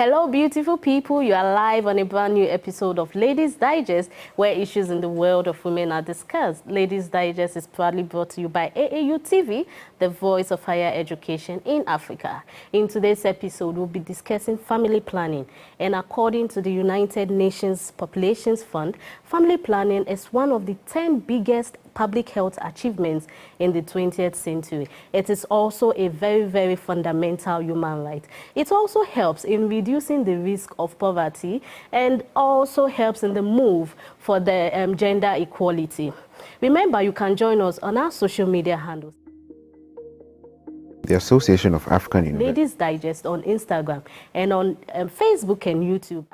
Hello, beautiful people. You are live on a brand new episode of Ladies Digest, where issues in the world of women are discussed. Ladies Digest is proudly brought to you by AAU TV, the voice of higher education in Africa. In today's episode, we'll be discussing family planning. And according to the United Nations Population Fund, family planning is one of the 10 biggest public health achievements in the 20th century. It is also a very, very fundamental human right. It also helps in reducing the risk of poverty and also helps in the move for the gender equality. Remember, you can join us on our social media handles. The Association of African Universities. Ladies Digest on Instagram and on Facebook and YouTube.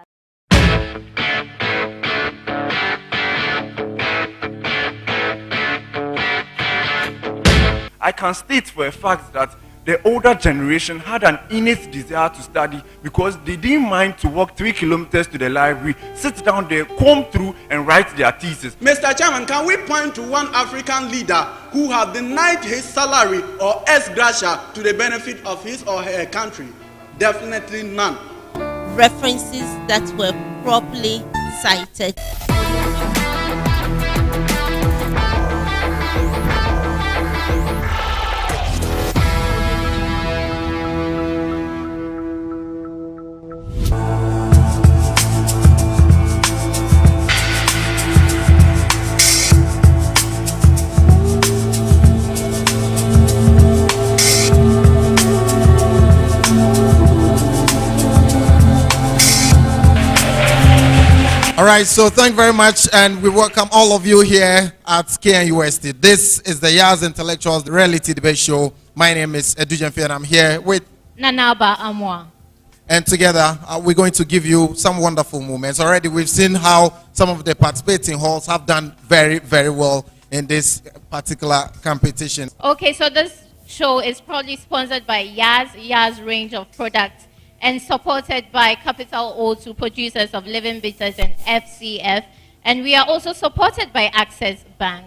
I can state for a fact that the older generation had an innate desire to study because they didn't mind to walk 3 kilometers to the library, sit down there, comb through and write their thesis. Mr. Chairman, can we point to one African leader who have denied his salary or ex gratia to the benefit of his or her country? Definitely none. References that were properly cited. All right, so thank you very much, and we welcome all of you here at KNUST. This is the Yaz Intellectuals Reality Debate Show. My name is Edu Jemfe, and I'm here with Nanaba Amwa. And together, we're going to give you some wonderful moments. Already, we've seen how some of the participating halls have done very, very well in this particular competition. Okay, so this show is proudly sponsored by Yaz range of products, and supported by Capital O2 producers of Living Bitters and FCF. And we are also supported by Access Bank.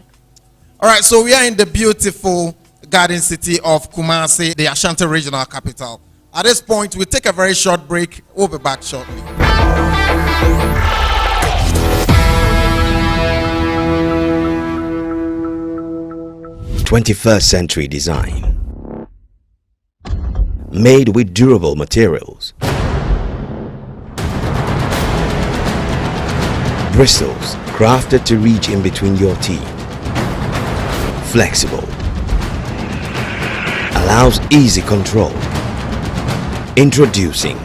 All right, so we are in the beautiful garden city of Kumasi, the Ashanti regional capital. At this point, we'll take a very short break. We'll be back shortly. 21st century design. Made with durable materials, bristles crafted to reach in between your teeth, flexible, allows easy control. Introducing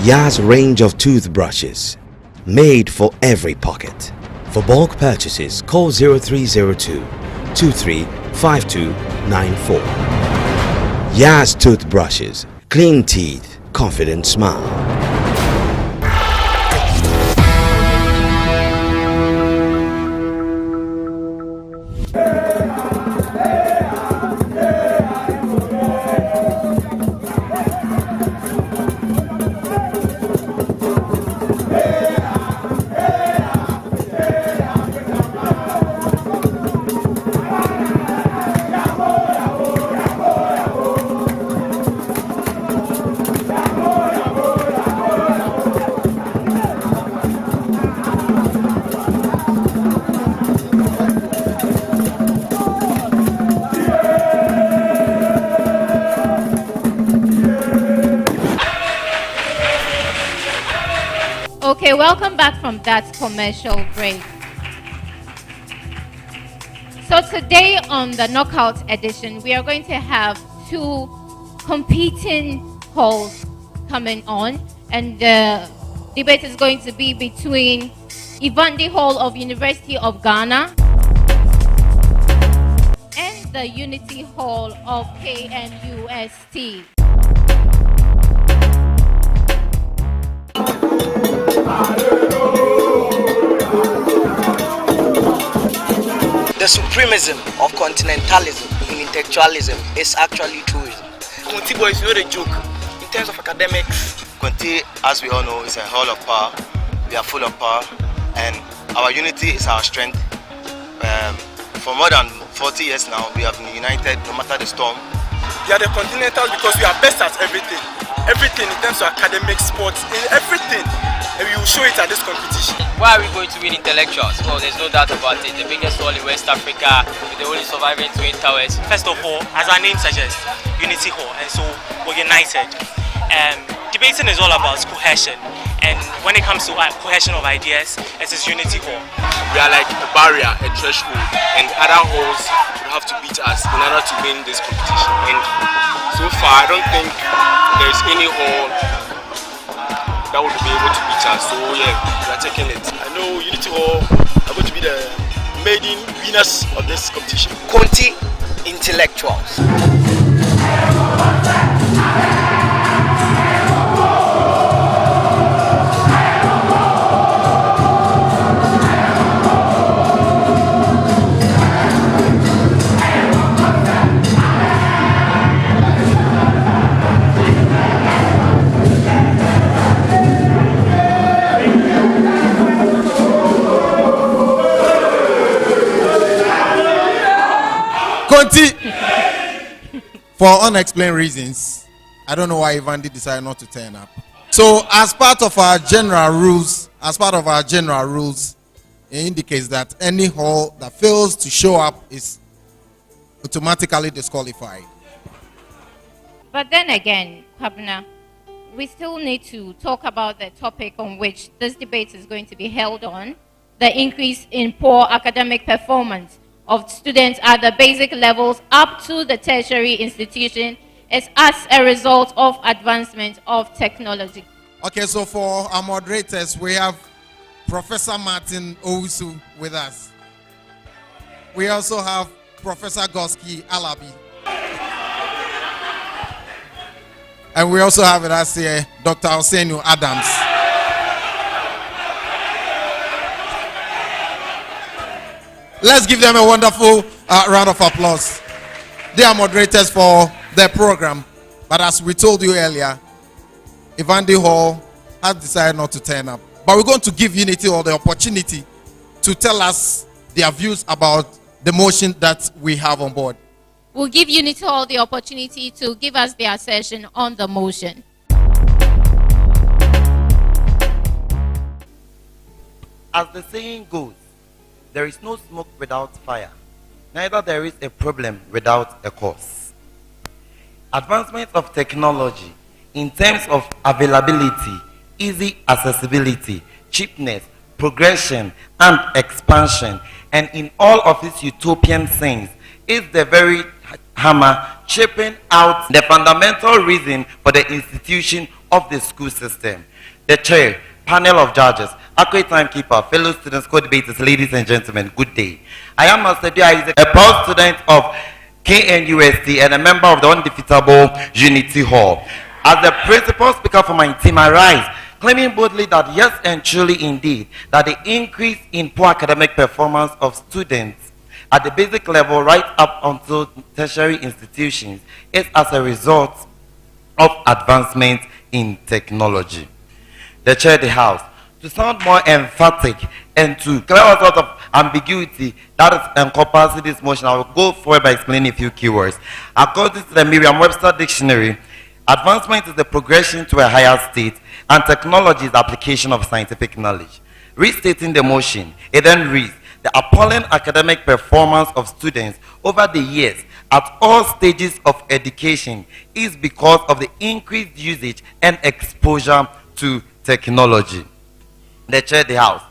Yaz range of toothbrushes, made for every pocket. For bulk purchases, call 0302 235294. Yaz toothbrushes, clean teeth, confident smile. Okay, welcome back from that commercial break. So today on the Knockout edition, we are going to have two competing halls coming on, and the debate is going to be between Ivandi Hall of University of Ghana and the Unity Hall of KNUST. The supremacism of continentalism in intellectualism is actually tourism. Kunti boys, you know the joke. In terms of academics, Kunti, as we all know, is a hall of power. We are full of power, and our unity is our strength. For more than 40 years now, we have been united no matter the storm. We are the continentals because we are best at everything. everything in terms of academic, sports, in everything. And we will show it at this competition. Why are we going to win intellectuals? Well, there's no doubt about it. The biggest hall in West Africa, with the only surviving Twin Towers. First of all, as our name suggests, Unity Hall, and so we're united. Debating is all about cohesion, and when it comes to cohesion of ideas, it is Unity Hall. We are like a barrier, a threshold, and other halls will have to beat us in order to win this competition. And so far, I don't think there's any hall that would be able to beat us. So yeah, we are taking it. I know Unity Hall are going to be the maiden winners of this competition. Conti intellectuals. For unexplained reasons, I don't know why Ivandi decided not to turn up. So, as part of our general rules, it indicates that any hall that fails to show up is automatically disqualified. But then again, Kabna, we still need to talk about the topic on which this debate is going to be held on, the increase in poor academic performance of students at the basic levels up to the tertiary institution is as a result of advancement of technology. Okay, so for our moderators, we have Professor Martin Owusu with us. We also have Professor Goski Alabi. And we also have with us here Dr. Osenu Adams. Let's give them a wonderful round of applause. They are moderators for their program. But as we told you earlier, Ivandi Hall has decided not to turn up. But we're going to give Unity Hall the opportunity to tell us their views about the motion that we have on board. We'll give Unity Hall the opportunity to give us their assertion on the motion. As the saying goes, there is no smoke without fire. Neither there is a problem without a cause. Advancement of technology in terms of availability, easy accessibility, cheapness, progression, and expansion, and in all of its utopian things, is the very hammer shaping out the fundamental reason for the institution of the school system. The chair, panel of judges, accurate timekeeper, fellow students, co-debaters, ladies and gentlemen, good day. I am Master Isaac, a proud student of KNUST and a member of the undefeatable Unity Hall. As the principal speaker for my team, I rise, claiming boldly that yes and truly indeed, that the increase in poor academic performance of students at the basic level right up until tertiary institutions is as a result of advancement in technology. The chair of the house, to sound more emphatic and to clear all sorts of ambiguity that is encompassing this motion, I will go forward by explaining a few keywords. According to the Merriam-Webster Dictionary, advancement is the progression to a higher state, and technology is the application of scientific knowledge. Restating the motion, it then reads, the appalling academic performance of students over the years at all stages of education is because of the increased usage and exposure to technology. The chair of the house.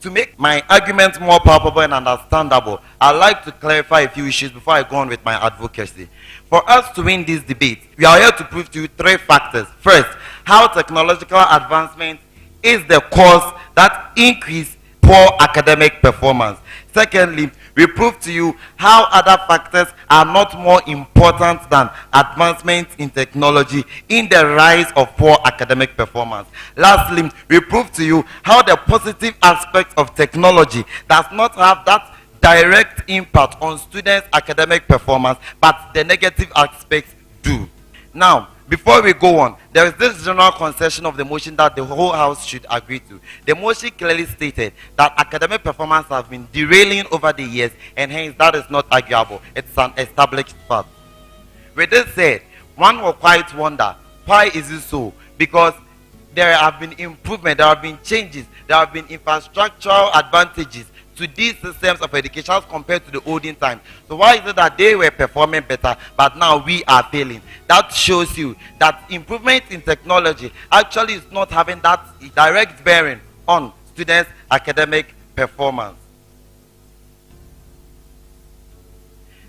To make my argument more palpable and understandable, I'd like to clarify a few issues before I go on with my advocacy. For us to win this debate, we are here to prove to you three factors. First, how technological advancement is the cause that increase poor academic performance. Secondly, we prove to you how other factors are not more important than advancement in technology in the rise of poor academic performance. Lastly, we prove to you how the positive aspects of technology does not have that direct impact on students' academic performance, but the negative aspects do. Now, before we go on, there is this general concession of the motion that the whole House should agree to. The motion clearly stated that academic performance has been derailing over the years, and hence that is not arguable. It's an established fact. With this said, one will quite wonder Why is it so? Because there have been improvement, there have been changes, there have been infrastructural advantages to these systems of education as compared to the olden times. So why is it that they were performing better, but now we are failing? That shows you that improvement in technology actually is not having that direct bearing on students' academic performance.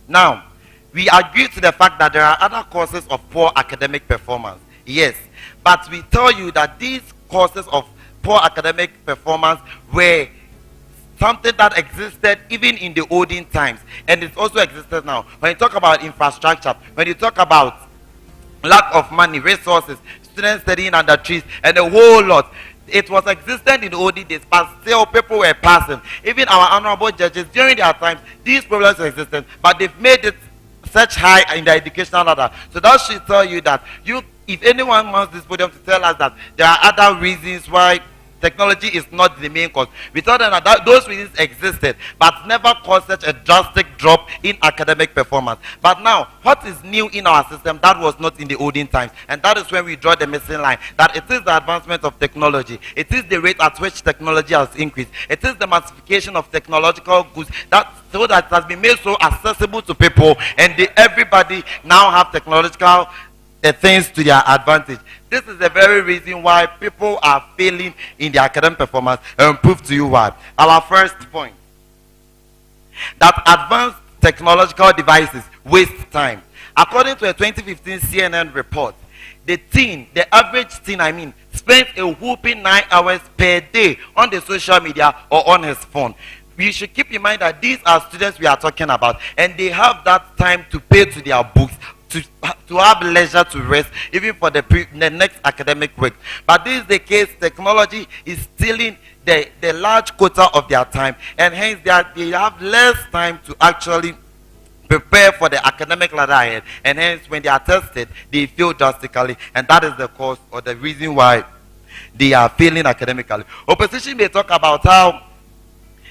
Now, we agree to the fact that there are other causes of poor academic performance. Yes, but we tell you that these causes of poor academic performance were something that existed even in the olden times, and it also existed now. When you talk about infrastructure, when you talk about lack of money, resources, students studying under trees, and a whole lot, it was existent in the olden days, but still people were passing. Even our honorable judges during their times, these problems existed, but they've made it such high in the educational ladder. So that should tell you that if anyone wants this podium to tell us that there are other reasons why technology is not the main cause, we thought that those reasons existed, but never caused such a drastic drop in academic performance. But now, what is new in our system that was not in the olden times? And that is when we draw the missing line, that it is the advancement of technology, it is the rate at which technology has increased, it is the massification of technological goods that it has been made so accessible to people, and everybody now have technological things to their advantage. This is the very reason why people are failing in their academic performance, and prove to you why. Our first point, that advanced technological devices waste time. According to a 2015 CNN report, the average teen, spends a whooping 9 hours per day on the social media or on his phone. We should keep in mind that these are students we are talking about, and they have that time to pay to their books, to have leisure to rest, even for the next academic week. But this is the case. Technology is stealing the large quota of their time, and hence they have less time to actually prepare for the academic ladder ahead, and hence when they are tested, they fail drastically, and that is the cause or the reason why they are failing academically. Opposition may talk about how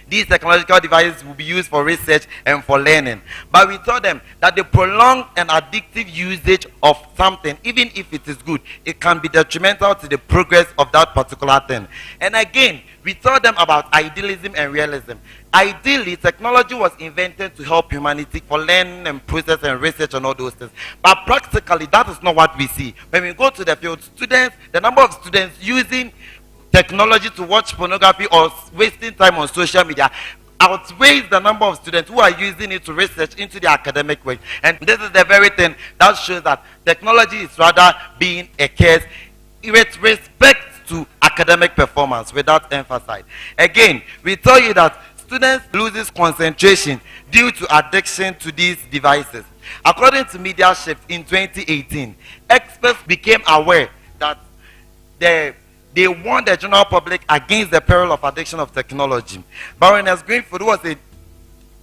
these technological devices will be used for research and for learning. But we told them that the prolonged and addictive usage of something, even if it is good, it can be detrimental to the progress of that particular thing. And again, we told them about idealism and realism. Ideally, technology was invented to help humanity for learning and process and research and all those things. But practically, that is not what we see. When we go to the field, the number of students using technology to watch pornography or wasting time on social media outweighs the number of students who are using it to research into the academic work. And this is the very thing that shows that technology is rather being a curse with respect to academic performance, without emphasis. Again, we tell you that students loses concentration due to addiction to these devices. According to Media Shift in 2018, experts became aware that they warned the general public against the peril of addiction of technology. Baroness Greenfield, who was a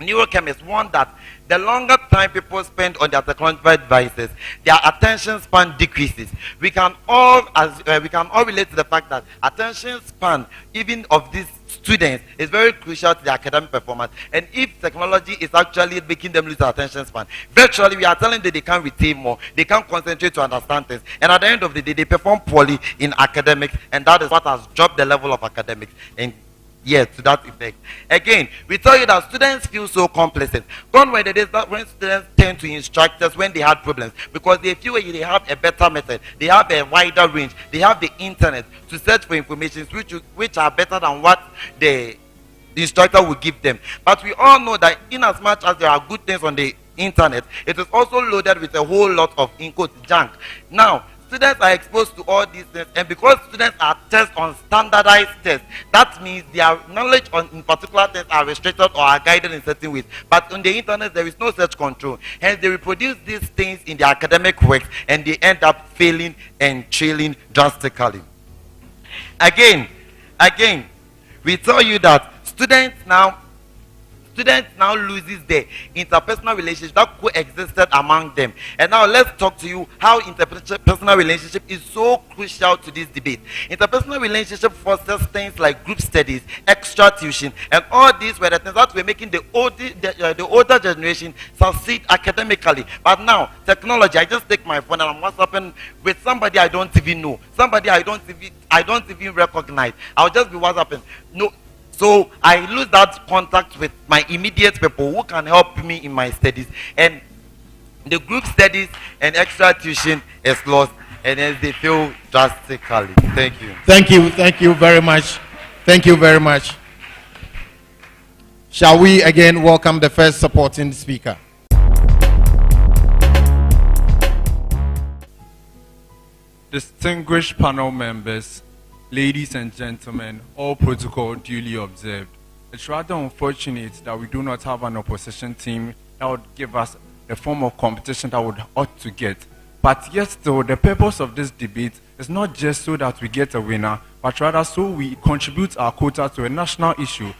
neurochemist, warned that the longer time people spend on their technological devices, their attention span decreases. We can all relate to the fact that attention span, even of these students, is very crucial to their academic performance. And if technology is actually making them lose their attention span, virtually we are telling them they can't retain more, they can't concentrate to understand things, and at the end of the day they perform poorly in academics, and that is what has dropped the level of academics. And yes, to that effect. Again, we tell you that students feel so complacent. Gone were the days that when students turn to instructors when they had problems, because they feel they have a better method, they have a wider range, they have the internet to search for information which are better than what the instructor will give them. But we all know that in as much as there are good things on the internet, it is also loaded with a whole lot of, in quotes, junk. Now, students are exposed to all these things, and because students are tested on standardized tests, that means their knowledge in particular things are restricted or are guided in certain ways. But on the internet, there is no such control. Hence, they reproduce these things in their academic works, and they end up failing and trailing drastically. Again, we tell you that students students now loses their interpersonal relationship that coexisted among them. And now let's talk to you how interpersonal relationship is so crucial to this debate. Interpersonal relationship fosters things like group studies, extra tuition, and all these were the things that were making the older generation succeed academically. But now, technology, I just take my phone and I'm WhatsApping with somebody I don't even know, somebody I don't even recognize. I'll just be WhatsApping. No. So I lose that contact with my immediate people who can help me in my studies, and the group studies and extra tuition is lost, and then they fail drastically. Thank you. Thank you very much. Thank you very much. Shall we again welcome the first supporting speaker? Distinguished panel members, ladies and gentlemen, all protocol duly observed. It's rather unfortunate that we do not have an opposition team that would give us the form of competition that we ought to get. But yet still, the purpose of this debate is not just so that we get a winner, but rather so we contribute our quota to a national issue.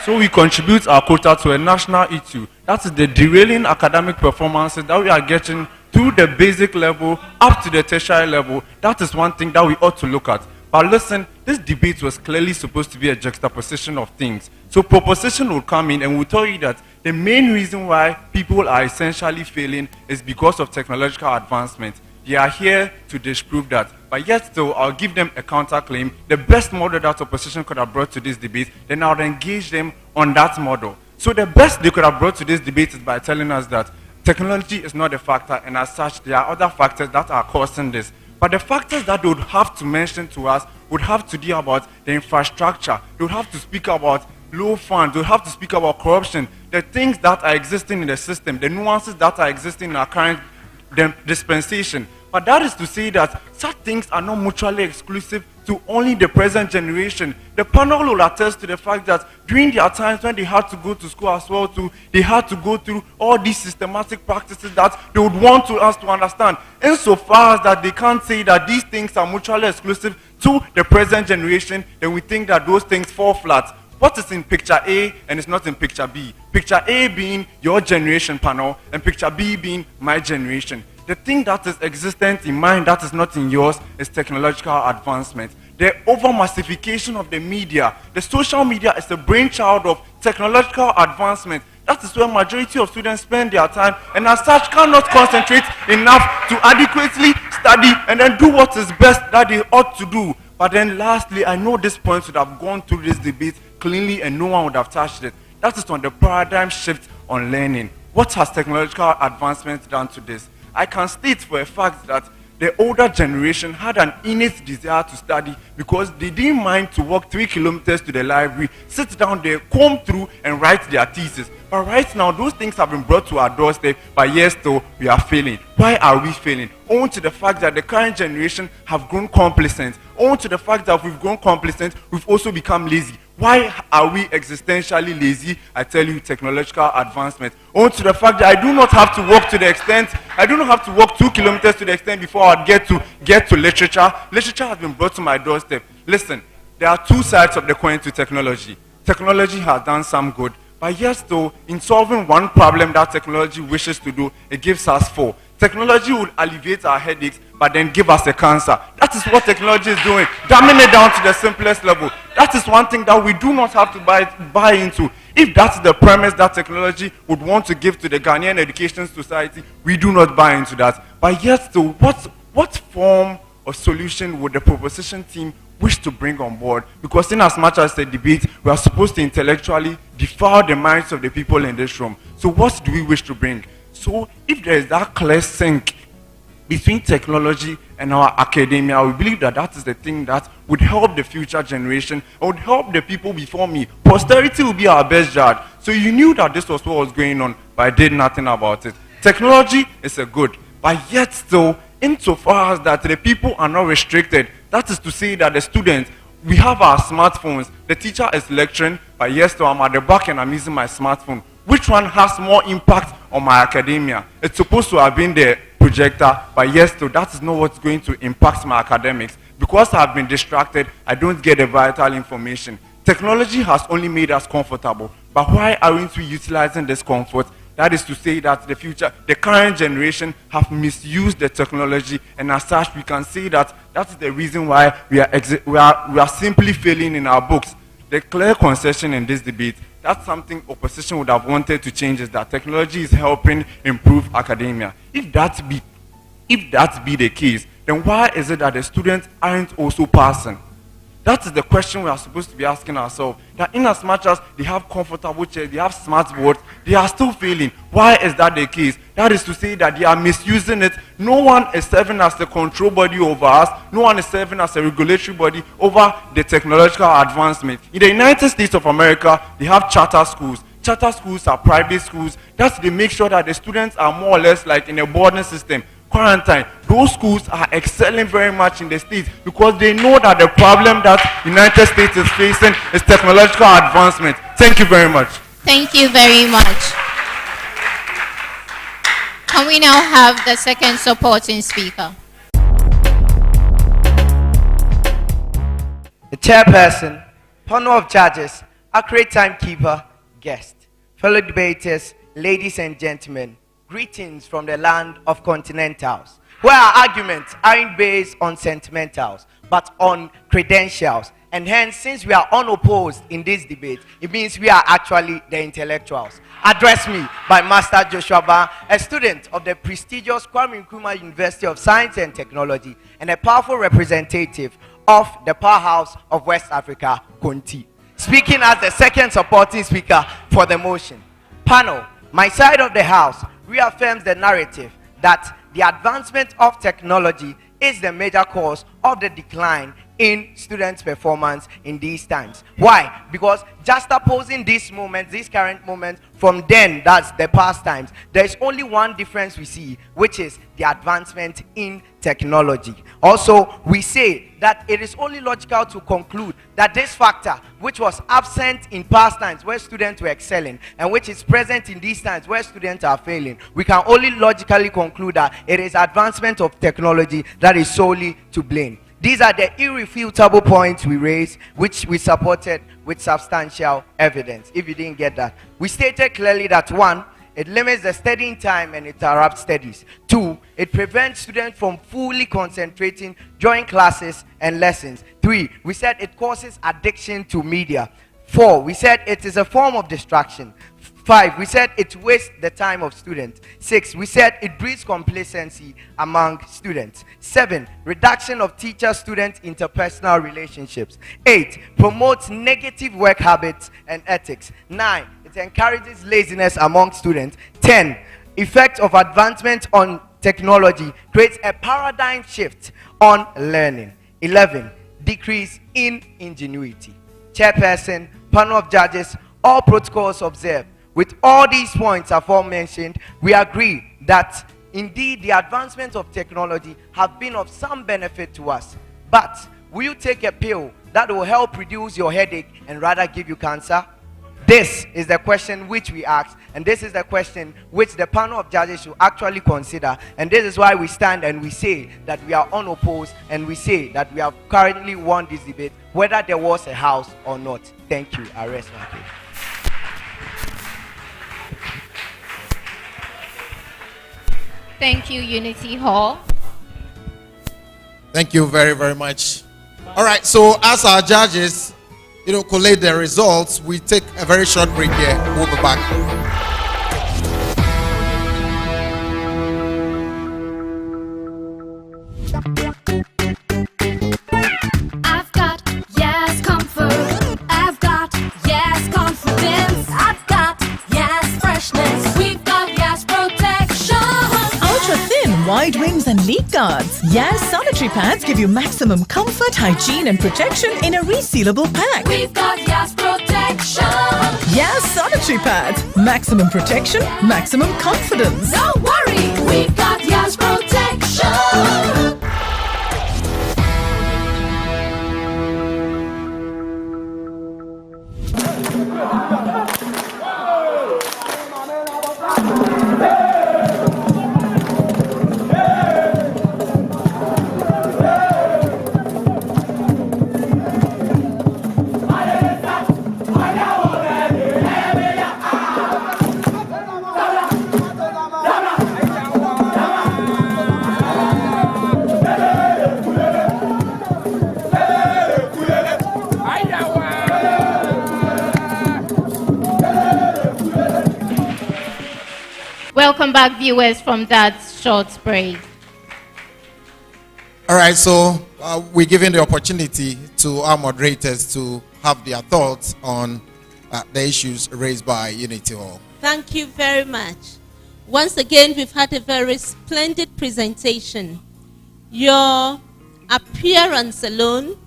So we contribute our quota to a national issue. That is the derailing academic performances that we are getting through the basic level up to the tertiary level. That is one thing that we ought to look at. But listen, this debate was clearly supposed to be a juxtaposition of things. So proposition will come in and will tell you that the main reason why people are essentially failing is because of technological advancement. They are here to disprove that. But yet still, I'll give them a counterclaim. The best model that opposition could have brought to this debate, then I'll engage them on that model. So the best they could have brought to this debate is by telling us that technology is not a factor, and as such, there are other factors that are causing this. But the factors that they would have to mention to us would have to deal about the infrastructure. They would have to speak about low funds. They would have to speak about corruption, the things that are existing in the system, the nuances that are existing in our current dispensation. But that is to say that such things are not mutually exclusive to only the present generation. The panel will attest to the fact that during their times when they had to go to school as well too, they had to go through all these systematic practices that they would want us to understand. Insofar as that they can't say that these things are mutually exclusive to the present generation, then we think that those things fall flat. What is in picture A and it's not in picture B? Picture A being your generation panel and picture B being my generation. The thing that is existent in mine that is not in yours is technological advancement. The overmassification of the media. The social media is the brainchild of technological advancement. That is where majority of students spend their time, and as such cannot concentrate enough to adequately study and then do what is best that they ought to do. But then lastly, I know this point would have gone through this debate cleanly and no one would have touched it. That is on the paradigm shift on learning. What has technological advancement done to this? I can state for a fact that the older generation had an innate desire to study because they didn't mind to walk 3 kilometers to the library, sit down there, comb through and write their thesis. But right now, those things have been brought to our doorstep, but yes, though, we are failing. Why are we failing? Owing to the fact that the current generation have grown complacent. Owing to the fact that we've grown complacent, we've also become lazy. Why are we existentially lazy? I tell you, technological advancement. Owing to the fact that I do not have to walk to the extent, I do not have to walk 2 kilometers to the extent before I'd get to literature. Literature has been brought to my doorstep. Listen, there are two sides of the coin to technology. Technology has done some good, but yes, though, in solving one problem that technology wishes to do, it gives us 4. Technology will alleviate our headaches, but then give us a cancer. That is what technology is doing, dumbing it down to the simplest level. That is one thing that we do not have to buy into. If that's the premise that technology would want to give to the Ghanaian education society, we do not buy into that. But yet, still, what form of solution would the proposition team wish to bring on board? Because in as much as a debate, we are supposed to intellectually defile the minds of the people in this room. So what do we wish to bring? So if there is that clear sync between technology and our academia, we believe that that is the thing that would help the future generation, or would help the people before me. Posterity will be our best judge. So you knew that this was what was going on, but I did nothing about it. Technology is a good, but yet still, insofar as that the people are not restricted, that is to say that the students, we have our smartphones. The teacher is lecturing, but yes, so I'm at the back and I'm using my smartphone. Which one has more impact on my academia? It's supposed to have been the projector, but yes, so that is not what's going to impact my academics. Because I've been distracted, I don't get the vital information. Technology has only made us comfortable, but why aren't we utilizing this comfort? That is to say that the current generation have misused the technology, and as such, we can say that that is the reason why we are simply failing in our books. The clear concession in this debate, that's something opposition would have wanted to change, is that technology is helping improve academia. If that be the case, then why is it that the students aren't also passing? That is the question we are supposed to be asking ourselves. That in as much as they have comfortable chairs, they have smart boards, they are still failing. Why is that the case? That is to say that they are misusing it. No one is serving as a control body over us. No one is serving as a regulatory body over the technological advancement. In the United States of America, they have charter schools. Charter schools are private schools. That's they make sure that the students are more or less like in a boarding system. Quarantine. Those schools are excelling very much in the States because they know that the problem that the United States is facing is technological advancement. Thank you very much. Thank you very much. Can we now have the second supporting speaker? The chairperson, panel of judges, accurate timekeeper, guest, fellow debaters, ladies and gentlemen, greetings from the land of continentals, where our arguments aren't based on sentimentals, but on credentials. And hence, since we are unopposed in this debate, it means we are actually the intellectuals. Address me by Master Joshua Ba, a student of the prestigious Kwame Nkrumah University of Science and Technology, and a powerful representative of the powerhouse of West Africa, Conti. Speaking as the second supporting speaker for the motion. Panel, my side of the house reaffirms the narrative that the advancement of technology is the major cause of the decline in students' performance in these times. Why? Because just opposing these moments, these current moments from then, that's the past times, there's only one difference we see, which is the advancement in technology. Also, we say that it is only logical to conclude that this factor, which was absent in past times where students were excelling, and which is present in these times where students are failing, we can only logically conclude that it is advancement of technology that is solely to blame. These are the irrefutable points we raised, which we supported with substantial evidence. If you didn't get that, we stated clearly that 1, it limits the studying time and interrupts studies. 2, it prevents students from fully concentrating during classes and lessons. 3, we said it causes addiction to media. 4, we said it is a form of distraction. 5, we said it wastes the time of students. 6, we said it breeds complacency among students. 7, reduction of teacher-student interpersonal relationships. 8, promotes negative work habits and ethics. 9, it encourages laziness among students. 10, effect of advancement on technology creates a paradigm shift on learning. 11, decrease in ingenuity. Chairperson, panel of judges, all protocols observed. With all these points aforementioned, we agree that indeed the advancement of technology have been of some benefit to us. But will you take a pill that will help reduce your headache and rather give you cancer? This is the question which we ask, and this is the question which the panel of judges should actually consider. And this is why we stand and we say that we are unopposed, and we say that we have currently won this debate, whether there was a house or not. Thank you. I rest my case. Thank you, Unity Hall. Thank you very, very much. All right, so as our judges, collate their results, we take a very short break here. We'll be back. I've got yes comfort. I've got yes confidence. I've got yes freshness. We've got yes protection. Ultra thin, wide wings and leak guards. Yes sanitary pads give you maximum comfort, hygiene and protection in a resealable pack. We've got yes protection. Yes sanitary pads. Maximum protection, maximum confidence. Don't worry, we've got yes protection. Welcome back, viewers, from that short break. All right, so we're giving the opportunity to our moderators to have their thoughts on the issues raised by Unity Hall. Thank you very much. Once again, we've had a very splendid presentation. Your appearance alone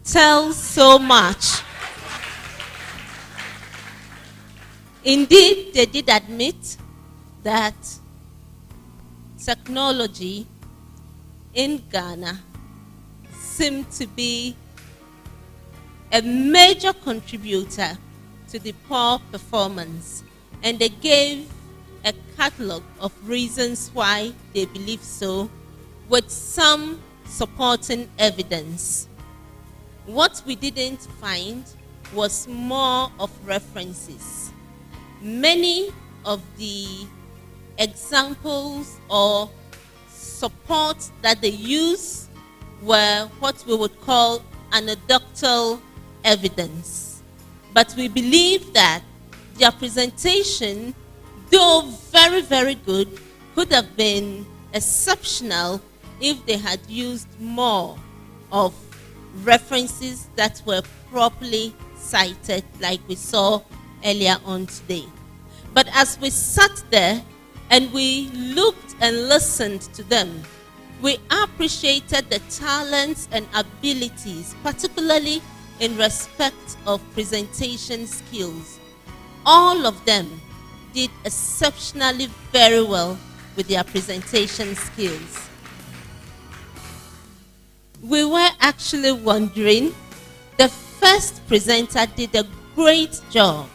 tells so much. Indeed, they did admit that technology in Ghana seemed to be a major contributor to the poor performance, and they gave a catalog of reasons why they believe so, with some supporting evidence. What we didn't find was more of references. Many of the examples or support that they use were what we would call anecdotal evidence. But we believe that their presentation, though very, very good, could have been exceptional if they had used more of references that were properly cited, like we saw earlier on today. But as we sat there and we looked and listened to them, we appreciated the talents and abilities, particularly in respect of presentation skills. All of them did exceptionally very well with their presentation skills. We were actually wondering, the first presenter did a great job.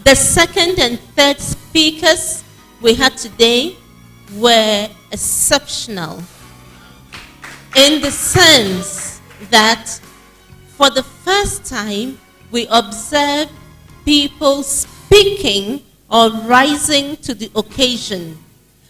The second and third speakers we had today were exceptional in the sense that for the first time we observed people speaking or rising to the occasion.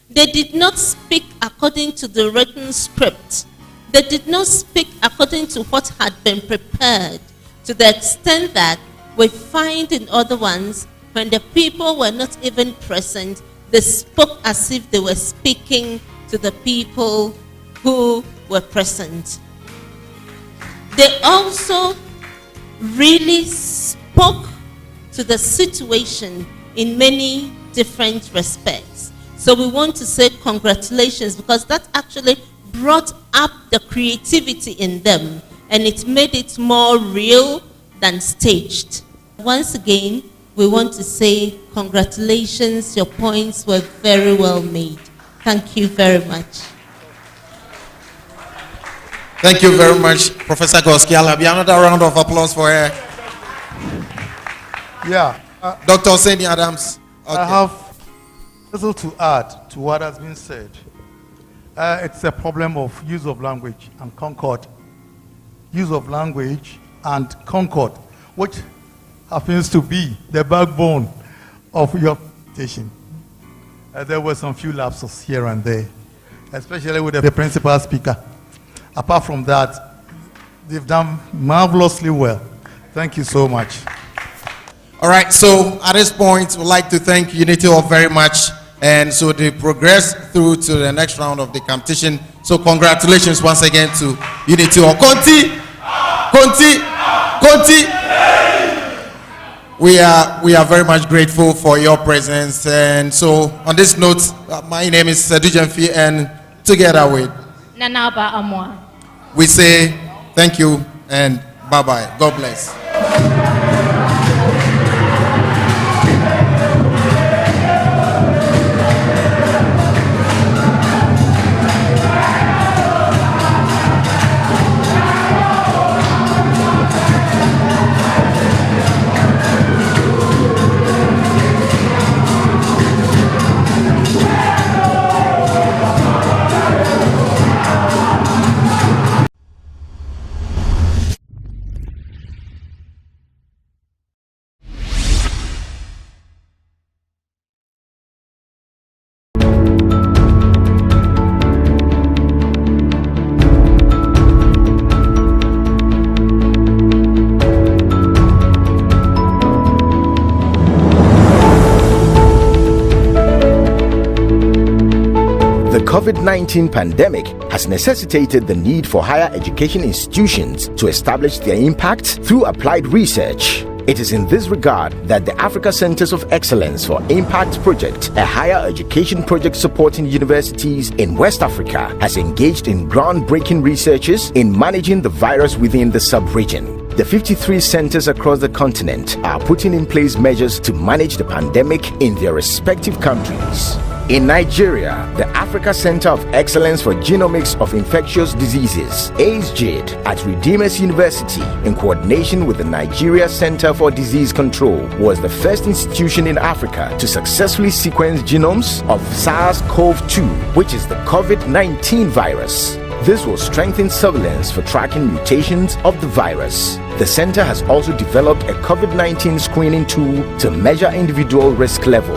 They did not speak according to the written script. They did not speak according to what had been prepared, to the extent that we find in other ones, when the people were not even present, they spoke as if they were speaking to the people who were present. They also really spoke to the situation in many different respects. So we want to say congratulations, because that actually brought up the creativity in them, and it made it more real than staged. Once again, we want to say congratulations, your points were very well made. Thank you very much. Thank you very much, Professor Goskiala. Another round of applause for her. Yeah. Dr. Sandy Adams. Okay. I have little to add to what has been said. It's a problem of use of language and concord. Use of language and concord, which happens to be the backbone of your presentation. There were some few lapses here and there, especially with the principal speaker. Apart from that, they've done marvelously well. Thank you so much. All right, so at this point, we'd like to thank Unity Hall very much. And so they progress through to the next round of the competition. So congratulations once again to Unity Hall. Conti! We are very much grateful for your presence. And so on this note, my name is Sedujenfi, and together with Nanaba Amwa, we say thank you and bye-bye. God bless. COVID-19 pandemic has necessitated the need for higher education institutions to establish their impact through applied research. It is in this regard that the Africa Centers of Excellence for Impact Project, a higher education project supporting universities in West Africa, has engaged in groundbreaking researches in managing the virus within the sub-region. The 53 centers across the continent are putting in place measures to manage the pandemic in their respective countries. In Nigeria, the Africa Center of Excellence for Genomics of Infectious Diseases, ACEGID, at Redeemers University, in coordination with the Nigeria Center for Disease Control, was the first institution in Africa to successfully sequence genomes of SARS-CoV-2, which is the COVID-19 virus. This will strengthen surveillance for tracking mutations of the virus. The center has also developed a COVID-19 screening tool to measure individual risk level.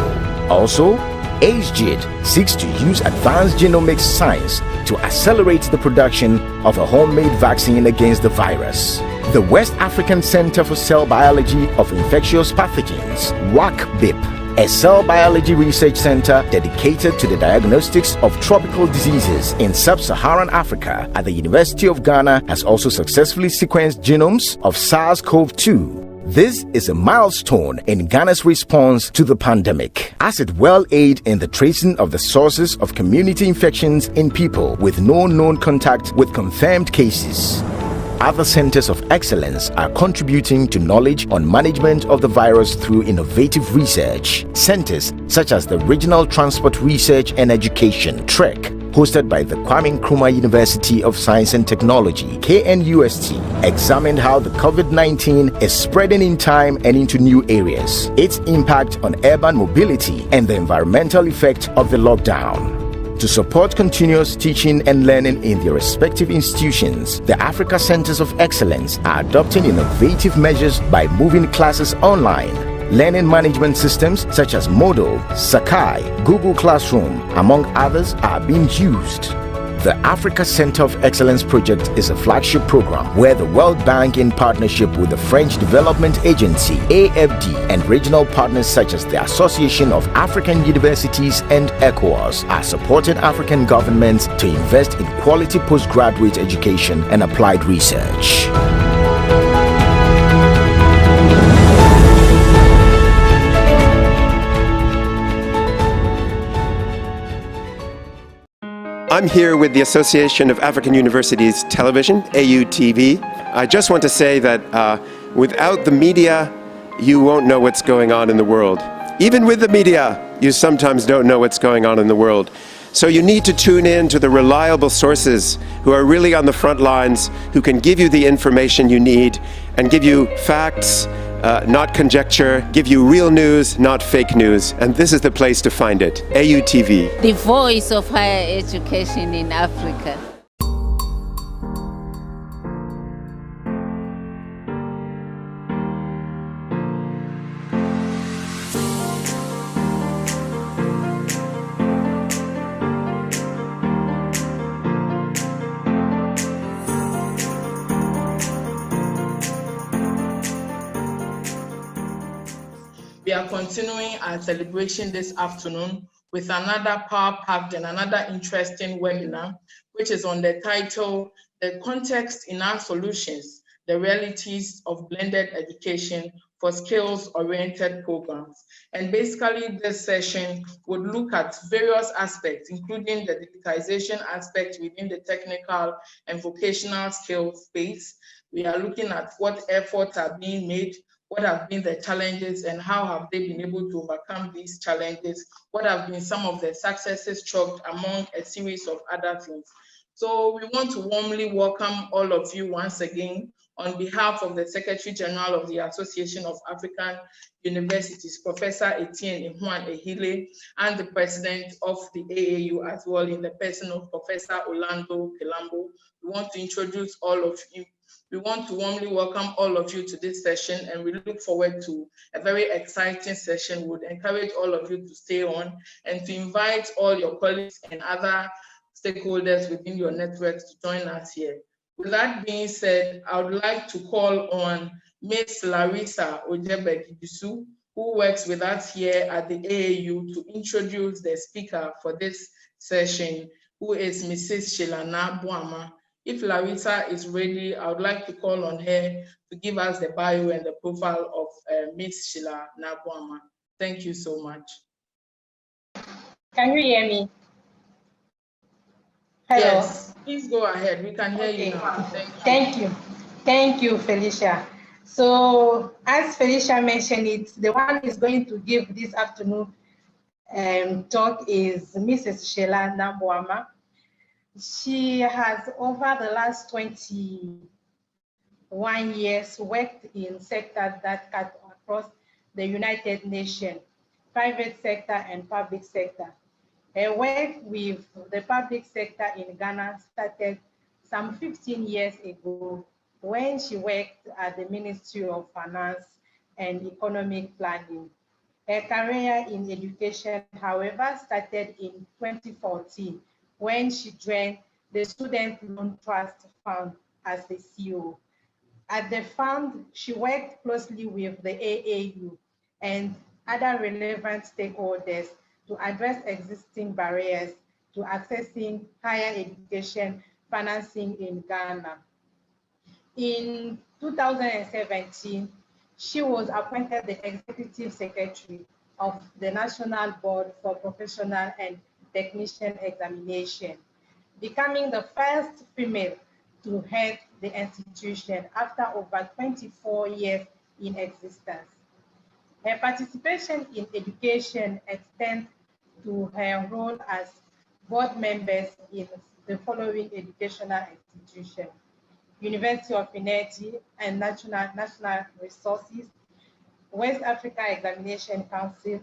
Also, ACEGID seeks to use advanced genomics science to accelerate the production of a homemade vaccine against the virus. The West African Center for Cell Biology of Infectious Pathogens, WACBIP, a cell biology research center dedicated to the diagnostics of tropical diseases in sub-Saharan Africa at the University of Ghana, has also successfully sequenced genomes of SARS-CoV-2. This is a milestone in Ghana's response to the pandemic, as it will aid in the tracing of the sources of community infections in people with no known contact with confirmed cases. Other centers of excellence are contributing to knowledge on management of the virus through innovative research. Centers such as the Regional Transport Research and Education, TREC, hosted by the Kwame Nkrumah University of Science and Technology, KNUST, examined how the COVID-19 is spreading in time and into new areas, its impact on urban mobility, and the environmental effect of the lockdown. To support continuous teaching and learning in their respective institutions, the Africa Centers of Excellence are adopting innovative measures by moving classes online. Learning management systems such as Moodle, Sakai, Google Classroom, among others, are being used. The Africa Center of Excellence project is a flagship program where the World Bank, in partnership with the French Development Agency, AFD, and regional partners such as the Association of African Universities and ECOWAS, are supporting African governments to invest in quality postgraduate education and applied research. I'm here with the Association of African Universities Television, AUTV. I just want to say that without the media, you won't know what's going on in the world. Even with the media, you sometimes don't know what's going on in the world. So you need to tune in to the reliable sources who are really on the front lines, who can give you the information you need and give you facts, not conjecture, give you real news, not fake news. And this is the place to find it, AUTV. The voice of higher education in Africa. We are continuing our celebration this afternoon with another power-packed and another interesting webinar, which is on the title, The Context in Our Solutions, the Realities of Blended Education for Skills-Oriented Programs. And basically this session would look at various aspects, including the digitization aspect within the technical and vocational skills space. We are looking at what efforts are being made, what have been the challenges, and how have they been able to overcome these challenges? What have been some of the successes chalked among a series of other things? So we want to warmly welcome all of you once again on behalf of the Secretary General of the Association of African Universities, Professor Etienne Ihuan Ehile, and the President of the AAU as well, in the person of Professor Orlando Kilambo. We want to introduce all of you. We want to warmly welcome all of you to this session, and we look forward to a very exciting session. We would encourage all of you to stay on and to invite all your colleagues and other stakeholders within your networks to join us here. With that being said, I would like to call on Ms. Larissa Ojebek-Disu, who works with us here at the AAU, to introduce the speaker for this session. who is Mrs. Shelana Buama. If Larissa is ready, I would like to call on her to give us the bio and the profile of Miss Shelana Buama. Thank you so much. Can you hear me? Hello. Yes, please go ahead. We can hear you now. Thank you. Thank you, Felicia. So, as Felicia mentioned it, the one is going to give this afternoon talk is Mrs. Sheila Nambuama. She has, over the last 21 years, worked in sectors that cut across the United Nations, private sector and public sector. Her work with the public sector in Ghana started some 15 years ago when she worked at the Ministry of Finance and Economic Planning. Her career in education, however, started in 2014 when she joined the Student Loan Trust Fund as the CEO. At the fund, she worked closely with the AAU and other relevant stakeholders to address existing barriers to accessing higher education financing in Ghana. In 2017, she was appointed the Executive Secretary of the National Board for Professional and Technician Examination, becoming the first female to head the institution after over 24 years in existence. Her participation in education extends to her role as board members in the following educational institutions: University of Unity and National Resources, West Africa Examination Council,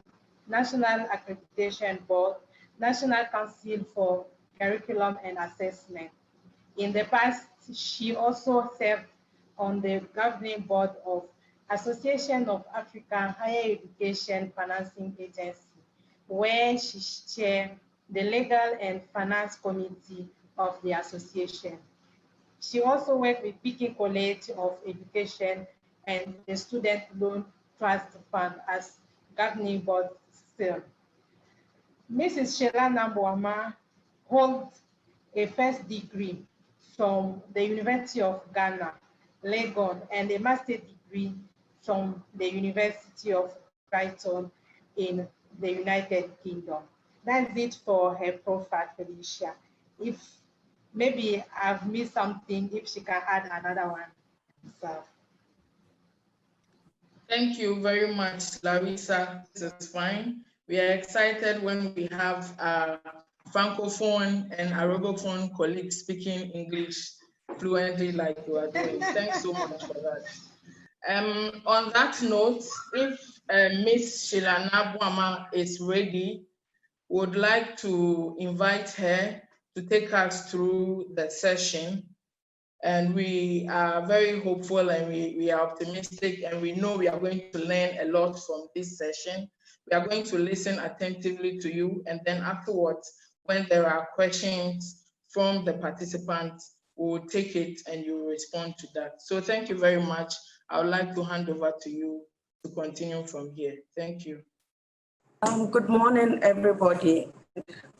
National Accreditation Board, National Council for Curriculum and Assessment. In the past, she also served on the governing board of Association of African Higher Education Financing Agency, where she chaired the Legal and Finance Committee of the association. She also worked with Peking College of Education and the Student Loan Trust Fund as governing board still. Mrs. Sheila Nambuama holds a first degree from the University of Ghana, Legon, and a master's degree from the University of Brighton in the United Kingdom. That's it for her profile, Felicia. If maybe I've missed something, if she can add another one. So. Thank you very much, Larissa. This is fine. We are excited when we have Francophone and Arabophone colleagues speaking English fluently like you are doing. Thanks so much for that. On that note, if Miss Shelana Buama is ready, would like to invite her to take us through the session. And we are very hopeful and we are optimistic, and we know we are going to learn a lot from this session. We are going to listen attentively to you, and then afterwards, when there are questions from the participants, we will take it and you will respond to that. So thank you very much. I would like to hand over to you to continue from here. Thank you. Good morning, everybody.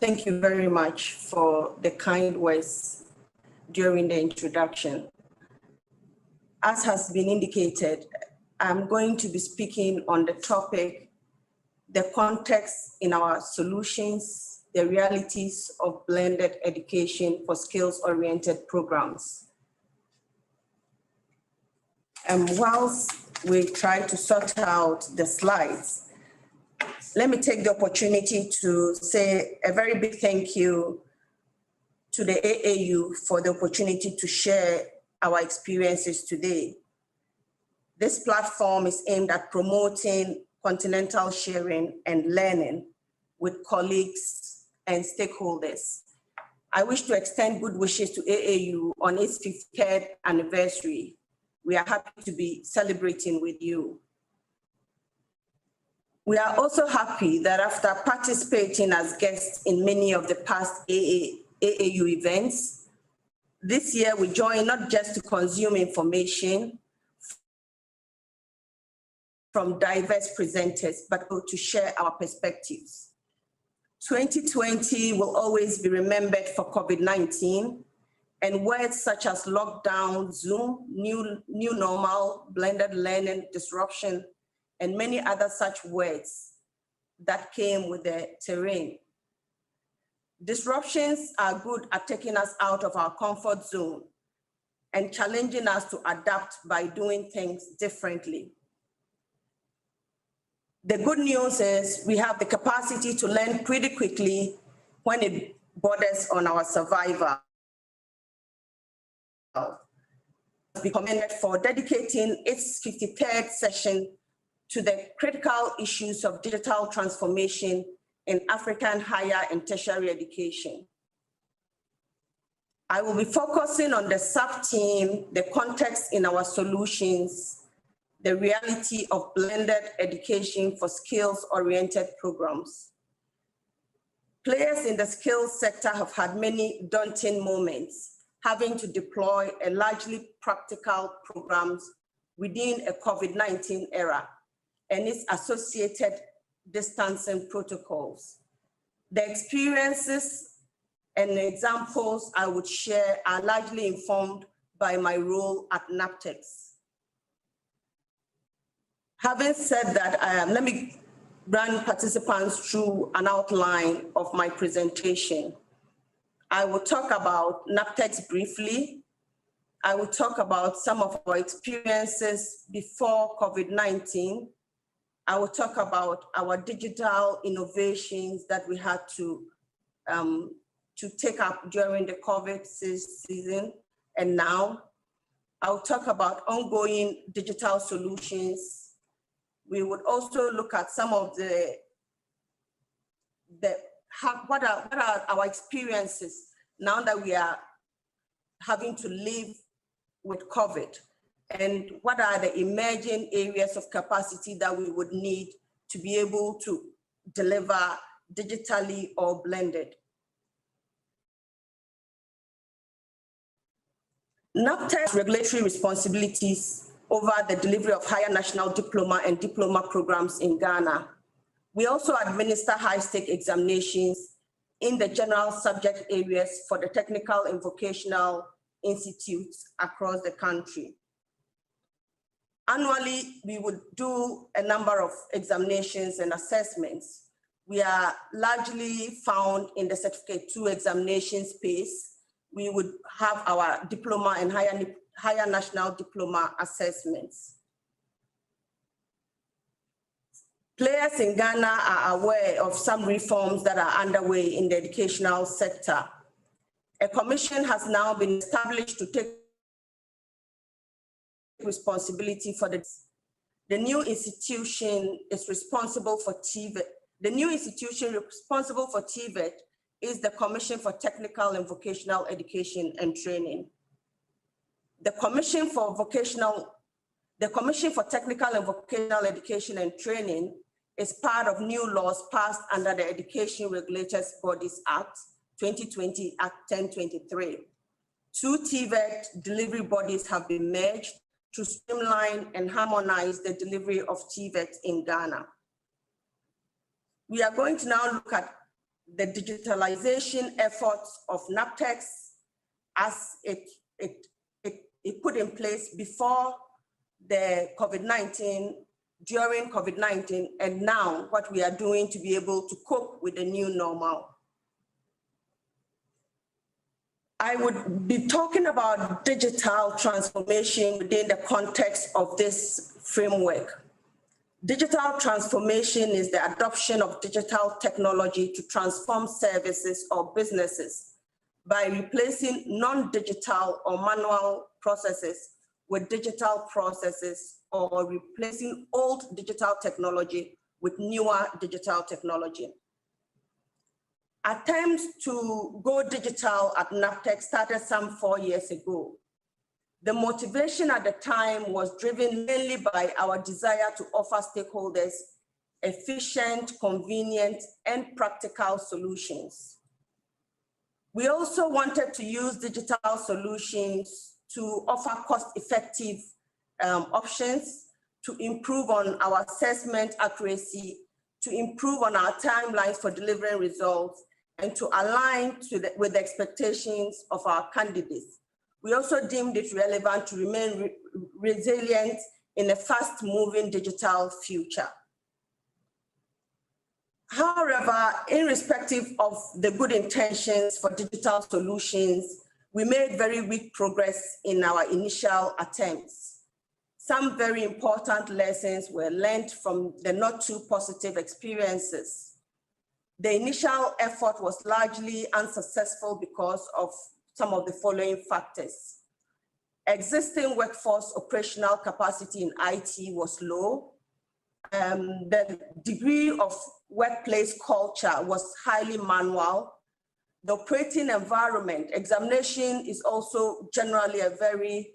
Thank you very much for the kind words during the introduction. As has been indicated, I'm going to be speaking on the topic, the context in our solutions, the realities of blended education for skills-oriented programs. And whilst we try to sort out the slides, let me take the opportunity to say a very big thank you to the AAU for the opportunity to share our experiences today. This platform is aimed at promoting continental sharing and learning with colleagues and stakeholders. I wish to extend good wishes to AAU on its 53rd anniversary. We are happy to be celebrating with you. We are also happy that after participating as guests in many of the past AAU events, this year we join not just to consume information from diverse presenters, but to share our perspectives. 2020 will always be remembered for COVID-19, and words such as lockdown, Zoom, new normal, blended learning, disruption, and many other such words that came with the terrain. Disruptions are good at taking us out of our comfort zone and challenging us to adapt by doing things differently. The good news is we have the capacity to learn pretty quickly when it borders on our survival. Be commended for dedicating its 53rd session to the critical issues of digital transformation in African higher and tertiary education. I will be focusing on the sub-theme, the context in our solutions, the reality of blended education for skills-oriented programs. Players in the skills sector have had many daunting moments, having to deploy a largely practical programs within a COVID-19 era and its associated distancing protocols. The experiences and examples I would share are largely informed by my role at NAPTEX. Having said that, let me run participants through an outline of my presentation. I will talk about NAPTEX briefly. I will talk about some of our experiences before COVID-19. I will talk about our digital innovations that we had to take up during the COVID season and now. I will talk about ongoing digital solutions. We would also look at some of what are our experiences now that we are having to live with COVID, and what are the emerging areas of capacity that we would need to be able to deliver digitally or blended. NAPTEX regulatory responsibilities over the delivery of higher national diploma and diploma programs in Ghana. We also administer high-stake examinations in the general subject areas for the technical and vocational institutes across the country. Annually, we would do a number of examinations and assessments. We are largely found in the Certificate 2 examination space. We would have our diploma and higher national diploma assessments. Players in Ghana are aware of some reforms that are underway in the educational sector. A commission has now been established to take responsibility for the new institution is responsible for TVET. The new institution responsible for TVET is the Commission for Technical and Vocational Education and Training. The Commission for Technical and Vocational Education and Training is part of new laws passed under the Education Regulators Bodies Act 2020 Act 1023. Two TVET delivery bodies have been merged to streamline and harmonize the delivery of TVET in Ghana. We are going to now look at the digitalization efforts of NAPTEX as it put in place before the COVID-19, during COVID-19, and now what we are doing to be able to cope with the new normal. I would be talking about digital transformation within the context of this framework. Digital transformation is the adoption of digital technology to transform services or businesses by replacing non-digital or manual processes with digital processes, or replacing old digital technology with newer digital technology. Attempts to go digital at NAPTEX started some 4 years ago. The motivation at the time was driven mainly by our desire to offer stakeholders efficient, convenient, and practical solutions. We also wanted to use digital solutions to offer cost-effective options, to improve on our assessment accuracy, to improve on our timelines for delivering results, and to align with the expectations of our candidates. We also deemed it relevant to remain resilient in a fast-moving digital future. However, irrespective of the good intentions for digital solutions, we made very weak progress in our initial attempts. Some very important lessons were learned from the not too positive experiences. The initial effort was largely unsuccessful because of some of the following factors. Existing workforce operational capacity in IT was low. The degree of workplace culture was highly manual. The operating environment, examination is also generally a very,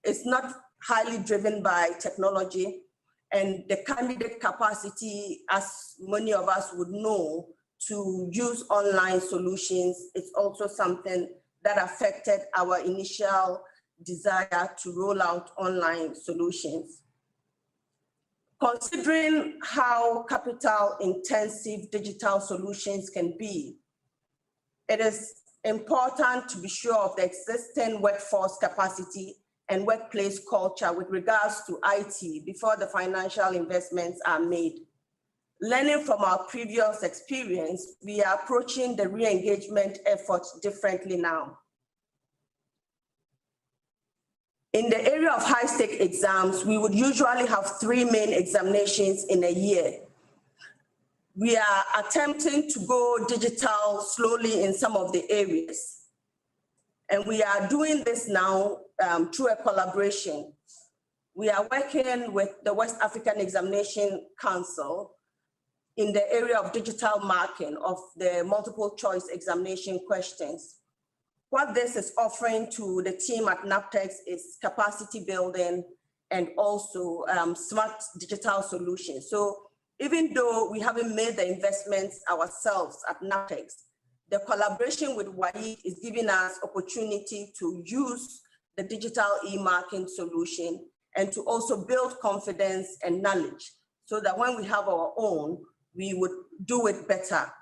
it's not highly driven by technology, and the candidate capacity, as many of us would know, to use online solutions is also something that affected our initial desire to roll out online solutions. Considering how capital-intensive digital solutions can be, it is important to be sure of the existing workforce capacity and workplace culture with regards to IT before the financial investments are made. Learning from our previous experience, we are approaching the re-engagement efforts differently now. In the area of high-stake exams, we would usually have 3 main examinations in a year. We are attempting to go digital slowly in some of the areas. And we are doing this now through a collaboration. We are working with the West African Examination Council in the area of digital marking of the multiple choice examination questions. What this is offering to the team at NAPTEX is capacity building and also smart digital solutions. So even though we haven't made the investments ourselves at NAPTEX, the collaboration with WAEC is giving us opportunity to use the digital e-marking solution and to also build confidence and knowledge so that when we have our own, we would do it better.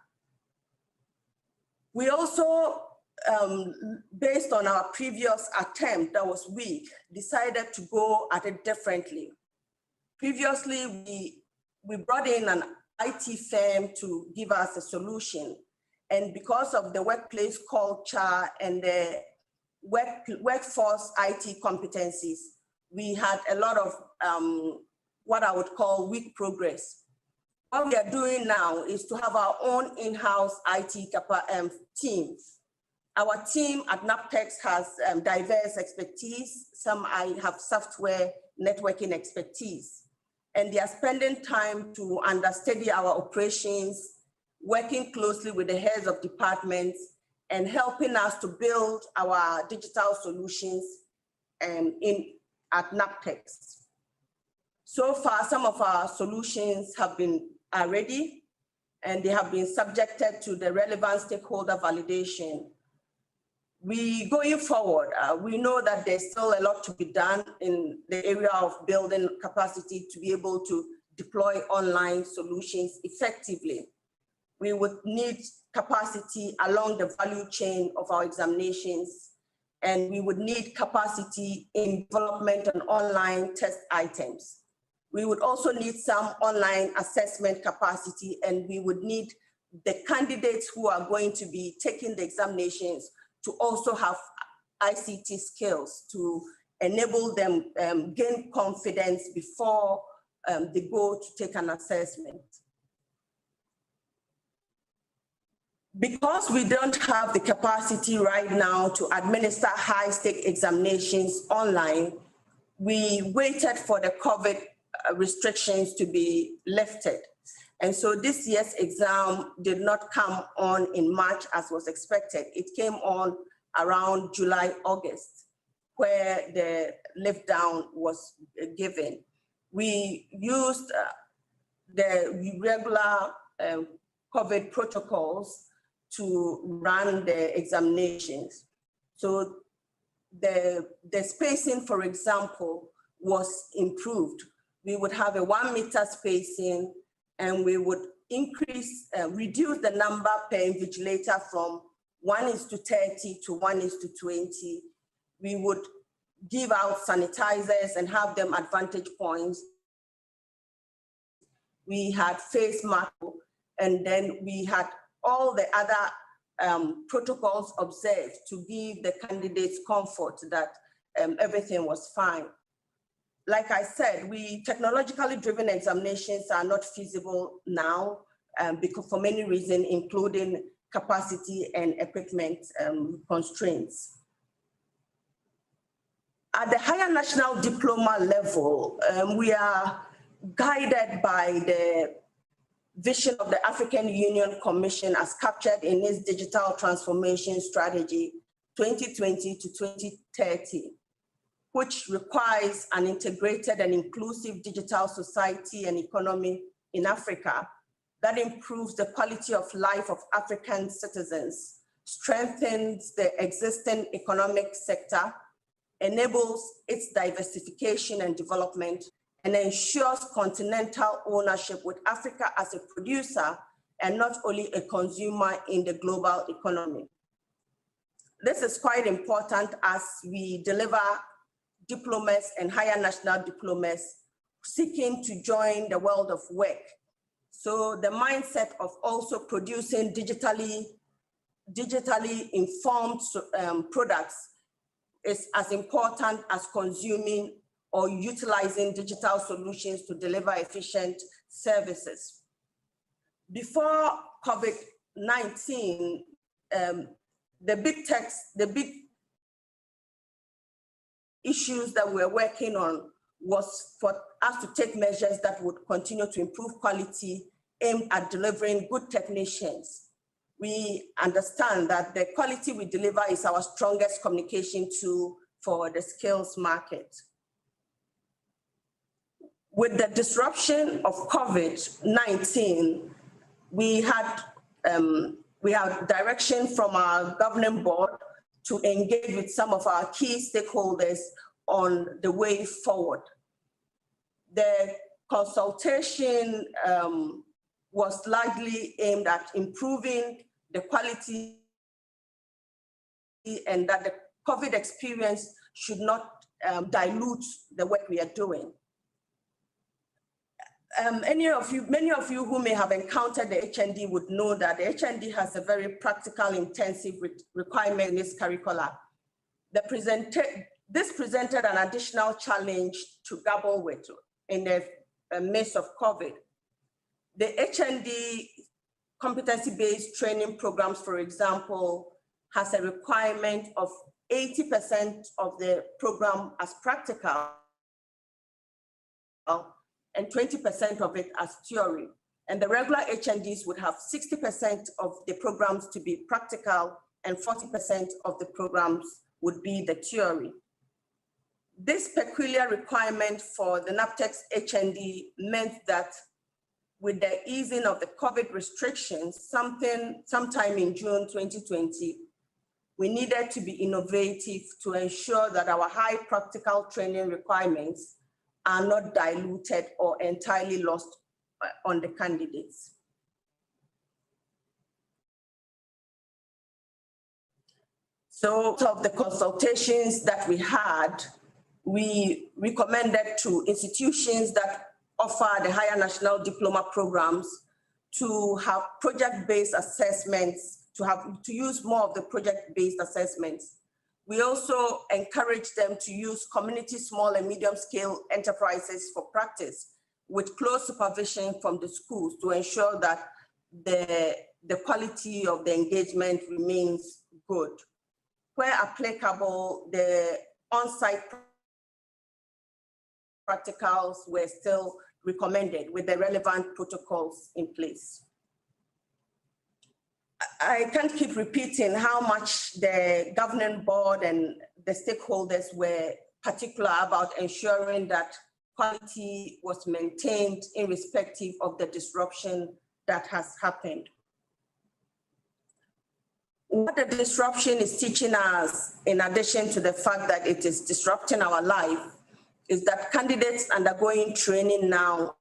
We also, based on our previous attempt that was weak, decided to go at it differently. Previously, we brought in an IT firm to give us a solution. And because of the workplace culture and the workforce IT competencies, we had a lot of what I would call weak progress. What we are doing now is to have our own in-house IT team. Our team at NAPTEX has diverse expertise. Some have software networking expertise. And they are spending time to understudy our operations, working closely with the heads of departments, and helping us to build our digital solutions at NAPTEX. So far, some of our solutions are ready, and they have been subjected to the relevant stakeholder validation. Going forward, we know that there's still a lot to be done in the area of building capacity to be able to deploy online solutions effectively. We would need capacity along the value chain of our examinations, and we would need capacity in development and online test items. We would also need some online assessment capacity, and we would need the candidates who are going to be taking the examinations to also have ICT skills to enable them gain confidence before they go to take an assessment. Because we don't have the capacity right now to administer high-stake examinations online, we waited for the COVID restrictions to be lifted. And so this year's exam did not come on in March as was expected. It came on around July, August, where the lift down was given. We used the regular COVID protocols to run the examinations. So the spacing, for example, was improved. We would have a 1 meter spacing and we would reduce the number per invigilator from 1:30 to 1:20. We would give out sanitizers and have them at vantage points. We had face masks, and then we had all the other protocols observed to give the candidates comfort that everything was fine. Like I said, technologically driven examinations are not feasible now because for many reasons, including capacity and equipment constraints. At the higher national diploma level, we are guided by the vision of the African Union Commission as captured in its digital transformation strategy 2020 to 2030, which requires an integrated and inclusive digital society and economy in Africa that improves the quality of life of African citizens, strengthens the existing economic sector, enables its diversification and development, and ensures continental ownership with Africa as a producer and not only a consumer in the global economy. This is quite important as we deliver diplomas and higher national diplomas seeking to join the world of work. So the mindset of also producing digitally informed products is as important as consuming or utilizing digital solutions to deliver efficient services. Before COVID-19, the big issues that we're working on was for us to take measures that would continue to improve quality aimed at delivering good technicians. We understand that the quality we deliver is our strongest communication tool for the skills market. With the disruption of COVID-19, we had direction from our governing board to engage with some of our key stakeholders on the way forward. The consultation was largely aimed at improving the quality and that the COVID experience should not dilute the work we are doing. Many of you who may have encountered the HND would know that the HND has a very practical, intensive requirement in its curricula. This presented an additional challenge to grapple with in the midst of COVID. The HND competency-based training programs, for example, has a requirement of 80% of the program as practical and 20% of it as theory. And the regular HNDs would have 60% of the programs to be practical and 40% of the programs would be the theory. This peculiar requirement for the NAPTEX HND meant that with the easing of the COVID restrictions, sometime in June 2020, we needed to be innovative to ensure that our high practical training requirements are not diluted or entirely lost on the candidates. So of the consultations that we had, we recommended to institutions that offer the higher national diploma programs to have project-based assessments, to use more of the project-based assessments. We also encourage them to use community small and medium scale enterprises for practice with close supervision from the schools to ensure that the quality of the engagement remains good. Where applicable, the on-site practicals were still recommended with the relevant protocols in place. I can't keep repeating how much the governing board and the stakeholders were particular about ensuring that quality was maintained irrespective of the disruption that has happened. What the disruption is teaching us, in addition to the fact that it is disrupting our life, is that candidates undergoing training now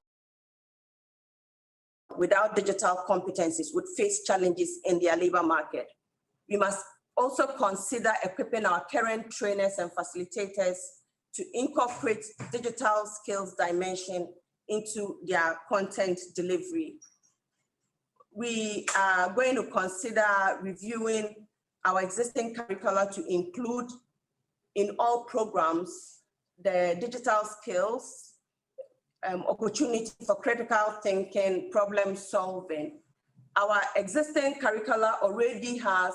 without digital competencies would face challenges in their labor market. We must also consider equipping our current trainers and facilitators to incorporate digital skills dimension into their content delivery. We are going to consider reviewing our existing curricula to include in all programs the digital skills, opportunity for critical thinking, problem solving. Our existing curricula already has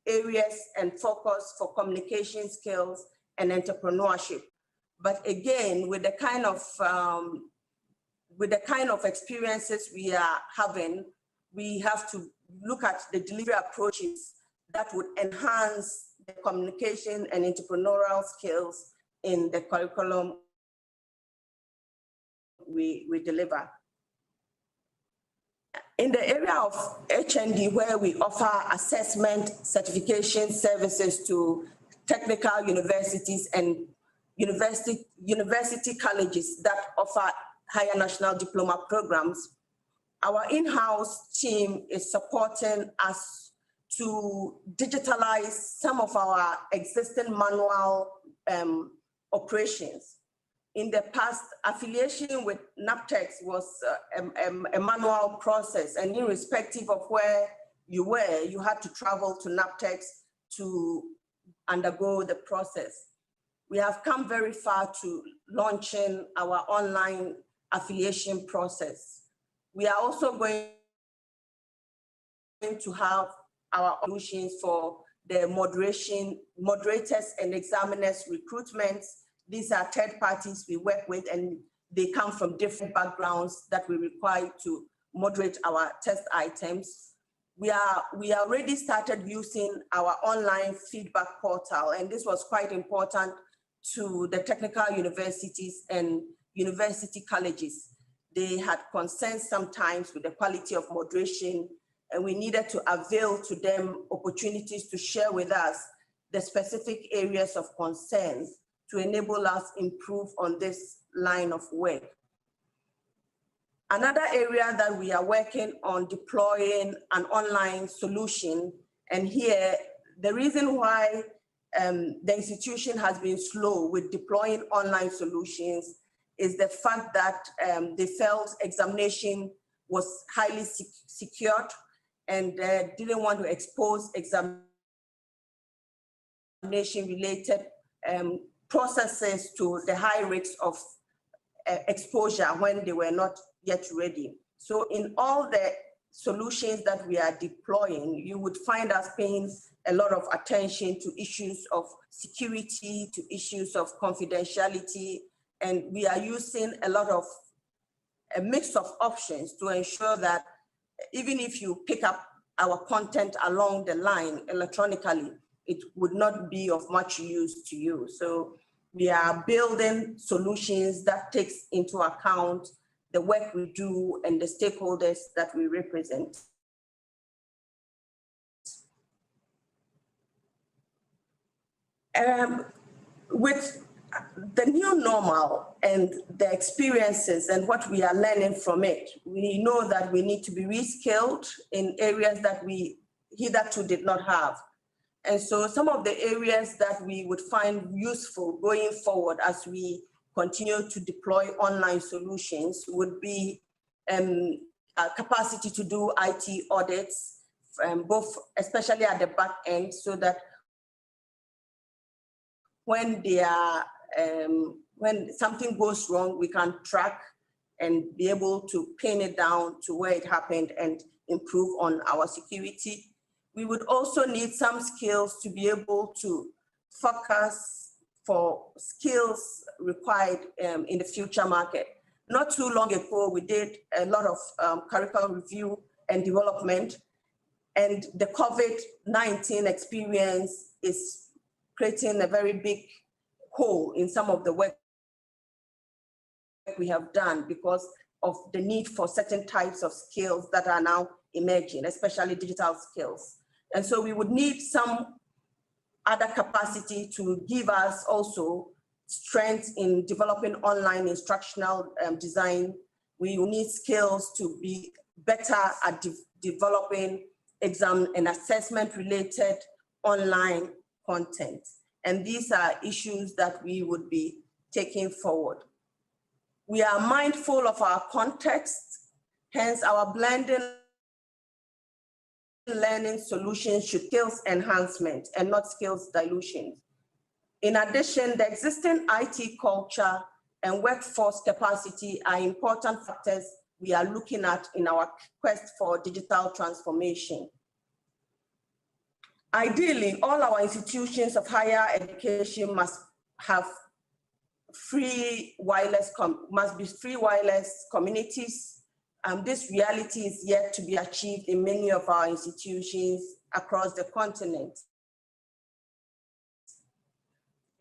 areas and focus for communication skills and entrepreneurship. But again, with the kind of experiences we are having, we have to look at the delivery approaches that would enhance the communication and entrepreneurial skills in the curriculum we deliver. In the area of HND, where we offer assessment certification services to technical universities and university colleges that offer higher national diploma programs, our in-house team is supporting us to digitalize some of our existing manual operations. In the past, affiliation with NAPTEX was a manual process, and irrespective of where you were, you had to travel to NAPTEX to undergo the process. We have come very far to launching our online affiliation process. We are also going to have our solutions for the moderators and examiners recruitments. These are third parties we work with, and they come from different backgrounds that we require to moderate our test items. We already started using our online feedback portal, and this was quite important to the technical universities and university colleges. They had concerns sometimes with the quality of moderation, and we needed to avail to them opportunities to share with us the specific areas of concern to enable us improve on this line of work. Another area that we are working on deploying an online solution, and here the reason why the institution has been slow with deploying online solutions is the fact that they felt examination was highly secured and didn't want to expose examination related processes to the high risks of exposure when they were not yet ready. So in all the solutions that we are deploying, you would find us paying a lot of attention to issues of security, to issues of confidentiality, and we are using a mix of options to ensure that even if you pick up our content along the line electronically, it would not be of much use to you. So we are building solutions that takes into account the work we do and the stakeholders that we represent. With the new normal and the experiences and what we are learning from it, we know that we need to be reskilled in areas that we hitherto did not have. And so some of the areas that we would find useful going forward as we continue to deploy online solutions would be a capacity to do IT audits, especially at the back end, so that when something goes wrong, we can track and be able to pin it down to where it happened and improve on our security. We would also need some skills to be able to focus for skills required in the future market. Not too long ago, we did a lot of curriculum review and development, and the COVID-19 experience is creating a very big hole in some of the work we have done because of the need for certain types of skills that are now emerging, especially digital skills. And so we would need some other capacity to give us also strength in developing online instructional design We need skills to be better at developing exam and assessment related online content. And these are issues that we would be taking forward. We are mindful of our context, hence our blending learning solutions should skills enhancement and not skills dilution. In addition, the existing IT culture and workforce capacity are important factors we are looking at in our quest for digital transformation. Ideally, all our institutions of higher education must have free wireless communities. This reality is yet to be achieved in many of our institutions across the continent.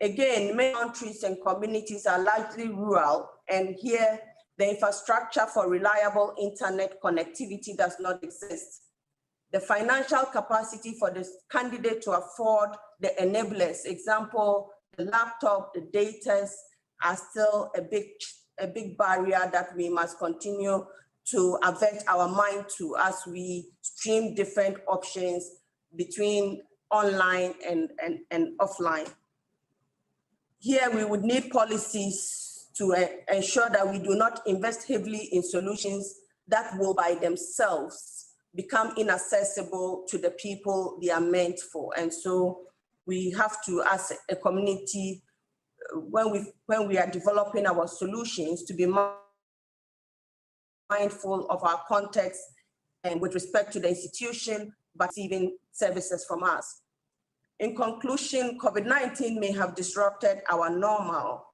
Again, many countries and communities are largely rural, and here the infrastructure for reliable internet connectivity does not exist. The financial capacity for the candidate to afford the enablers, example, the laptop, the data, are still a big barrier that we must continue to avert our mind to as we stream different options between online and offline. Here we would need policies to ensure that we do not invest heavily in solutions that will by themselves become inaccessible to the people they are meant for. And so we have to, as a community, when we are developing our solutions, to be mindful of our context and with respect to the institution, but receiving services from us. In conclusion, COVID-19 may have disrupted our normal.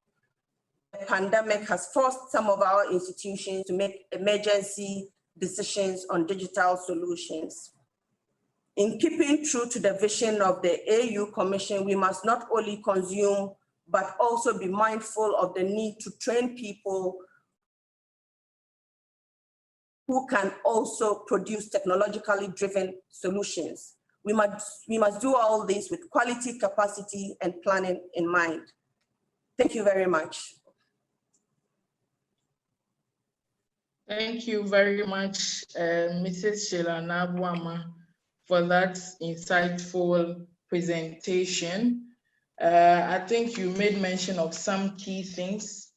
The pandemic has forced some of our institutions to make emergency decisions on digital solutions. In keeping true to the vision of the AU Commission, we must not only consume, but also be mindful of the need to train people who can also produce technologically driven solutions. We must do all this with quality, capacity, and planning in mind. Thank you very much. Thank you very much, Mrs. Sheila Nabuama, for that insightful presentation. I think you made mention of some key things.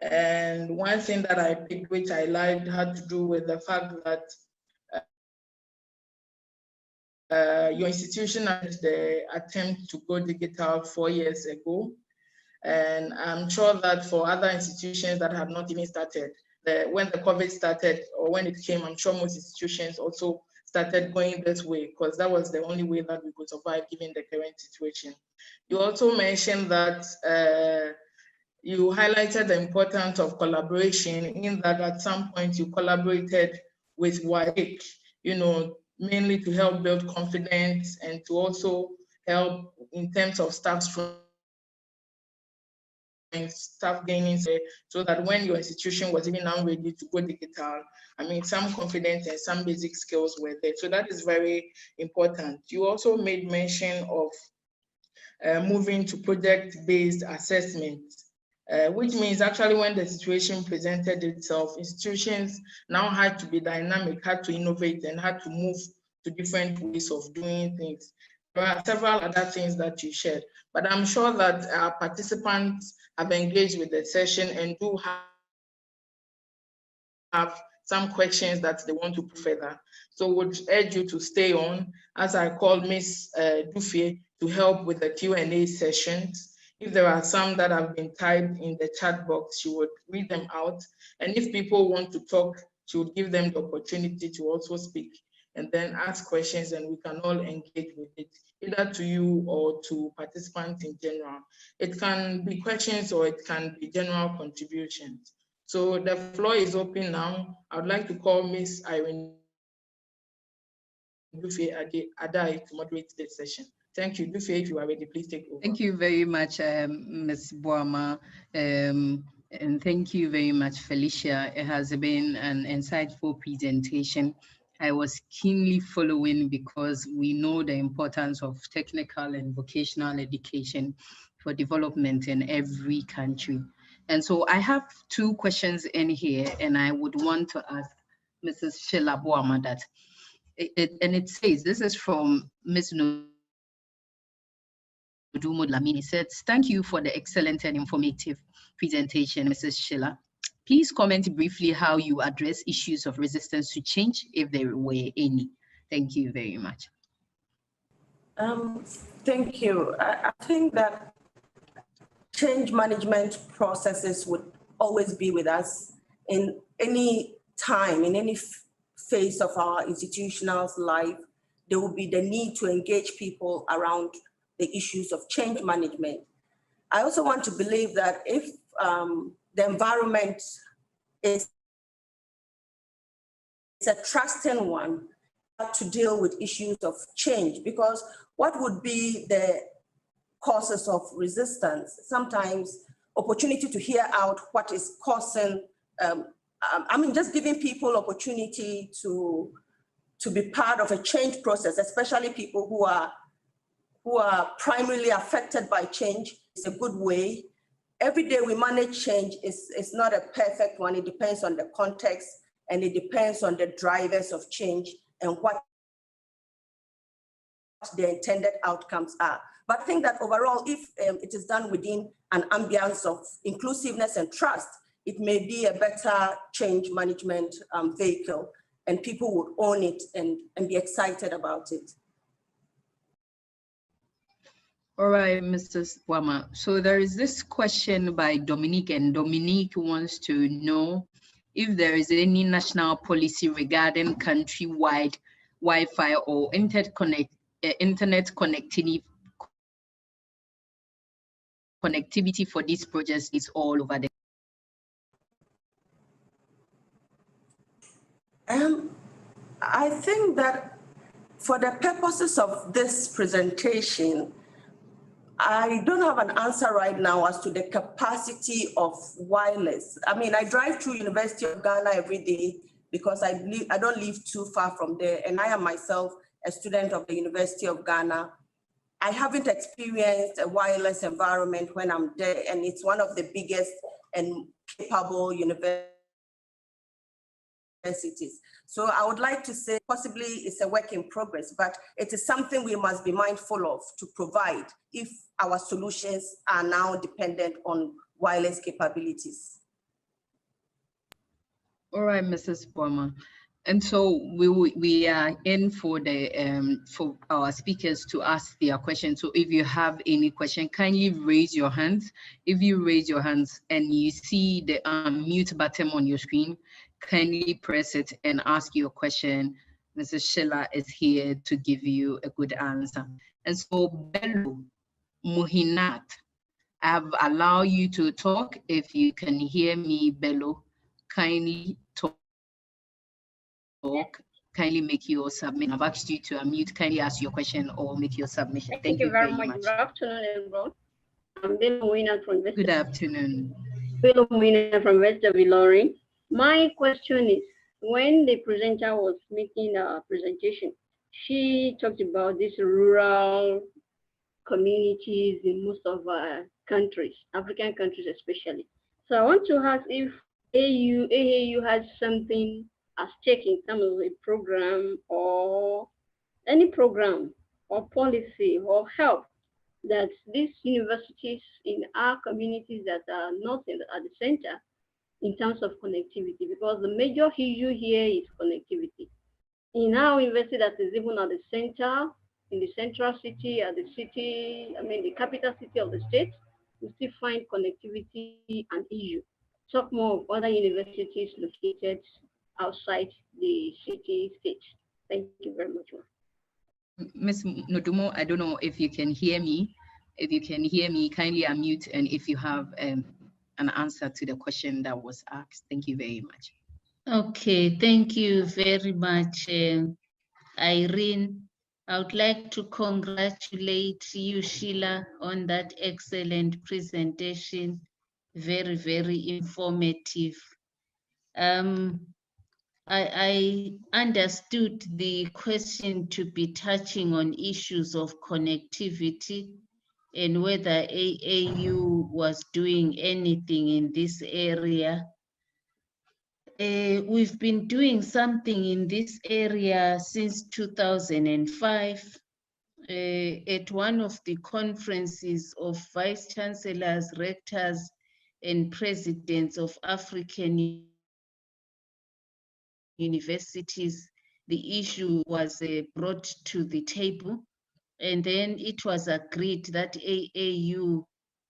And one thing that I picked, which I liked, had to do with the fact that your institution had the attempt to go digital 4 years ago. And I'm sure that for other institutions that have not even started, when the COVID started or when it came, I'm sure most institutions also started going this way because that was the only way that we could survive given the current situation. You also mentioned that you highlighted the importance of collaboration in that at some point you collaborated with WAEC, mainly to help build confidence and to also help in terms of staff gaining, so that when your institution was even now ready to go digital, some confidence and some basic skills were there. So that is very important. You also made mention of moving to project-based assessment, which means actually when the situation presented itself, institutions now had to be dynamic, had to innovate, and had to move to different ways of doing things. There are several other things that you shared, but I'm sure that our participants have engaged with the session and do have some questions that they want to put further. So would urge you to stay on as I call Ms. Dufie to help with the Q&A sessions. If there are some that have been typed in the chat box, she would read them out. And if people want to talk, she would give them the opportunity to also speak and then ask questions, and we can all engage with it, either to you or to participants in general. It can be questions or it can be general contributions. So the floor is open now. I would like to call Ms. Irene Dufie Adai to moderate this session. Thank you. Dufie, if you are ready, please take over. Thank you very much, Ms. Boama. And thank you very much, Felicia. It has been an insightful presentation. I was keenly following because we know the importance of technical and vocational education for development in every country. And so I have two questions in here, and I would want to ask Mrs. Sheila Boama that. It says, this is from Ms. Nodumo Lamini, says, thank you for the excellent and informative presentation, Mrs. Sheila. Please comment briefly how you address issues of resistance to change, if there were any. Thank you very much. Thank you. I think that change management processes would always be with us in any time, in any phase of our institutional life. There will be the need to engage people around the issues of change management. I also want to believe that if the environment is a trusting one, to deal with issues of change, because what would be the causes of resistance? Sometimes opportunity to hear out what is causing, just giving people opportunity to be part of a change process, especially people who are primarily affected by change, is a good way. Every day we manage change is not a perfect one. It depends on the context, and it depends on the drivers of change and what the intended outcomes are. But I think that overall, if it is done within an ambience of inclusiveness and trust, it may be a better change management vehicle, and people would own it and be excited about it. All right, Mrs. Wama. So there is this question by Dominique, and Dominique wants to know if there is any national policy regarding countrywide Wi-Fi or internet connectivity for these projects is all over the. I think that for the purposes of this presentation, I don't have an answer right now as to the capacity of wireless. I drive through University of Ghana every day because I don't live too far from there, and I am myself a student of the University of Ghana. I haven't experienced a wireless environment when I'm there, and it's one of the biggest and capable universities. So I would like to say possibly it's a work in progress, but it is something we must be mindful of to provide if our solutions are now dependent on wireless capabilities. All right, Mrs. Boama. And so we are in for the for our speakers to ask their questions. So if you have any question, kindly raise your hands. If you raise your hands and you see the mute button on your screen, kindly press it and ask your question. Mrs. Sheila is here to give you a good answer. And so Bello Muhinat, I have allowed you to talk. If you can hear me, Bello, kindly talk. Kindly make your submission. I've asked you to unmute. Kindly ask your question or make your submission. Thank you very much. Good afternoon, everyone. I'm Bello Muhinat from West. Good afternoon. Bello Muhinat from West Loring. My question is, when the presenter was making a presentation, she talked about these rural communities in most of our countries, African countries especially. So I want to ask if AAU has something at stake in terms of a program or any program or policy or help that these universities in our communities that are not at the center in terms of connectivity, because the major issue here is connectivity. In our university that is even at the center, in the central city, at the city, the capital city of the state, we still find connectivity an issue. Talk more of other universities located outside the city state. Thank you very much. Ms. Nodumo, I don't know if you can hear me. If you can hear me, kindly unmute, and if you have an answer to the question that was asked. Thank you very much. Okay, thank you very much, Irene. I would like to congratulate you, Sheila, on that excellent presentation. Very, very informative. I understood the question to be touching on issues of connectivity, and whether AAU was doing anything in this area. We've been doing something in this area since 2005. At one of the conferences of vice chancellors, rectors, and presidents of African universities, the issue was brought to the table, and then it was agreed that AAU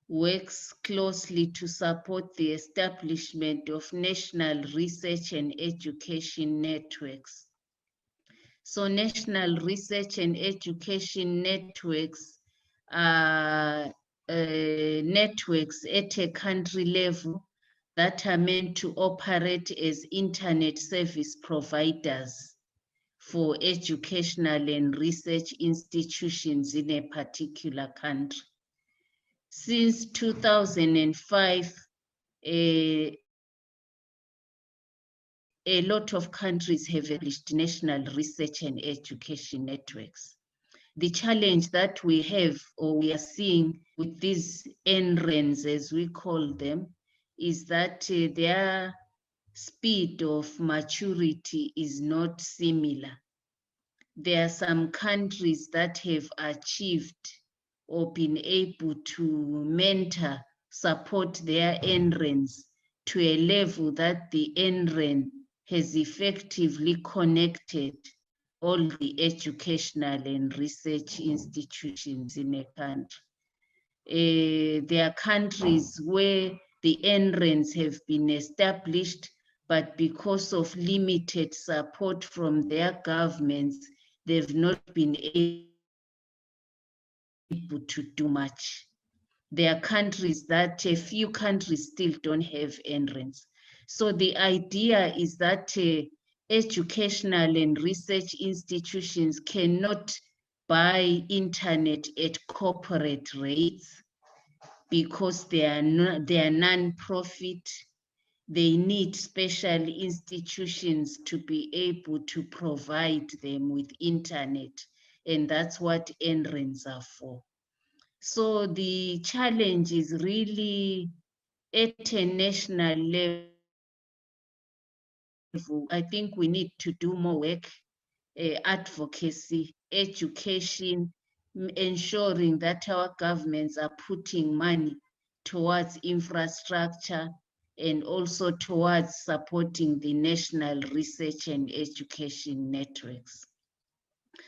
works closely to support the establishment of national research and education networks. So national research and education networks are networks at a country level that are meant to operate as internet service providers for educational and research institutions in a particular country. Since 2005, a lot of countries have established national research and education networks. The challenge that we have, or we are seeing with these NRENs, as we call them, is that their speed of maturity is not similar. There are some countries that have achieved or been able to mentor, support their NRENs to a level that the NREN has effectively connected all the educational and research institutions in a country. There are countries where the NRENs have been established, but because of limited support from their governments, they've not been able to do much. There are countries that a few countries still don't have NRENs. So the idea is that educational and research institutions cannot buy internet at corporate rates because they are non-profit. They need special institutions to be able to provide them with internet, and that's what NRENs are for. So the challenge is really at a national level. I think we need to do more work, advocacy, education, ensuring that our governments are putting money towards infrastructure and also towards supporting the national research and education networks.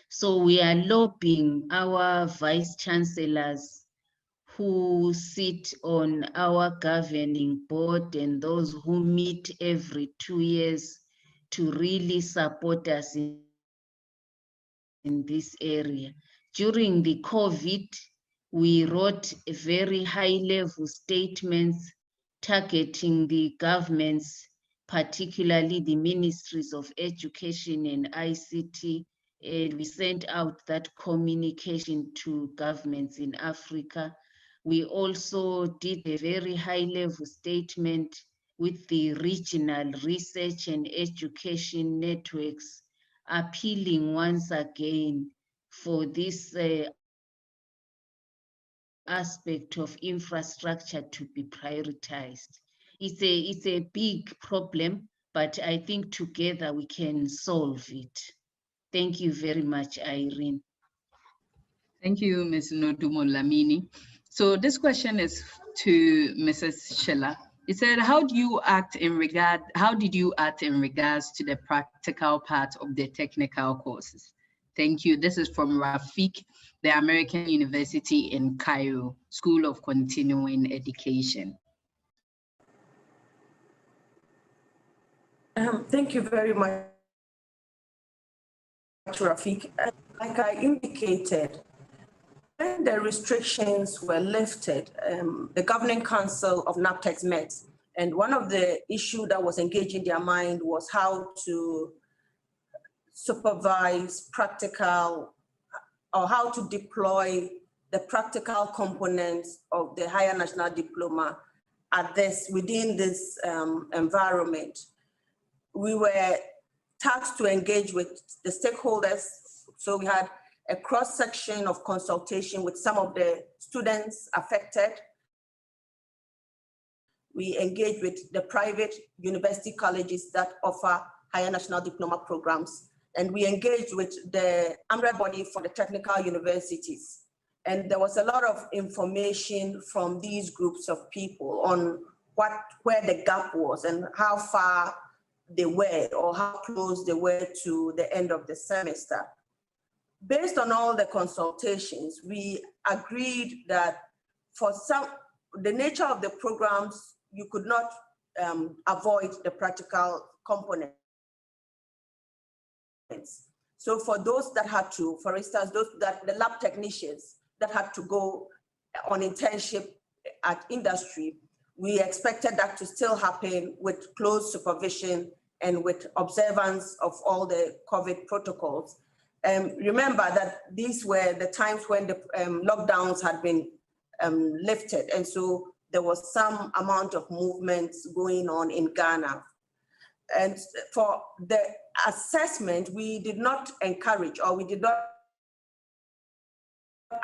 So we are lobbying our vice chancellors who sit on our governing board and those who meet every 2 years to really support us in this area. During the COVID, we wrote very high-level statements targeting the governments, particularly the ministries of education and ICT, and we sent out that communication to governments in Africa. We also did a very high-level statement with the regional research and education networks, appealing once again for this aspect of infrastructure to be prioritized. It's a big problem, but I think together we can solve it. Thank you very much, Irene. Thank you, Ms. Nodumo Lamini. So this question is to Mrs. Sheila. It said, how did you act in regards to the practical part of the technical courses? Thank you. This is from Rafik, the American University in Cairo, School of Continuing Education. Thank you very much, Rafik. Like I indicated, when the restrictions were lifted, the Governing Council of NAPTEX met, and one of the issues that was engaged in their mind was how to supervise practical, or how to deploy the practical components of the higher national diploma within this environment. We were tasked to engage with the stakeholders. So we had a cross-section of consultation with some of the students affected. We engage with the private university colleges that offer higher national diploma programs. And we engaged with the umbrella body for the technical universities. And there was a lot of information from these groups of people on where the gap was and how far they were or how close they were to the end of the semester. Based on all the consultations, we agreed that for the nature of the programs, you could not avoid the practical components. So for those that had to, for instance, the lab technicians that had to go on internship at industry, we expected that to still happen with close supervision and with observance of all the COVID protocols. Remember that these were the times when the lockdowns had been lifted. And so there was some amount of movement going on in Ghana. And for the assessment, we did not encourage or we did not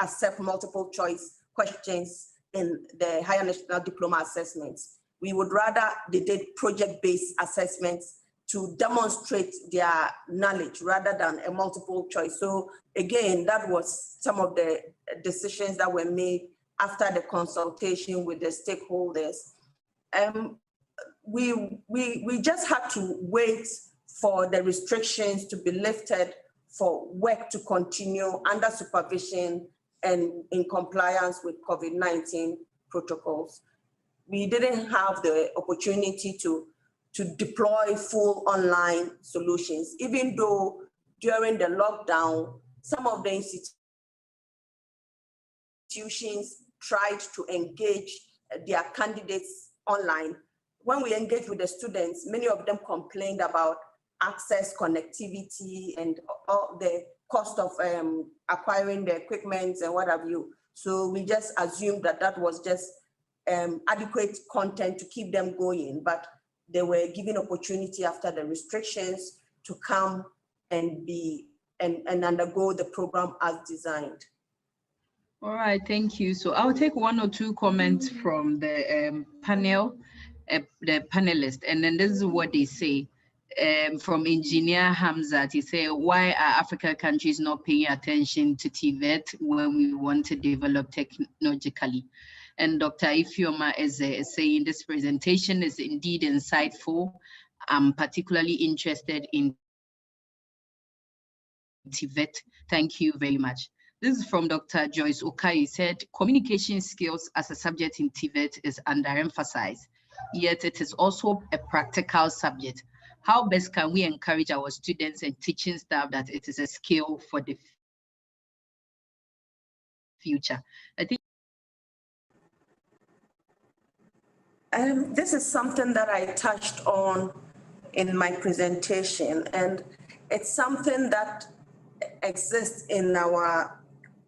accept multiple choice questions in the higher national diploma assessments. We would rather they did project-based assessments to demonstrate their knowledge rather than a multiple choice. So again, that was some of the decisions that were made after the consultation with the stakeholders. We just had to wait for the restrictions to be lifted for work to continue under supervision and in compliance with COVID-19 protocols. We didn't have the opportunity to deploy full online solutions, even though during the lockdown, some of the institutions tried to engage their candidates online. When we engaged with the students, many of them complained about access, connectivity, and all the cost of acquiring the equipment and what have you. So we just assumed that that was just adequate content to keep them going, but they were given opportunity after the restrictions to come and undergo the program as designed. All right, thank you. So I'll take one or two comments from the panel, the panelists, and then this is what they say. From Engineer Hamzat, he said, why are African countries not paying attention to TVET when we want to develop technologically? And Dr. Ifeoma is saying this presentation is indeed insightful. I'm particularly interested in TVET. Thank you very much. This is from Dr. Joyce Okai. He said, communication skills as a subject in TVET is underemphasized, yet it is also a practical subject. How best can we encourage our students and teaching staff that it is a skill for the future? I think this is something that I touched on in my presentation, and it's something that exists in our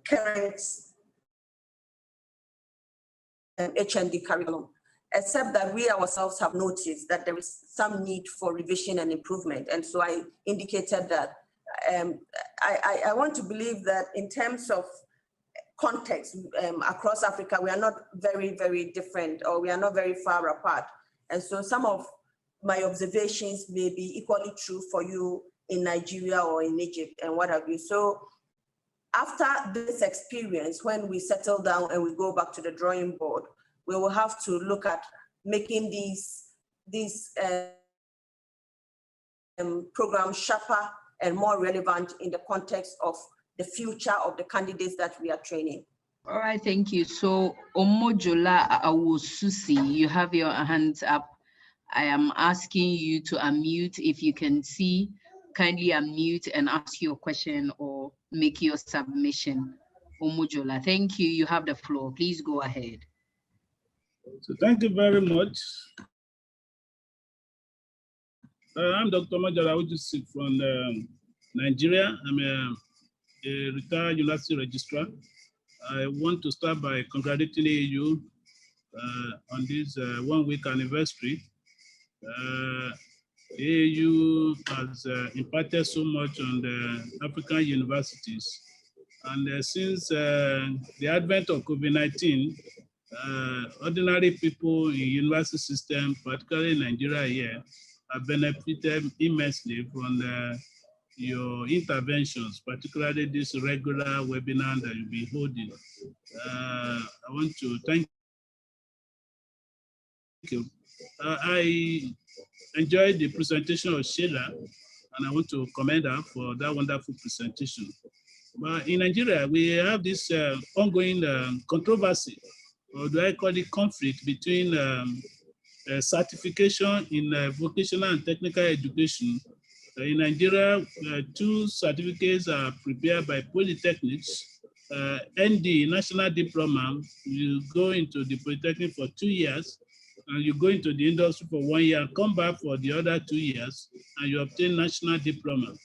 current HND curriculum, except that we ourselves have noticed that there is some need for revision and improvement. And so I indicated that I want to believe that in terms of context across Africa, we are not very, very different, or we are not very far apart. And so some of my observations may be equally true for you in Nigeria or in Egypt and what have you. So after this experience, when we settle down and we go back to the drawing board, we will have to look at making these programs sharper and more relevant in the context of the future of the candidates that we are training. All right, thank you. So Omojola Awususi, you have your hands up. I am asking you to unmute. If you can see, kindly unmute and ask your question or make your submission. Omojola, thank you. You have the floor. Please go ahead. So thank you very much. I'm Dr. Omojola Awususi from Nigeria. I'm a retired university registrar. I want to start by congratulating you on this 1 week anniversary. AU has imparted so much on the African universities, And since the advent of COVID-19, ordinary people in university system, particularly in Nigeria here, have benefited immensely from your interventions, particularly this regular webinar that you'll be holding. I want to thank you. I enjoyed the presentation of Sheila, and I want to commend her for that wonderful presentation. But in Nigeria, we have this ongoing controversy, or do I call it conflict, between certification in vocational and technical education. In Nigeria, 2 certificates are prepared by polytechnics. ND, National Diploma, you go into the polytechnic for 2 years, and you go into the industry for 1 year, and come back for the other 2 years, and you obtain National Diploma.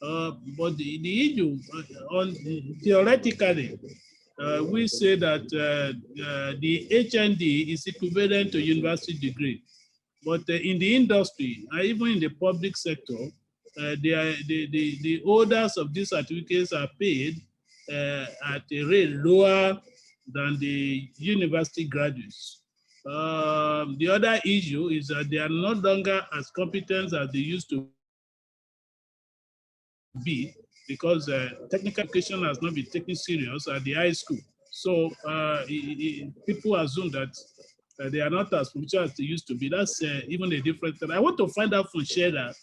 But the issue, theoretically, we say that the HND is equivalent to university degree. But in the industry, even in the public sector, the holders of these certificates are paid at a rate lower than the university graduates. The other issue is that they are no longer as competent as they used to be, because technical education has not been taken serious at the high school. So people assume that they are not as proficient as they used to be. That's even a different thing. I want to find out from Sheila,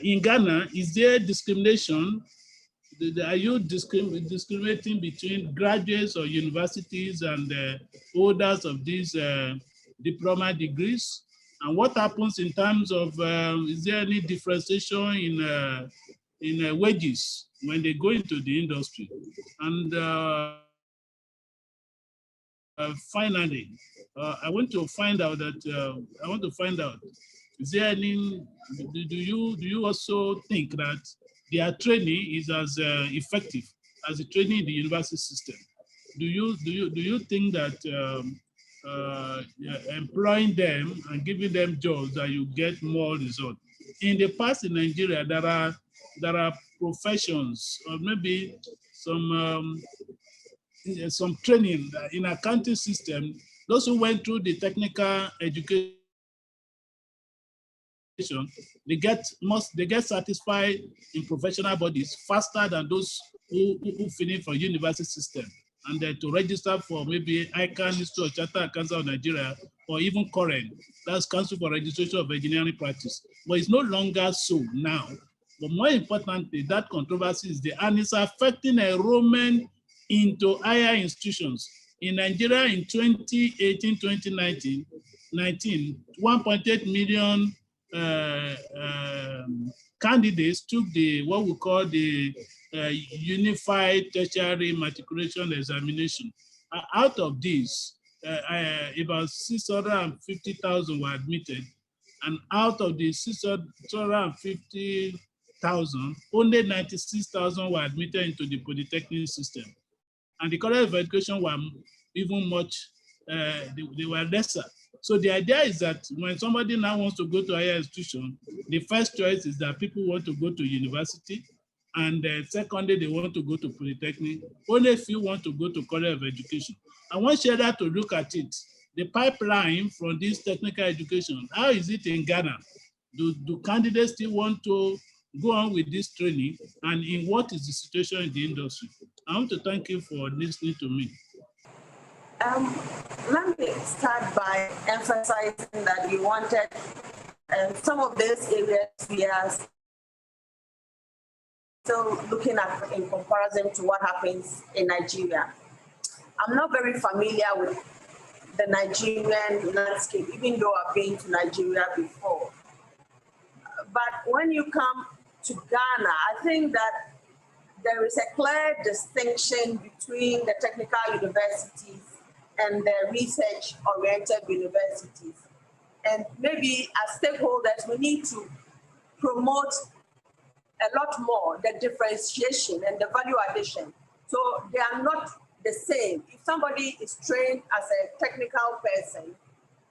in Ghana, is there discrimination? Are you discriminating between graduates or universities and holders of these diploma degrees? And what happens in terms of, is there any differentiation in wages when they go into the industry? And finally, I want to find out that, is there any, do you also think that their training is as effective as the training in the university system? Do you think that employing them and giving them jobs that you get more results? In the past in Nigeria, there are professions, or maybe some training in accounting system. Those who went through the technical education, they get satisfied in professional bodies faster than those who finish for university system. And then to register for maybe ICANN, Institute of Chartered Accountants of Nigeria, or even current, that's Council for Registration of Engineering Practice. But it's no longer so now. But more importantly, that controversy is there, and it's affecting enrollment into higher institutions. In Nigeria in 2018-2019, 1.8 million candidates took what we call the Unified Tertiary Matriculation Examination. Out of these, about 650,000 were admitted, and out of the 650,000, only 96,000 were admitted into the polytechnic system. And the College of Education were even much, they were lesser. So the idea is that when somebody now wants to go to higher institution, the first choice is that people want to go to university, and secondly, they want to go to polytechnic. Only a few want to go to College of Education. I want Sheila to look at it. The pipeline from this technical education, how is it in Ghana? Do candidates still want to go on with this training, and in what is the situation in the industry? I want to thank you for listening to me. Let me start by emphasizing that you wanted some of these areas we are still looking at in comparison to what happens in Nigeria. I'm not very familiar with the Nigerian landscape, even though I've been to Nigeria before. But when you come to Ghana, I think that there is a clear distinction between the technical universities and the research-oriented universities. And maybe as stakeholders, we need to promote a lot more the differentiation and the value addition. So they are not the same. If somebody is trained as a technical person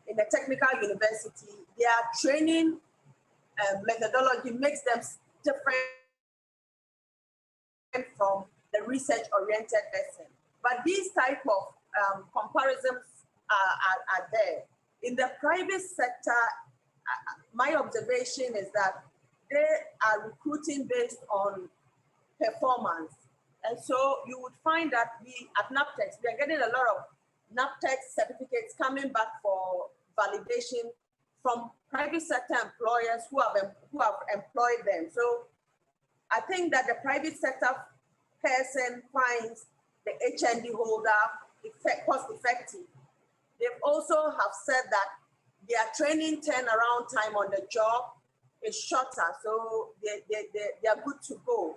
in a technical university, their training methodology makes them different from the research-oriented person. But these type of comparisons are there. In the private sector, my observation is that they are recruiting based on performance. And so you would find that we at NAPTEX, we are getting a lot of NAPTEX certificates coming back for validation from private sector employers who have employed them. So I think that the private sector person finds the HND holder cost effective. They also have said that their training turnaround time on the job is shorter, so they are good to go.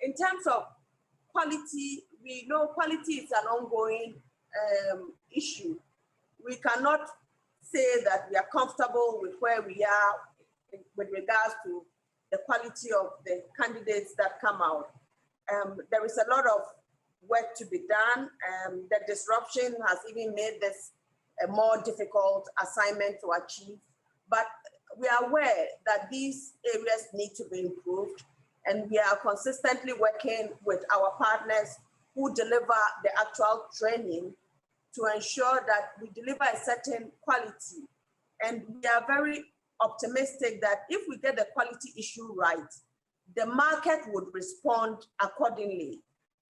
In terms of quality, we know quality is an ongoing issue. We cannot say that we are comfortable with where we are with regards to the quality of the candidates that come out. There is a lot of work to be done. The disruption has even made this a more difficult assignment to achieve. But we are aware that these areas need to be improved, and we are consistently working with our partners who deliver the actual training to ensure that we deliver a certain quality. And we are very optimistic that if we get the quality issue right, the market would respond accordingly.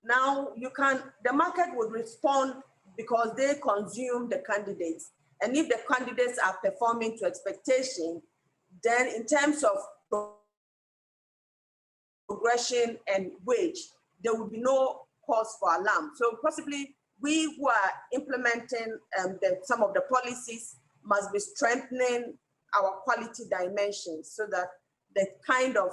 Now, the market would respond because they consume the candidates. And if the candidates are performing to expectation, then in terms of progression and wage, there will be no cause for alarm. So possibly we who are implementing some of the policies must be strengthening our quality dimensions so that the kind of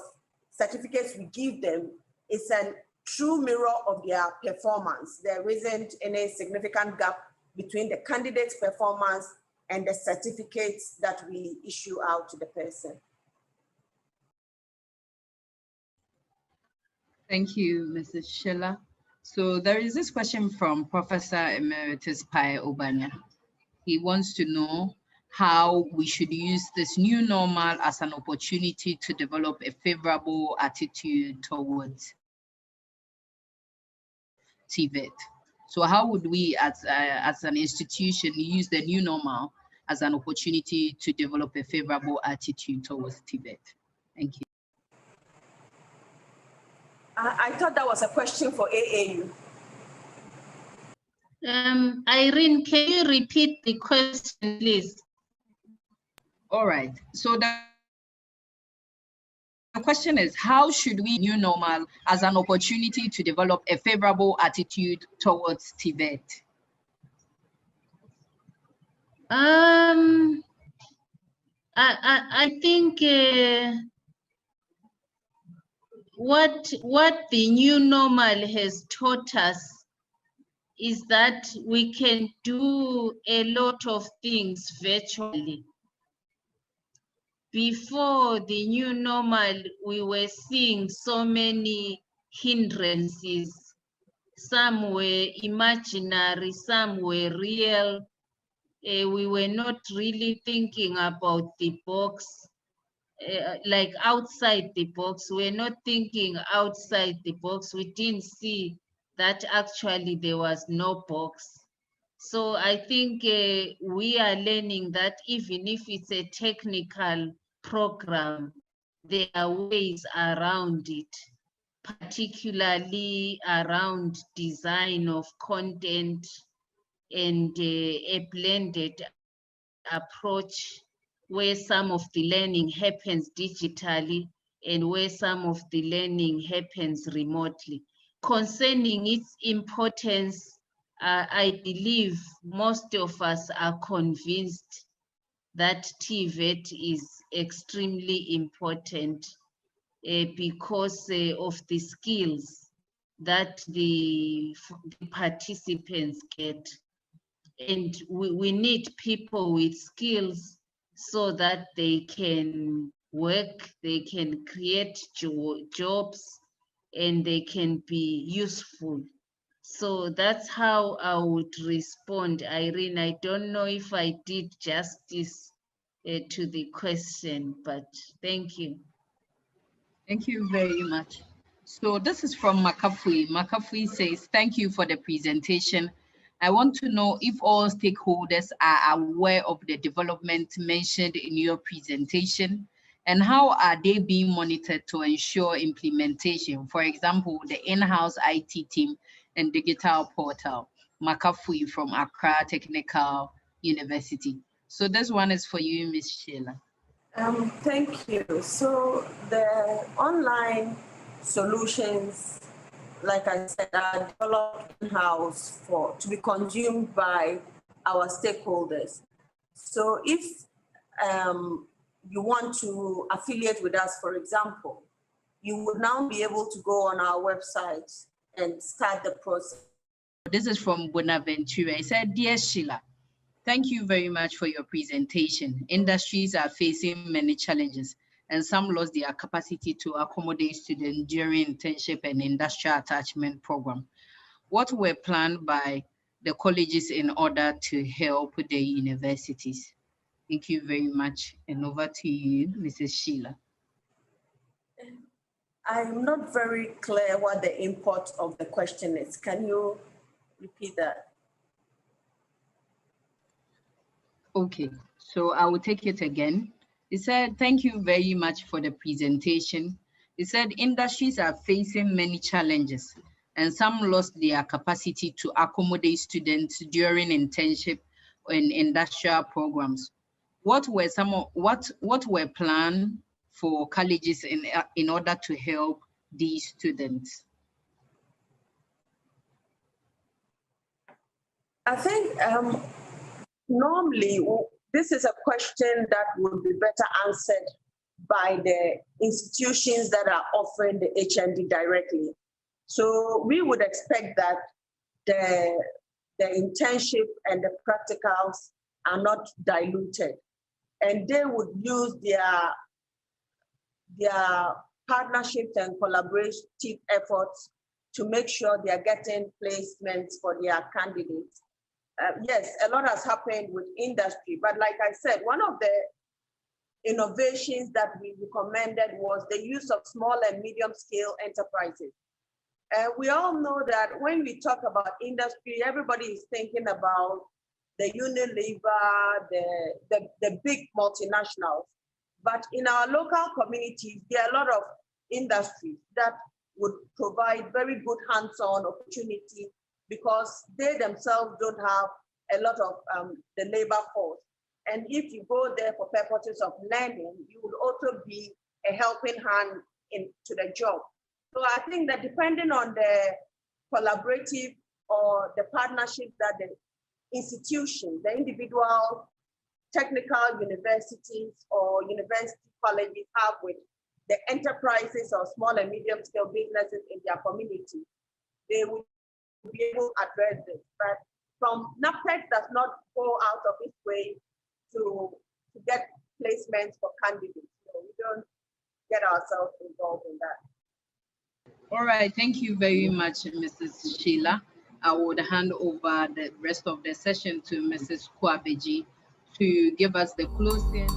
certificates we give them is a true mirror of their performance. There isn't any significant gap between the candidate's performance and the certificates that we issue out to the person. Thank you, Mrs. Sheila. So there is this question from Professor Emeritus Pai Obanya. He wants to know how we should use this new normal as an opportunity to develop a favorable attitude towards TVET. So how would we as an institution use the new normal as an opportunity to develop a favorable attitude towards TVET? Thank you. I thought that was a question for AAU. Irene, can you repeat the question, please? All right. So the question is, how should we new normal as an opportunity to develop a favorable attitude towards TVET? I think what the new normal has taught us is that we can do a lot of things virtually. Before the new normal, we were seeing so many hindrances. Some were imaginary, some were real. We were not really thinking about the box, like outside the box. We're not thinking outside the box. We didn't see that actually there was no box. So I think we are learning that even if it's a technical program, there are ways around it, particularly around design of content and a blended approach where some of the learning happens digitally and where some of the learning happens remotely. Concerning its importance, I believe most of us are convinced that TVET is extremely important because of the skills that the participants get. And we need people with skills so that they can work, they can create jobs, and they can be useful. So that's how I would respond, Irene. I don't know if I did justice to the question, but thank you. Thank you very much. So this is from Makafui. Makafui says, thank you for the presentation. I want to know if all stakeholders are aware of the development mentioned in your presentation, and how are they being monitored to ensure implementation? For example, the in-house IT team and digital portal. Makafui from Accra Technical University. So this one is for you, Ms. Sheila. Thank you. So the online solutions, like I said, are developed in-house to be consumed by our stakeholders. So if you want to affiliate with us, for example, you would now be able to go on our website and start the process. This is from Bonaventura. I said, dear Sheila, thank you very much for your presentation. Industries are facing many challenges, and some lost their capacity to accommodate students during internship and industrial attachment program. What were planned by the colleges in order to help the universities? Thank you very much. And over to you, Mrs. Sheila. I'm not very clear what the import of the question is. Can you repeat that? Okay, so I will take it again. He said, thank you very much for the presentation. He said, industries are facing many challenges, and some lost their capacity to accommodate students during internship and industrial programs. What were planned for colleges in order to help these students? I think normally this is a question that would be better answered by the institutions that are offering the HND directly. So we would expect that the internship and the practicals are not diluted, and they would use their partnerships and collaborative efforts to make sure they are getting placements for their candidates. Yes, a lot has happened with industry, but like I said, one of the innovations that we recommended was the use of small and medium scale enterprises. We all know that when we talk about industry, everybody is thinking about the Unilever, the big multinationals. But in our local communities, there are a lot of industries that would provide very good hands-on opportunity because they themselves don't have a lot of the labor force. And if you go there for purposes of learning, you will also be a helping hand to the job. So I think that depending on the collaborative or the partnership that the institution, the individual technical universities or university colleges have with the enterprises or small and medium scale businesses in their community, they will be able to address this. But from NAPTEC does not go out of its way to get placements for candidates. So we don't get ourselves involved in that. All right, thank you very much, Mrs. Sheila. I would hand over the rest of the session to Mrs. Kwabeji to give us the closing.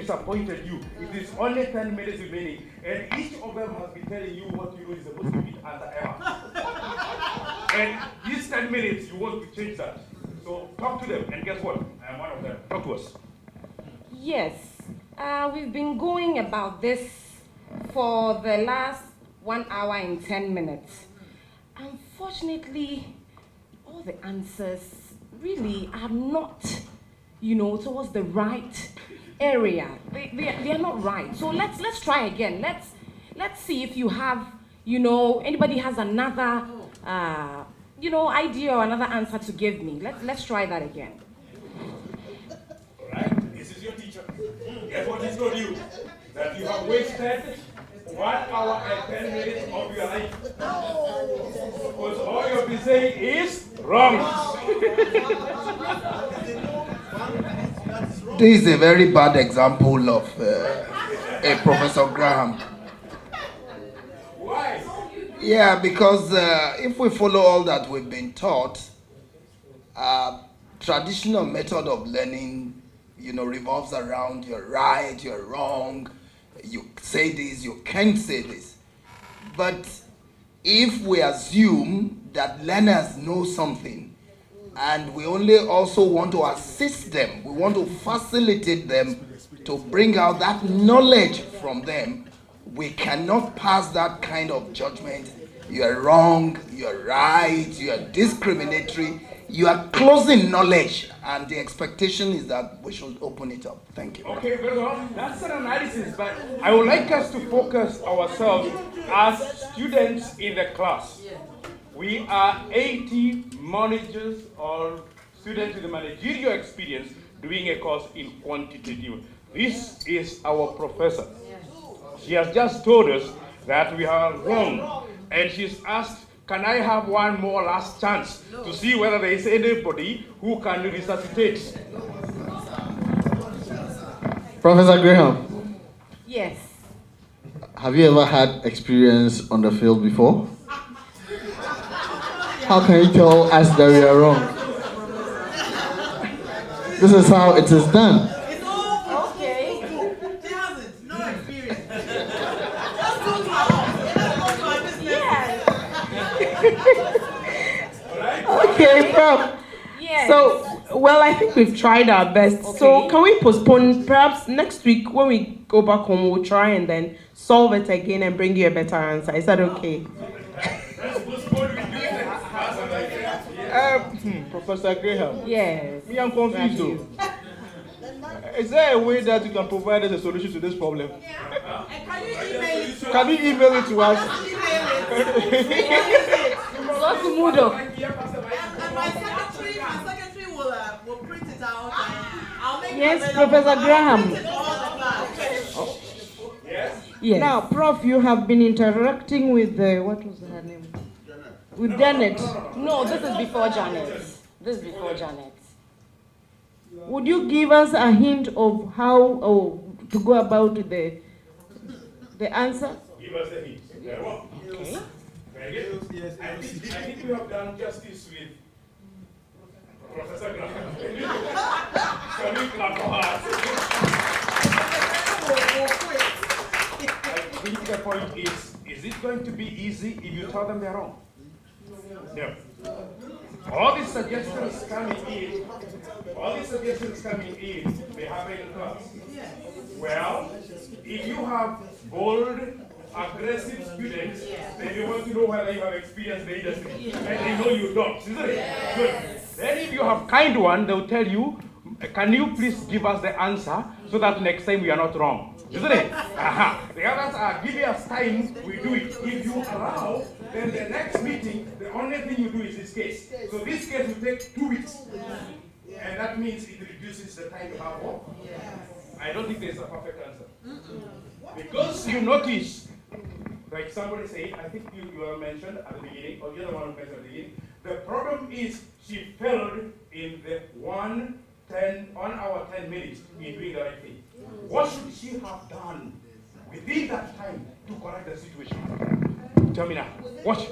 disappointed you. It is only 10 minutes remaining, and each of them has been telling you what you know is supposed to be the answer ever. And these 10 minutes, you want to change that. So talk to them, and guess what? I am one of them. Talk to us. Yes, we've been going about this for the last 1 hour and 10 minutes. Unfortunately, all the answers really are not, towards the right area. They are not right. So let's try again. Let's see if you have, anybody has another, idea or another answer to give me. Let's try that again. All right, this is your teacher. Guess what he's told you? That you have wasted 1 hour and 10 minutes of your life. Because all you've been saying is wrong. This is a very bad example of a Professor Graham. Why? Yeah, because if we follow all that we've been taught, traditional method of learning, revolves around you're right, you're wrong, you say this, you can't say this. But if we assume that learners know something, and we only also want to assist them, we want to facilitate them to bring out that knowledge from them, we cannot pass that kind of judgment. You are wrong, you are right, you are discriminatory, you are closing knowledge, and the expectation is that we should open it up. Thank you. Okay, very well. That's an analysis, but I would like us to focus ourselves as students in the class. We are 80 managers or students with a managerial experience doing a course in quantitative. This is our professor. She has just told us that we are wrong, and she's asked, can I have one more last chance to see whether there is anybody who can resuscitate? Professor Graham. Yes. Have you ever had experience on the field before? How can you tell us that we are wrong? This is how it is done. Okay. She hasn't. No experience. Okay, Prof. Yes. So, well, I think we've tried our best. Okay. So, can we postpone? Perhaps next week when we go back home, we'll try and then solve it again and bring you a better answer. Is that okay? Professor Graham. Yes. Me, I'm confused though. Is there a way that you can provide us a solution to this problem? Can you email it to us? What's the mood of? And my secretary will print it out. I'll make Yes, it Professor Graham. Print it all the Yes? Yes. Now, Prof, you have been interacting with the, what was her name? With Janet. No, this is before Janet. This is before Janet. Would you give us a hint of how to go about the answer? Give us a hint. Very well. Okay. Very good. I think we have done justice with Professor Graham. Can we clap for her? I think the point is it going to be easy if you tell them they're wrong? No. All these suggestions coming in, they happen in class. Well, if you have bold, aggressive students, then you want to know whether you have experienced the industry. And they know you don't, isn't it? Good. Then if you have kind one, they'll tell you, can you please give us the answer so that next time we are not wrong? Isn't it? The others are giving us time, we do it. If you allow, then the next meeting, the only thing you do is this case. So this case will take 2 weeks. And that means it reduces the time you have work. I don't think there's a perfect answer. Because you notice, like somebody said, I think you mentioned at the beginning, or the other one mentioned at the beginning, the problem is she failed in the 1 hour 10 minutes in doing the right thing. What should she have done within that time to correct the situation? Tell me now. Watch.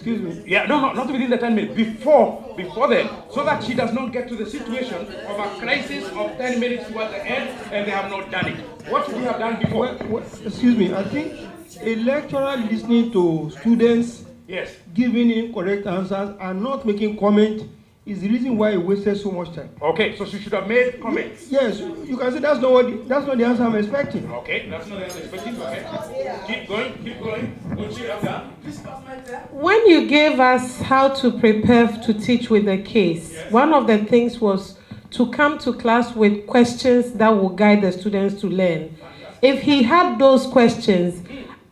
Excuse me. Yeah, no, not within the 10 minutes. Before then, so that she does not get to the situation of a crisis of 10 minutes towards the end and they have not done it. What should we have done before? Well, excuse me. I think a lecturer listening to students giving incorrect answers and not making comment is the reason why he wasted so much time. Okay, so she should have made comments. Yes, you can say that's not the answer I'm expecting. Okay, that's not the answer I'm expecting. Okay. Keep going. What you have done? When you gave us how to prepare to teach with the case, one of the things was to come to class with questions that will guide the students to learn. If he had those questions,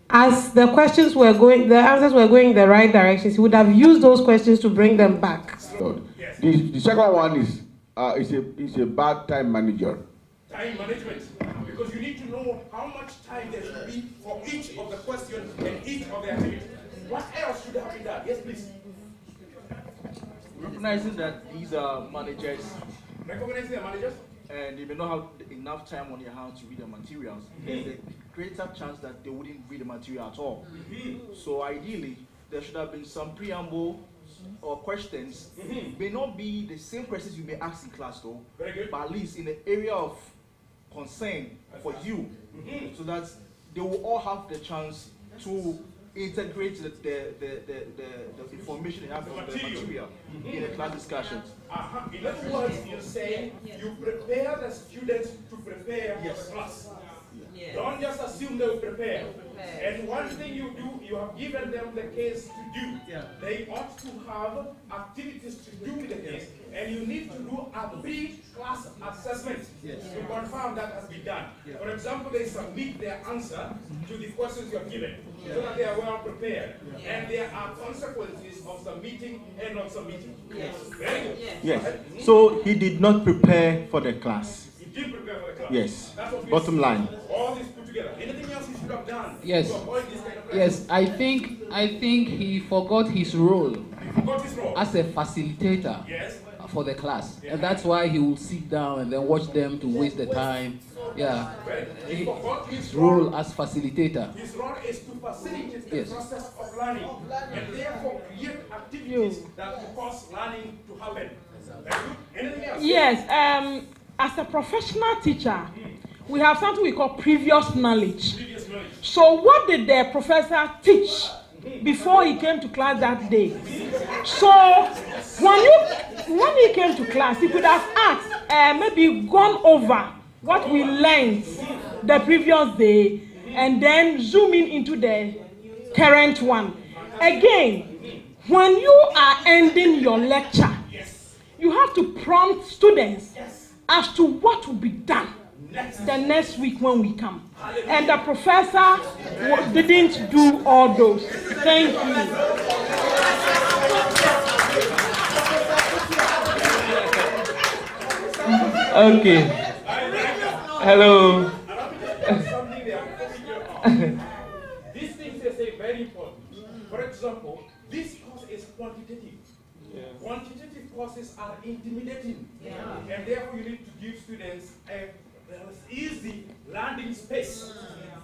as the answers were going in the right directions, he would have used those questions to bring them back. The second one is a bad time manager. Time management, because you need to know how much time there should be for each of the questions and each of the activities. What else should have been done? Yes, please. Recognizing that these are managers. Recognizing the managers? And they may not have enough time on their hands to read the materials. There's a greater chance that they wouldn't read the material at all. So ideally, there should have been some preamble or questions. May not be the same questions you may ask in class though, but at least in the area of concern for you, so that they will all have the chance to integrate the information they have from the material in the class discussions. In other words, you're saying you prepare the students to prepare for the class. Don't just assume they will prepare. And one thing you do, you have given them the case to do. They ought to have activities to do with the case. And you need to do a pre-class assessment to confirm that has been done. For example, they submit their answer to the questions you have given so that they are well prepared. And there are consequences of submitting and not submitting. Very good. Yes. So he did not prepare for the class. He did prepare for the class. Yes. That's what Bottom line. All this put together. Anything else he should have done Yes. to avoid this kind of practice? Yes, I think he forgot his role forgot his role as a facilitator for the class. And that's why he will sit down and then watch them to waste the time. Yeah. He forgot His role as facilitator. His role is to facilitate the process of learning and therefore create activities that will cause learning to happen. Anything else? Yes, as a professional teacher, we have something we call previous knowledge. So what did the professor teach before he came to class that day? So when he came to class, he could have asked, maybe gone over what we learned the previous day and then zoom into the current one. Again, when you are ending your lecture, you have to prompt students as to what will be done the next week when we come. And the professor didn't do all those. Thank you. Okay. Hello. These things they say very important. For example, this course is quantitative. Quantitative courses are intimidating, and therefore you need to give students a easy landing space.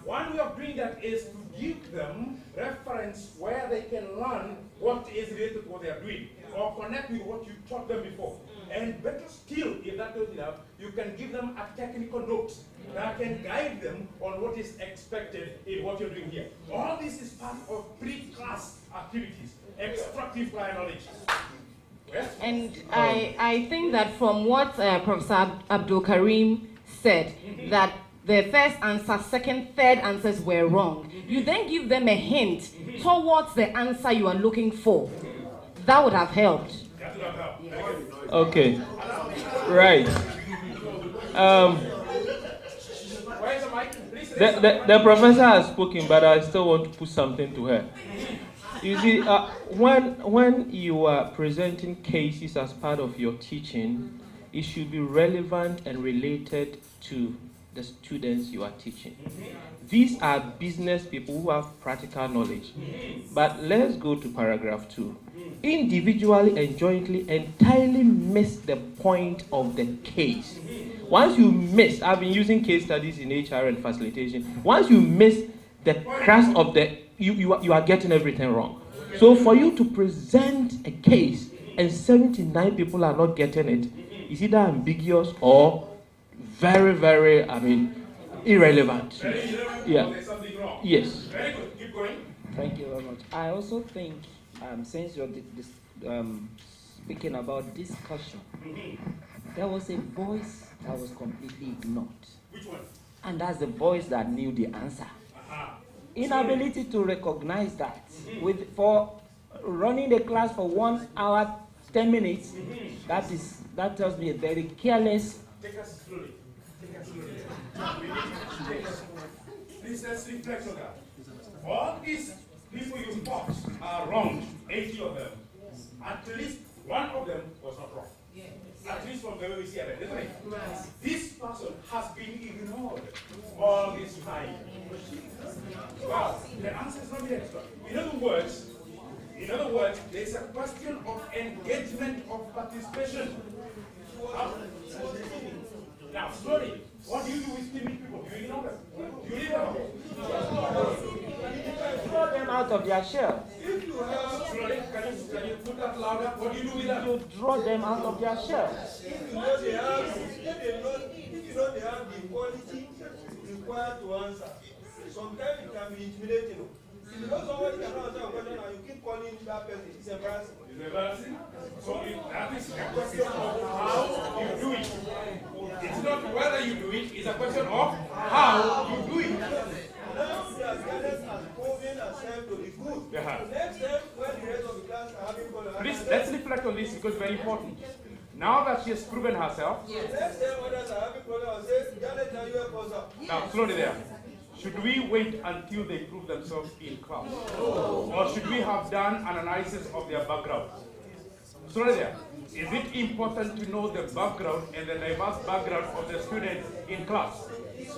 One way of doing that is to give them reference where they can learn what is related to what they are doing, or connect with what you taught them before. And better still, if that doesn't enough, you can give them a technical note that can guide them on what is expected in what you're doing here. All this is part of pre-class activities, extractive prior knowledge. And I think that from what Professor Abdul Karim said, that the first answer, second, third answers were wrong. You then give them a hint towards the answer you are looking for. That would have helped. Okay. Right. The professor has spoken, but I still want to put something to her. You see, when you are presenting cases as part of your teaching, it should be relevant and related to the students you are teaching. These are business people who have practical knowledge. But let's go to paragraph 2. Individually and jointly entirely miss the point of the case. Once you miss, I've been using case studies in HR and facilitation. Once you miss the crux of the, you are getting everything wrong. So for you to present a case and 79 people are not getting it, is either ambiguous or very, very, irrelevant. Yeah. Yes. Very good. Keep going. Thank you very much. I also think, since you're speaking about discussion, there was a voice that was completely ignored. Which one? And that's the voice that knew the answer. Inability to recognize that for running the class for 1 hour, 10 minutes, that tells me a very careless. Take us slowly. Take us slowly. Please let's reflect on that. All these people you fought are wrong, 80 of them. At least one of them was not wrong. At least from the way we see it, isn't it? This person has been ignored all this time. Well, the answer is not yet. In other words, there's a question of engagement, of participation. Now, slowly, what do you do with timid people? Do you ignore them? Do you leave them alone? Throw them out of their shell. Slowly, can you put that louder? What do you do with them? You draw them out of their shell. If you know they have the quality required to answer, sometimes it can be intimidating. If you know somebody cannot answer a question and you keep calling that person, it's embarrassing. It's embarrassing? So that is a question of how you do it. It's not whether you do it, it's a question of how you do it. Now the attendance has proven herself to be good. Next time, when the rest of the class are having fun, Please, let's reflect on this because it's very important. Now that she has proven herself, next time others are having fun, I'll say, Janet, now you help us out. now slowly there. Should we wait until they prove themselves in class? Or should we have done an analysis of their background? Slowly there. Is it important to know the background and the diverse background of the students in class? It is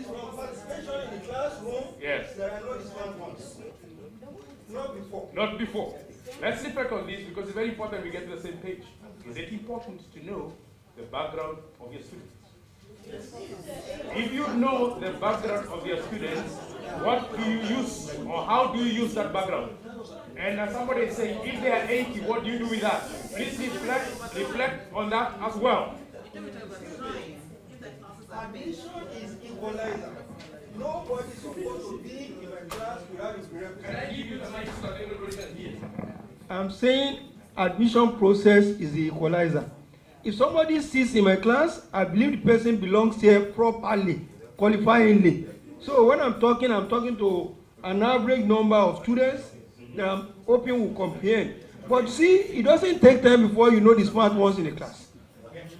from participation in the classroom. Yes. There are no distractions. Not before. Not before. Let's reflect on this because it's very important we get to the same page. Is it important to know the background of your students? If you know the background of your students, what do you use or how do you use that background? And somebody is saying, if they are 80, what do you do with that? Please reflect on that as well. Admission is equalizer. Nobody is supposed to be in a class without his prerequisites. Can I give you the mic so that everybody can hear? I'm saying admission process is the equalizer. If somebody sits in my class, I believe the person belongs here properly, qualifyingly. So when I'm talking to an average number of students that I'm hoping will comprehend. But see, it doesn't take time before you know the smart ones in the class.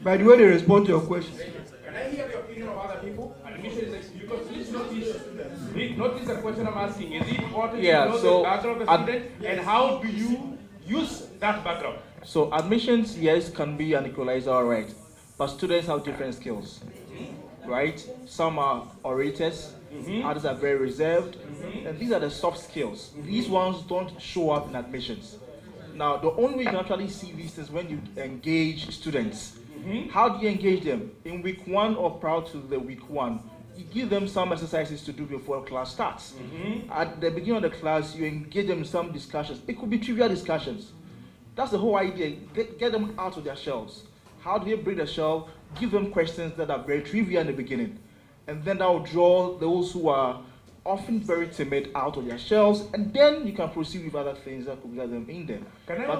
By the way they respond to your question. Can I hear the opinion of other people? Admission is because please notice the question I'm asking. Is it important to know the background of the student and how do you use that background? So admissions, yes, can be an equalizer, all right. But students have different skills, right? Some are orators, others are very reserved, and these are the soft skills. These ones don't show up in admissions. Now, the only way you can actually see these is when you engage students. How do you engage them? In week 1 or prior to the week 1, you give them some exercises to do before class starts. At the beginning of the class, you engage them in some discussions. It could be trivial discussions. That's the whole idea. Get them out of their shells. How do you break the shell? Give them questions that are very trivial in the beginning. And then that will draw those who are often very timid out of their shells. And then you can proceed with other things that could get them in there.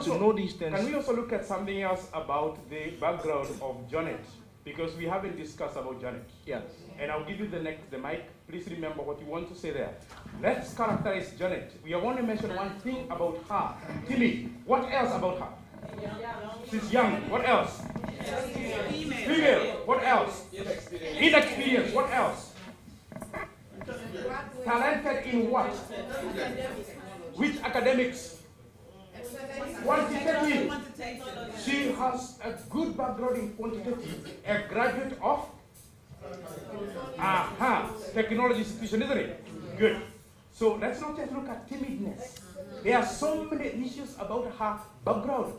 To know these things. Can we also look at something else about the background of Janet? Because we haven't discussed about Janet. Yes. And I'll give you the mic. Please remember what you want to say there. Let's characterize Janet. We want to mention one thing about her. Timmy, what else about her? She's young. What else? Female. What else? Inexperienced. What else? Talented in what? Which academics? Quantitative. She has a good background in quantitative. A graduate of technology institution, isn't it? Good. So let's not just look at timidness. There are so many issues about her background.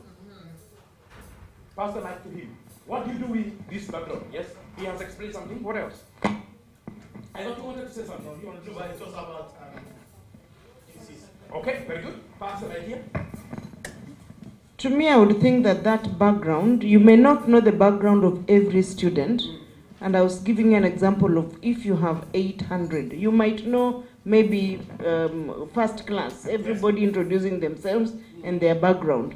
Pass the mic to him. What do you do with this background? Yes, he has explained something. What else? I thought you wanted to say something. No, it was about thesis. Okay, very good. has an idea? To me, I would think that that background, you may not know the background of every student. And I was giving you an example of if you have 800, you might know maybe first class, everybody introducing themselves and their background.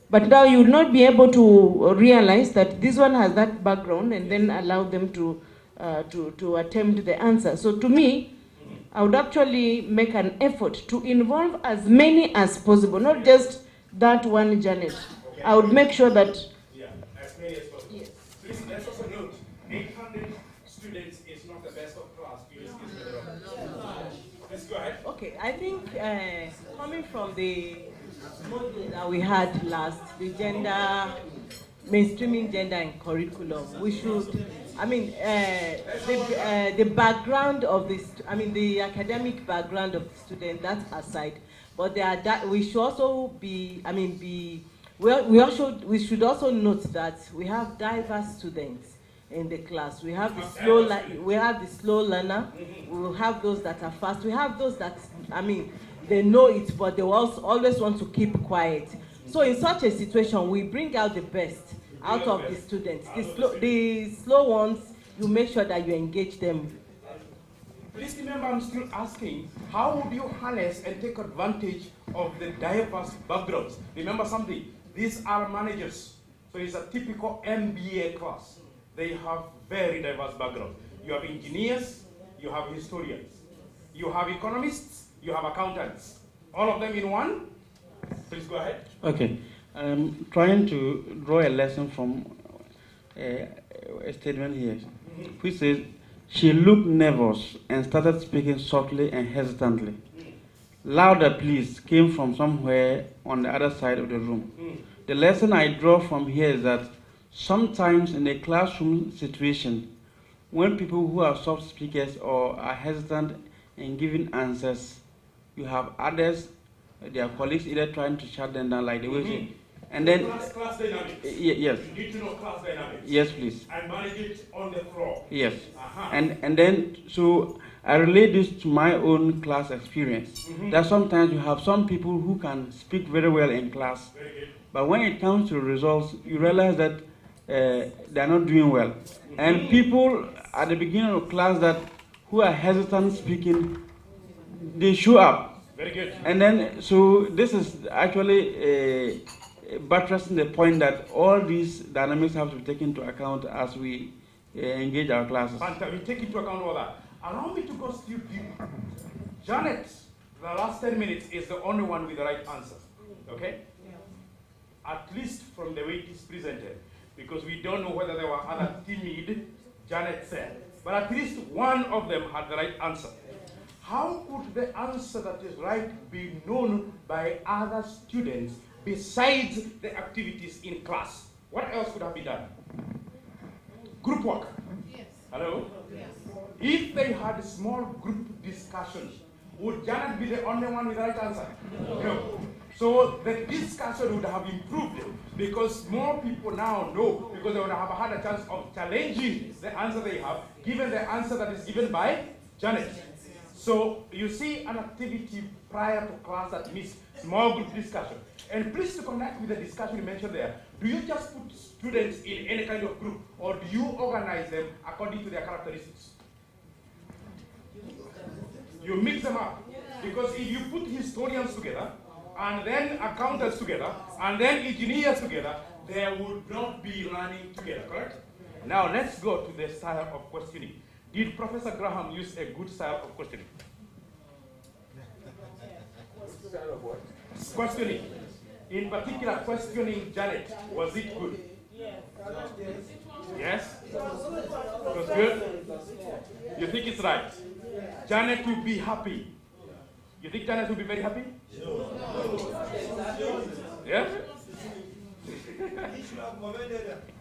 But now you will not be able to realize that this one has that background and then allow them to attempt the answer. So to me, I would actually make an effort to involve as many as possible, not just that one Janet. Okay. I would make sure that... Yeah, as many as possible. Yes. Please, let's also note, 800 students is not the best of class. Let's go ahead. Okay, I think coming from the model that we had last, the gender, mainstreaming gender in curriculum, we should, I mean, the background of this, I mean, the academic background of the student, that's aside, but we should also be, I mean, we should also note that we have diverse students in the class. We have the slow learner. We will have those that are fast. We have those that, I mean, they know it, but they also always want to keep quiet. So in such a situation, we bring out the best out of the students. The slow ones, you make sure that you engage them. Please remember, I'm still asking, how would you harness and take advantage of the diverse backgrounds? Remember something, these are managers. So it's a typical MBA class. They have very diverse backgrounds. You have engineers, you have historians, you have economists, you have accountants. All of them in one? Please go ahead. Okay. I'm trying to draw a lesson from a statement here, which says, she looked nervous and started speaking softly and hesitantly. Louder, please, came from somewhere on the other side of the room. The lesson I draw from here is that sometimes in a classroom situation, when people who are soft speakers or are hesitant in giving answers, you have others, their colleagues either trying to shut them down like the way and then class dynamics. Yes. You need to know class dynamics. Yes, please. And manage it on the floor. Yes. And then so I relate this to my own class experience. That sometimes you have some people who can speak very well in class, but when it comes to results, you realize that they're not doing well. And people at the beginning of class that who are hesitant speaking, they show up. Very good. And then, so this is actually buttressing the point that all these dynamics have to be taken into account as we engage our classes. Fantastic. We take into account all that. Allow me to go still deeper. Janet, the last 10 minutes is the only one with the right answer. Okay? At least from the way it is presented. Because we don't know whether there were other timid, Janet said. But at least one of them had the right answer. How could the answer that is right be known by other students besides the activities in class? What else could have been done? Group work. Yes. Hello? Yes. If they had small group discussions, would Janet be the only one with the right answer? No. So the discussion would have improved because more people now know, because they would have had a chance of challenging the answer they have, given the answer that is given by Janet. So you see an activity prior to class that means small group discussion. And please to connect with the discussion you mentioned there, do you just put students in any kind of group or do you organize them according to their characteristics? You mix them up. Because if you put historians together, and then accountants together, and then engineers together, they would not be running together, correct? Now let's go to the style of questioning. Did Professor Graham use a good style of questioning? Style of what? Questioning. In particular, questioning Janet. Was it good? Yes? It was good? You think it's right? Janet will be happy. You think Janet will be very happy? Yeah?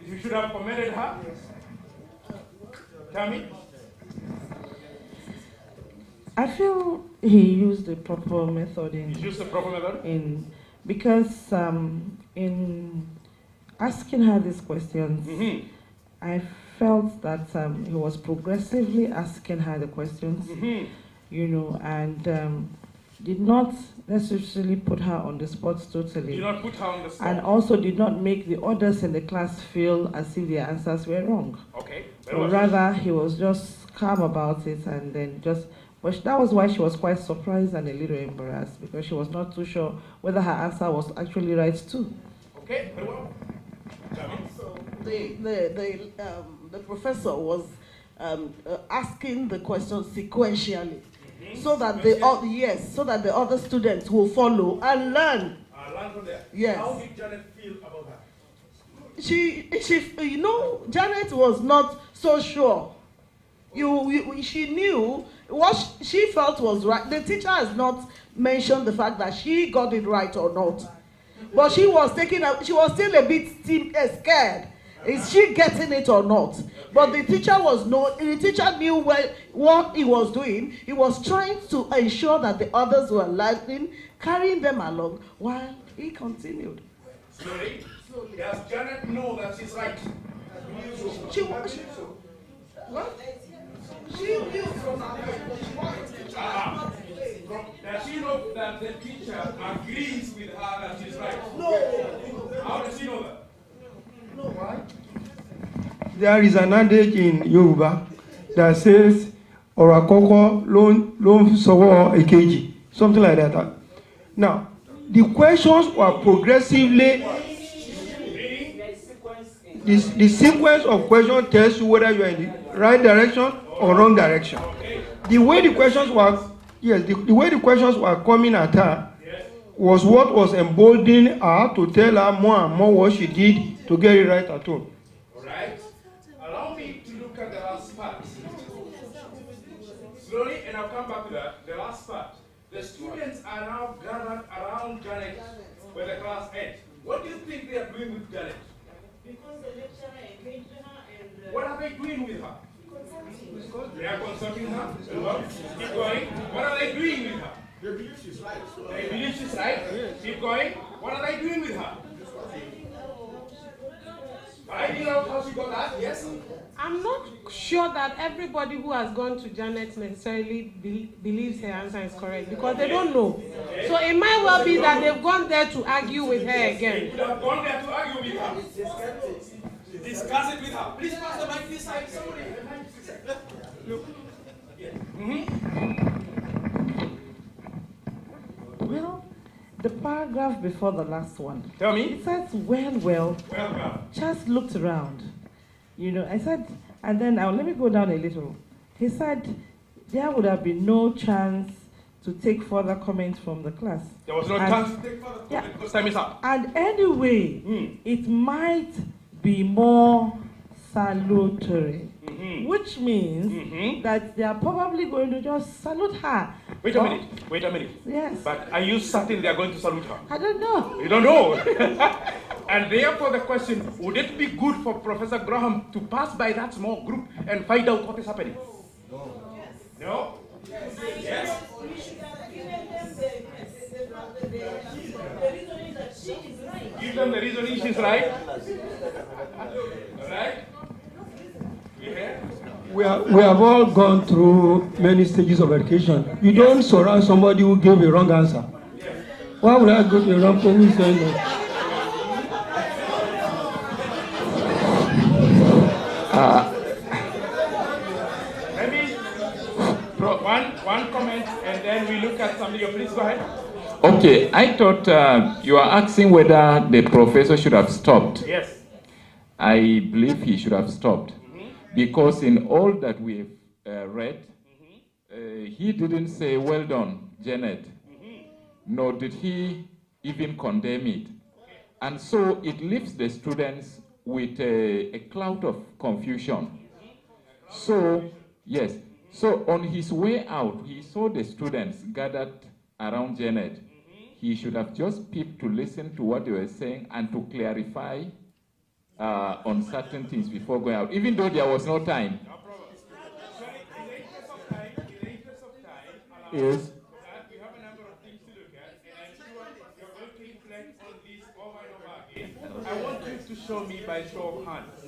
You should have commended her. Tell me. I feel he used the proper method because in asking her these questions, I felt that he was progressively asking her the questions, you know, and did not necessarily put her on the spot totally. Did not put her on the spot. And also did not make the others in the class feel as if their answers were wrong. Okay. Or rather, he was just calm about it and then just, but that was why she was quite surprised and a little embarrassed, because she was not too sure whether her answer was actually right too. Okay, very well. So the professor was asking the question sequentially, so that the other students will follow and learn. Learn from there. Yes. How did Janet feel about that? She, Janet was not so sure. She knew what she felt was right. The teacher has not mentioned the fact that she got it right or not, but she was still a bit scared. Is she getting it or not? But the teacher knew what he was doing. He was trying to ensure that the others were learning, carrying them along while he continued. Slowly. Does Janet know that she's right? What? She knew from her Does she know that the teacher agrees with her that she's right? No. How does she know that? No, why? There is an adage in Yoruba that says, Orakoko lon sowo ekeji, something like that. Now, the questions were progressively, the sequence of questions tells you whether you are in the right direction or wrong direction. The way the questions were, the way the questions were coming at her was what was emboldening her to tell her more and more what she did to get it right at home. Alright? Allow me to look at the last part. Slowly, and I'll come back to that. The last part. The students are now gathered around Janet where the class ends. What do you think they are doing with Janet? Because the lecturer engaged her and... What are they doing with her? They are consulting her. Keep going. What are they doing with her? They believe she's right. They believe she's right. Keep going. What are they doing with her? I didn't know how she got that. Yes? I'm not sure that everybody who has gone to Janet necessarily believes her answer is correct, because they don't know. So it might well be that they've gone there to argue with her again. They could have gone there to argue with her. Discuss it with her. Please pass the mic this side. Somebody. Look. Well, the paragraph before the last one. Tell me. It says, well. Just looked around. I said, and then let me go down a little. He said there would have been no chance to take further comments from the class. There was no chance to take further comments because time is up. And anyway, it might be more salutary, which means that they are probably going to just salute her. Wait a minute. Yes. But are you certain they are going to salute her? I don't know. You don't know. And therefore the question, would it be good for Professor Graham to pass by that small group and find out what is happening? No. No? Yes? Give them the reasoning she's right. Alright? We have all gone through many stages of education. You don't surround somebody who gave a wrong answer. Why would I go to a wrong person who said no? Maybe one comment and then we look at somebody. Please go ahead. Okay, I thought you are asking whether the professor should have stopped. Yes. I believe he should have stopped. Because in all that we've read, he didn't say, well done, Janet. Nor did he even condemn it. And so it leaves the students with a cloud of confusion. So, yes. So on his way out, he saw the students gathered around Janet. He should have just peeped to listen to what they were saying and to clarify on certain things before going out, even though there was no time. Yes. We have a number of things to look at, and I'm sure you're going to reflect on this over and over again. I want you to show me by show of hands.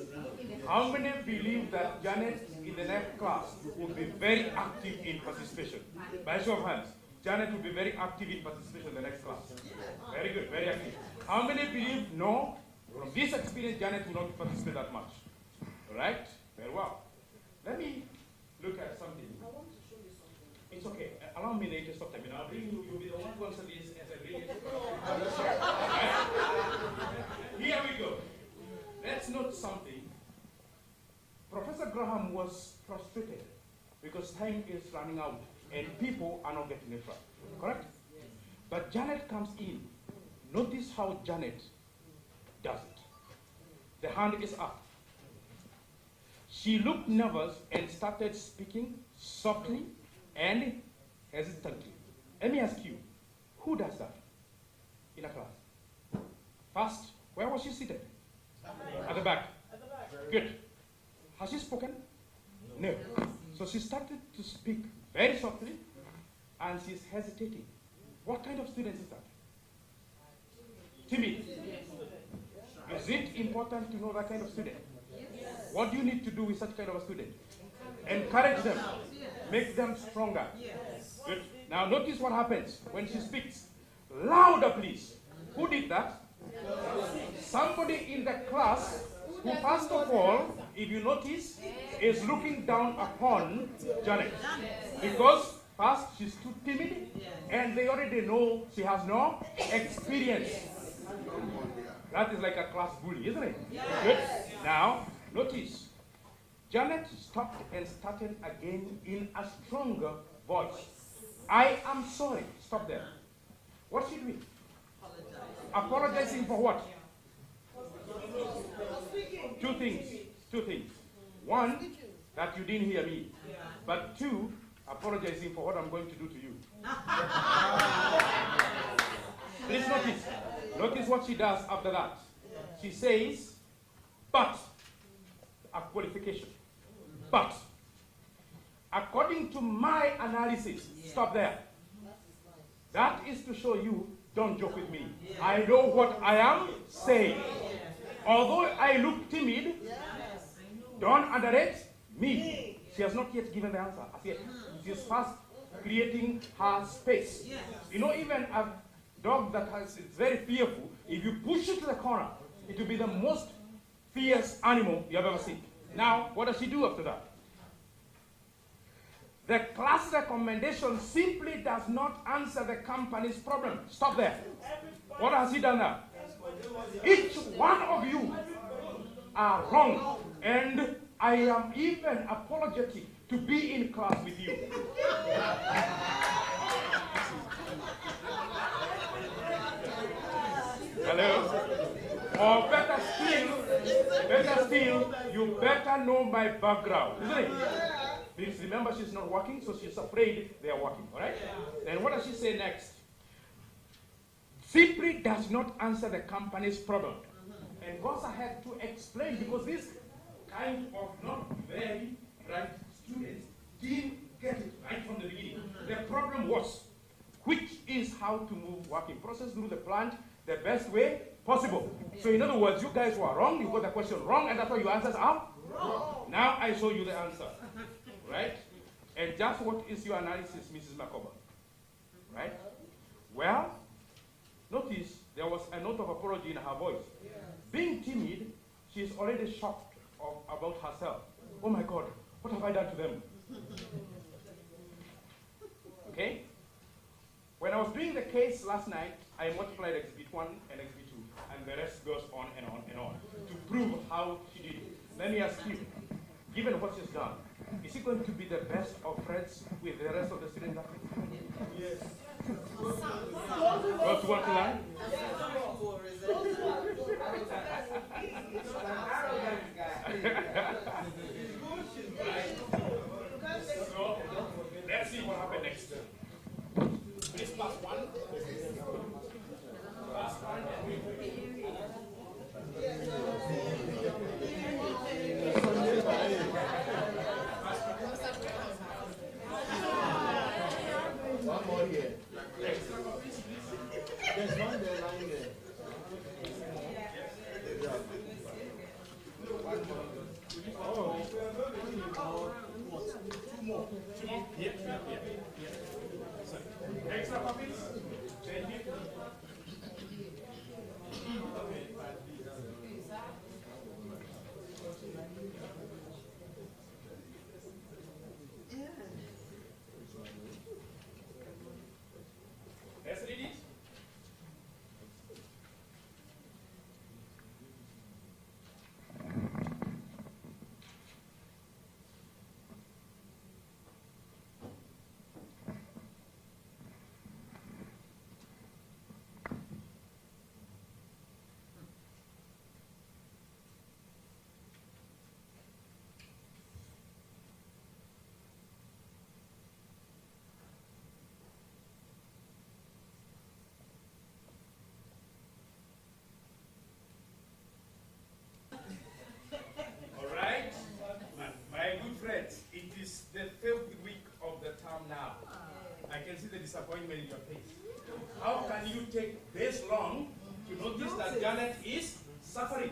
How many believe that Janet in the next class will be very active in participation? By show of hands. Janet will be very active in participation in the next class. Very good, very active. How many believe no? From this experience, Janet will not participate that much. All right? Very well. Let me look at something. I want to show you something. It's okay. Allow me to stop time. I'll bring you. You'll be the one to answer this as I bring it. Here we go. Let's note something. Professor Graham was frustrated because time is running out and people are not getting it right. Correct? But Janet comes in. Notice how Janet does it. The hand is up. She looked nervous and started speaking softly and hesitantly. Let me ask you, who does that in a class? First, where was she seated? At the back. Good. Has she spoken? No. So she started to speak very softly and she's hesitating. What kind of student is that? Timid. Is it important to know that kind of student? What do you need to do with such kind of a student? Encourage them. Make them stronger. Good. Now notice what happens when she speaks. Louder, please. Who did that? Somebody in the class who, first of all, if you notice, is looking down upon Janet. Because first, she's too timid, and they already know she has no experience. That is like a class bully, isn't it? Good. Now, notice, Janet stopped and started again in a stronger voice. I am sorry. Stop there. What's she doing? Apologizing for what? Two things. Two things. One, that you didn't hear me. But two, apologizing for what I'm going to do to you. Please notice. Notice what she does after that. She says, but, a qualification. But, according to my analysis, stop there. That is to show you, don't joke with me. I know what I am saying. Although I look timid, don't underrate me. She has not yet given the answer. As yet. She is first creating her space. You know, even a dog that is very fearful, if you push it to the corner, it will be the most fierce animal you have ever seen. Now, what does she do after that? The class recommendation simply does not answer the company's problem. Stop there. What has he done now? Each one of you are wrong, and I am even apologetic to be in class with you. Hello? Or better still, you better know my background, isn't it? Please remember she's not working, so she's afraid they are working, all right? Then what does she say next? Simply does not answer the company's problem. And goes ahead to explain, because this kind of not very bright students didn't get it right from the beginning. The problem was, which is how to move working process through the plant the best way possible. So in other words, you guys were wrong, you got the question wrong, and that's why your answers are wrong. Now I show you the answer. Right? And just what is your analysis, Mrs. Makoba? Right? Well, notice there was a note of apology in her voice. Being timid, she's already shocked about herself. Oh my God, what have I done to them? Okay? When I was doing the case last night, I multiplied exhibit 1 and exhibit 2, and the rest goes on and on and on to prove how she did it. Let me ask you, given what she's done, is she going to be the best of friends with the rest of the students? Yes. What you want to learn? So, let's see what happens next. This class 1. Class 1. One more here. There's one there lying there. Oh. Two more. Here. can you take this long to notice that Janet is suffering?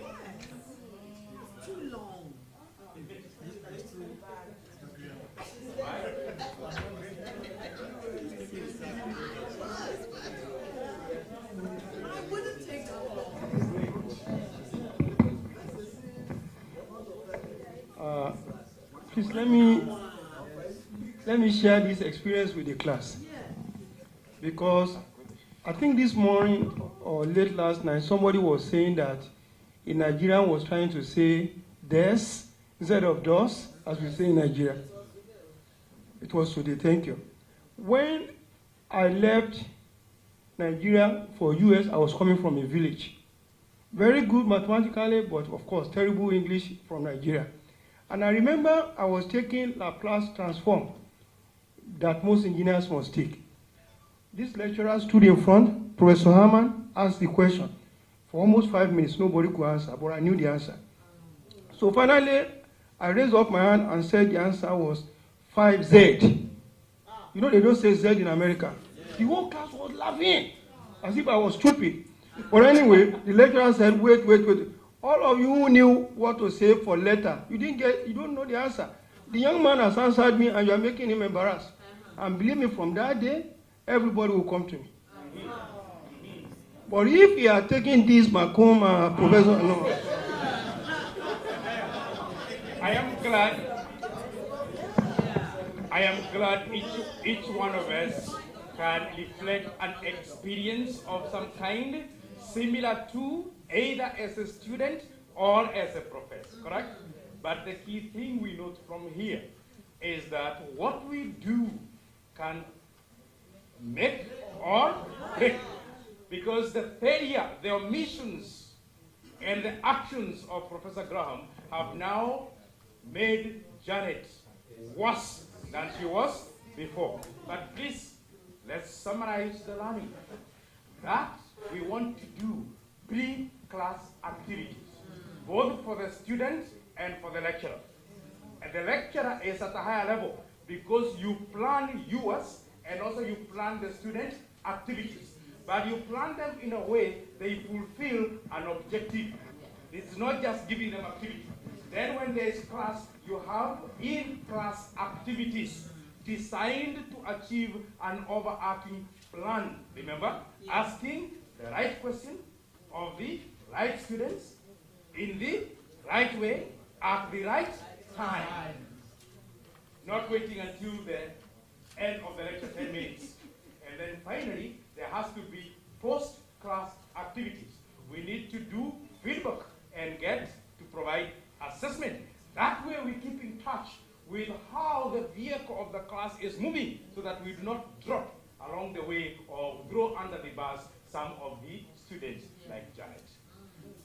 Too long. I wouldn't take that long. Please let me share this experience with the class, because I think this morning or late last night somebody was saying that a Nigerian was trying to say des instead of dos, as we say in Nigeria. It was today. Thank you. When I left Nigeria for US, I was coming from a village. Very good mathematically, but of course terrible English from Nigeria. And I remember I was taking Laplace transform that most engineers must take. This lecturer stood in front, Professor Herman asked the question. For almost 5 minutes, nobody could answer, but I knew the answer. So finally, I raised up my hand and said the answer was 5Z. You know, they don't say Z in America. The whole class was laughing, as if I was stupid. But anyway, the lecturer said, wait. All of you who knew what to say for letter, you don't know the answer. The young man has answered me and you are making him embarrassed. And believe me, from that day, everybody will come to me. But if you are taking this Macomb professor, no. I am glad each one of us can reflect an experience of some kind similar to either as a student or as a professor, correct? But the key thing we note from here is that what we do can make or break. Because the failure, the omissions, and the actions of Professor Graham have now made Janet worse than she was before. But please, let's summarize the learning. That we want to do pre-class activities, both for the students and for the lecturer. And the lecturer is at a higher level because you plan yours and also you plan the student activities. But you plan them in a way they fulfill an objective. It's not just giving them activity. Then when there is class, you have in-class activities designed to achieve an overarching plan. Remember, asking the right question of the right students in the right way at the right time. Not waiting until the end of the lecture, 10 minutes. And then finally, there has to be post-class activities. We need to do feedback and get to provide assessment. That way we keep in touch with how the vehicle of the class is moving so that we do not drop along the way or throw under the bus some of the students like Janet.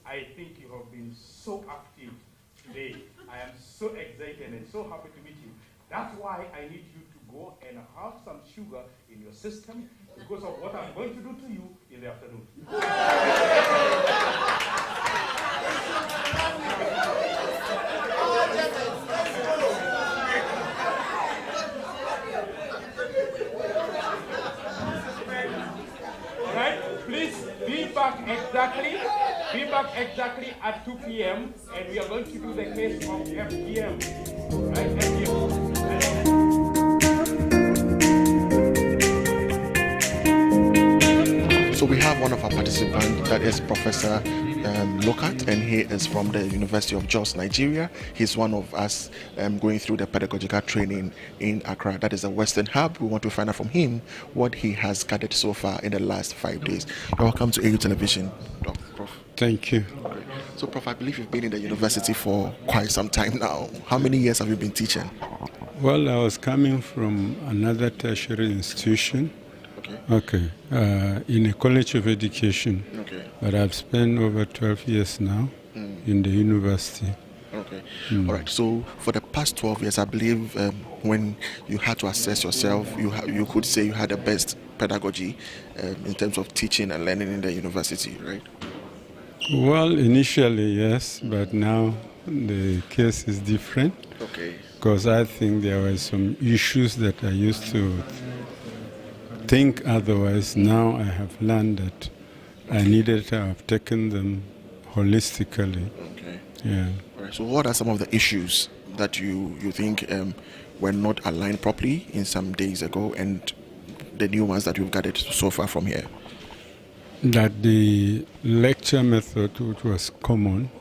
I think you have been so active today. I am so excited and so happy to meet you. That's why I need you to go and have some sugar in your system because of what I'm going to do to you in the afternoon. All right, please be back exactly at 2 p.m. and we are going to do the case of FGM. Right, FGM. So we have one of our participants, that is Professor Lokat, and he is from the University of Jos, Nigeria. He's one of us going through the pedagogical training in Accra. That is the Western Hub. We want to find out from him what he has gathered so far in the last 5 days. Welcome to AU Television, Prof. Thank you. So, Prof, I believe you've been in the university for quite some time now. How many years have you been teaching? Well, I was coming from another tertiary institution. Okay. In a college of education. Okay. But I've spent over 12 years now in the university. Okay. All right. So for the past 12 years, I believe when you had to assess yourself, you could say you had the best pedagogy in terms of teaching and learning in the university, right? Well, initially, yes, but now the case is different. Okay. Because I think there were some issues that I used to think otherwise. Now I have learned that I needed to have taken them holistically. Okay. Yeah. All right. So what are some of the issues that you think were not aligned properly in some days ago, and the new ones that you've gathered so far from here? That the lecture method, which was common,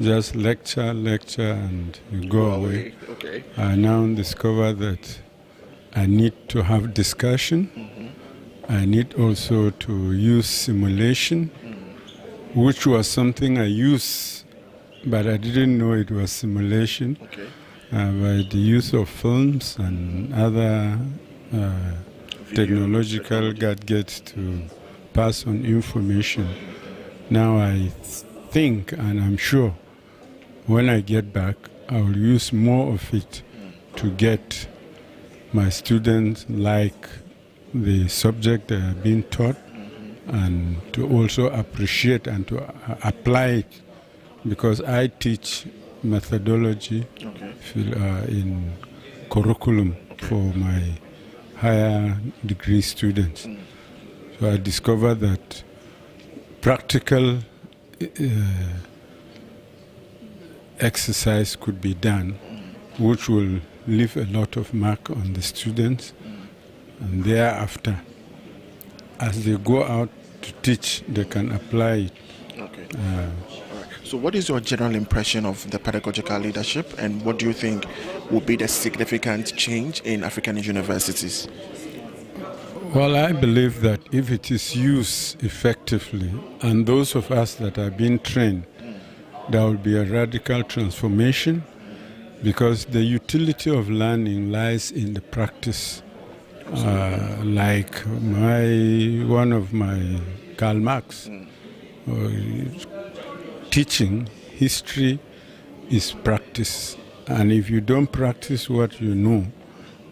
just lecture, and you go away. Okay. I now discover that I need to have discussion. I need also to use simulation, which was something I used, but I didn't know it was simulation. Okay. By the use of films and other technological gadgets to pass on information. Now I think, and I'm sure, when I get back, I will use more of it to get my students like the subject they are being taught, and to also appreciate and to apply it, because I teach methodology in curriculum for my higher degree students. So I discovered that practical exercise could be done, which will leave a lot of mark on the students, and thereafter, as they go out to teach, they can apply it. Okay. So what is your general impression of the pedagogical leadership, and what do you think will be the significant change in African universities? Well, I believe that if it is used effectively, and those of us that are being trained, there will be a radical transformation, because the utility of learning lies in the practice. Like one of my Karl Marx, teaching history is practice, and if you don't practice what you know,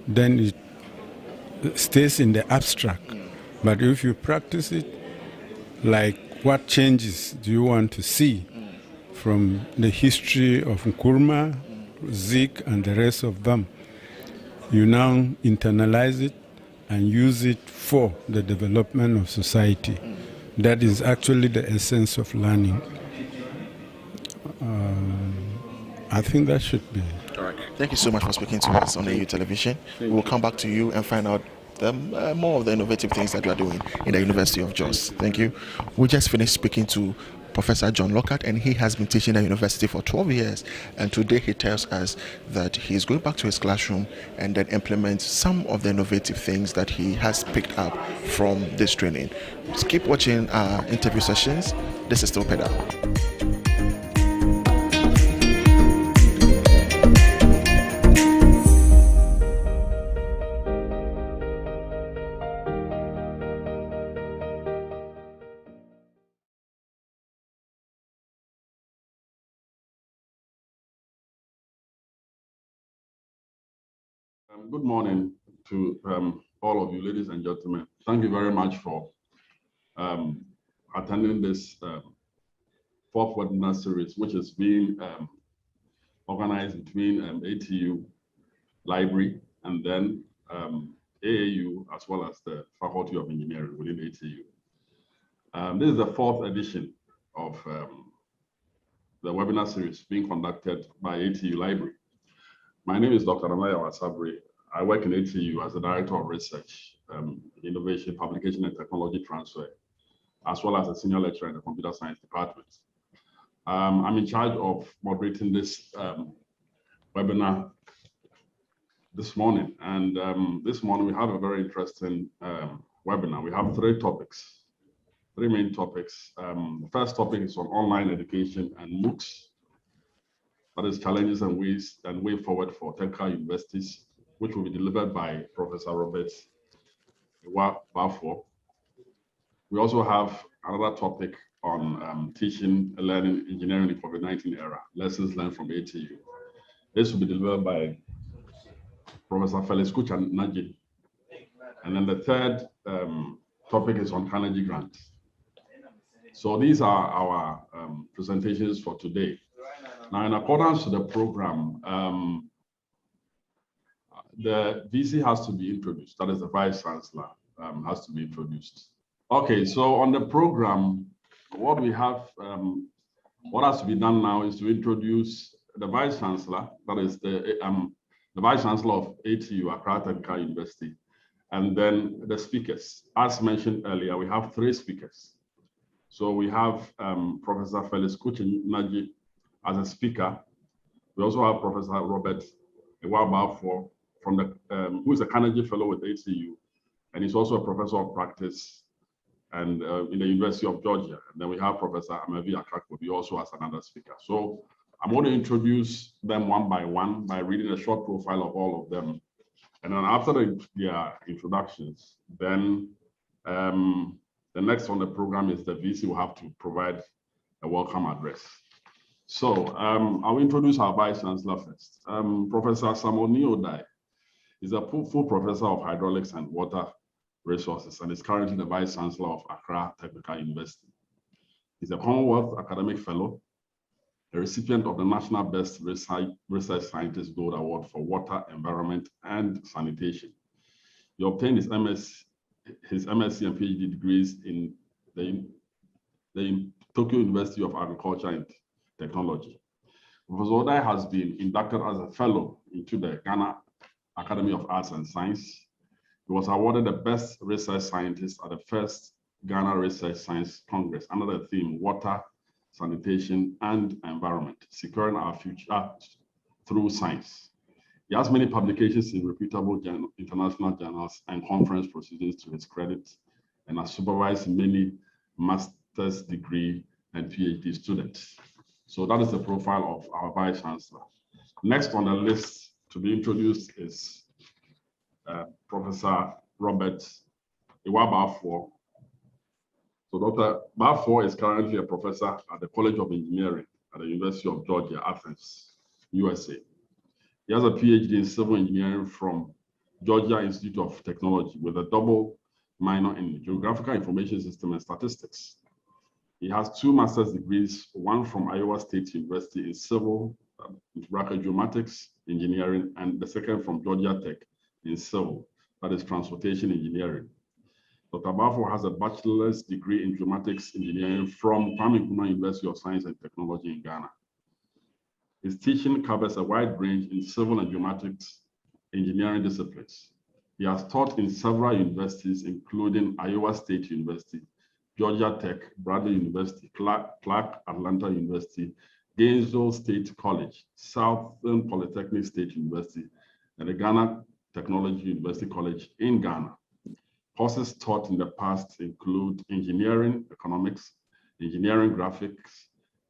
then it stays in the abstract. But if you practice it, like what changes do you want to see from the history of Nkrumah, Zik, and the rest of them, you now internalize it and use it for the development of society. That is actually the essence of learning. I think that should be it. All right. Thank you so much for speaking to us on AU Television. We'll come back to you and find out more of the innovative things that you are doing in the University of Jos. Thank you. We just finished speaking to Professor John Lockhart, and he has been teaching at the university for 12 years. And today he tells us that he's going back to his classroom and then implement some of the innovative things that he has picked up from this training. Just keep watching our interview sessions. This is still Pedal. Good morning to all of you, ladies and gentlemen. Thank you very much for attending this fourth webinar series, which is being organized between ATU Library and then AAU, as well as the Faculty of Engineering within ATU. This is the fourth edition of the webinar series being conducted by ATU Library. My name is Dr. Amaya Wasabri. I work in ATU as the Director of Research, Innovation, Publication, and Technology Transfer, as well as a Senior Lecturer in the Computer Science Department. I'm in charge of moderating this webinar this morning. And this morning we have a very interesting webinar. We have three main topics. The first topic is on online education and MOOCs. That is challenges and way forward for technical universities, which will be delivered by Professor Robert Bafo. We also have another topic on teaching and learning engineering in COVID-19 era, lessons learned from ATU. This will be delivered by Professor Felix Kuchan-Naji. And then the third topic is on Carnegie Grant. So these are our presentations for today. Now, in accordance to the program, the VC has to be introduced. That is the Vice Chancellor. has to be introduced. Okay, so on the program, what we have, what has to be done now is to introduce the Vice Chancellor, that is the Vice Chancellor of ATU, Accra Technical University, and then the speakers. As mentioned earlier, we have 3 speakers. So we have Professor Felix Kuchinaji as a speaker. We also have Professor Robert Iwabafo from the who is a Carnegie Fellow with ATU, and he's also a professor of practice and in the University of Georgia. And then we have Professor Amavi Akrakwobi also as another speaker. So I'm going to introduce them one by one by reading a short profile of all of them. And then after their introductions, then the next on the program is the VC will have to provide a welcome address. So I'll introduce our Vice Chancellor first. Professor Samoni Odai is a full professor of hydraulics and water resources and is currently the Vice Chancellor of Accra Technical University. He's a Commonwealth Academic Fellow, a recipient of the National Best Research Scientist Gold Award for Water, Environment, and Sanitation. He obtained his MSc and PhD degrees in the Tokyo University of Agriculture and Technology. Professor Odai has been inducted as a fellow into the Ghana Academy of Arts and Science. He was awarded the Best Research Scientist at the first Ghana Research Science Congress under the theme Water, Sanitation, and Environment, Securing Our Future Through Science. He has many publications in reputable international journals and conference proceedings to his credit, and has supervised many master's degree and PhD students. So that is the profile of our Vice Chancellor. Next on the list to be introduced is Professor Robert Iwabafo. So Dr. Bafo is currently a professor at the College of Engineering at the University of Georgia, Athens, USA. He has a PhD in civil engineering from Georgia Institute of Technology with a double minor in geographical information system and statistics. He has 2 master's degrees, one from Iowa State University in civil geomatics engineering, and the second from Georgia Tech in civil, that is transportation engineering. Dr. Bafo has a bachelor's degree in geomatics engineering from Kwame Nkrumah University of Science and Technology in Ghana. His teaching covers a wide range in civil and geomatics engineering disciplines. He has taught in several universities, including Iowa State University, Georgia Tech, Bradley University, Clark Atlanta University, Gainesville State College, Southern Polytechnic State University, and the Ghana Technology University College in Ghana. Courses taught in the past include engineering, economics, engineering graphics,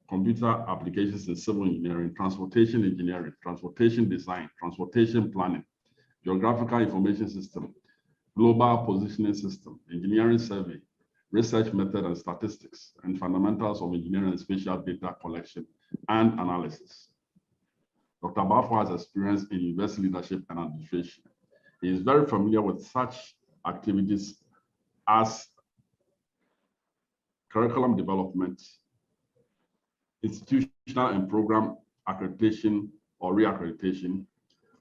computer applications in civil engineering, transportation engineering, transportation design, transportation planning, geographical information system, global positioning system, engineering survey, research method and statistics, and fundamentals of engineering and spatial data collection and analysis. Dr. Bafo has experience in university leadership and administration. He is very familiar with such activities as curriculum development, institutional and program accreditation or reaccreditation,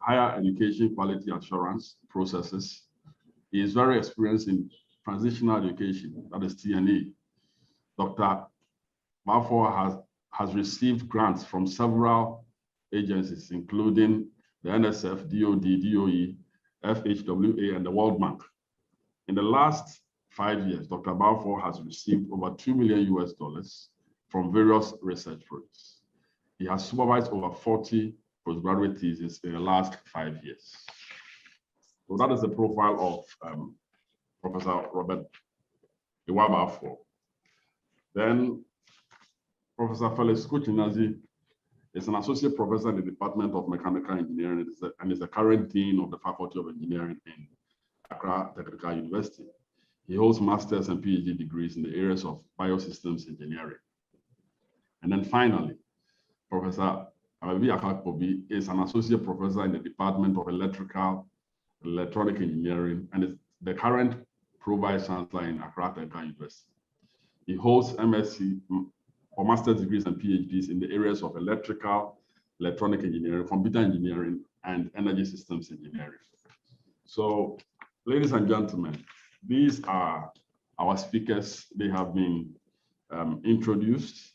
higher education quality assurance processes. He is very experienced in transitional education, that is TNE. Dr. Bafo has received grants from several agencies, including the NSF, DOD, DOE, FHWA, and the World Bank. In the last 5 years, Dr. Bafo has received over $2 million from various research projects. He has supervised over 40 postgraduate theses in the last 5 years. So that is the profile of Professor Robert Iwabafo. Then Professor Felix Kuchinazi is an associate professor in the Department of Mechanical Engineering and is the current dean of the Faculty of Engineering in Accra Technical University. He holds master's and PhD degrees in the areas of biosystems engineering. And then finally, Professor Amavi Akrakwobi is an associate professor in the Department of Electronic Engineering and is the current pro-vice chancellor in Accra Technical University. He holds MSc or master's degrees and PhDs in the areas of electronic engineering, computer engineering, and energy systems engineering. So, ladies and gentlemen, These are our speakers. They have been introduced.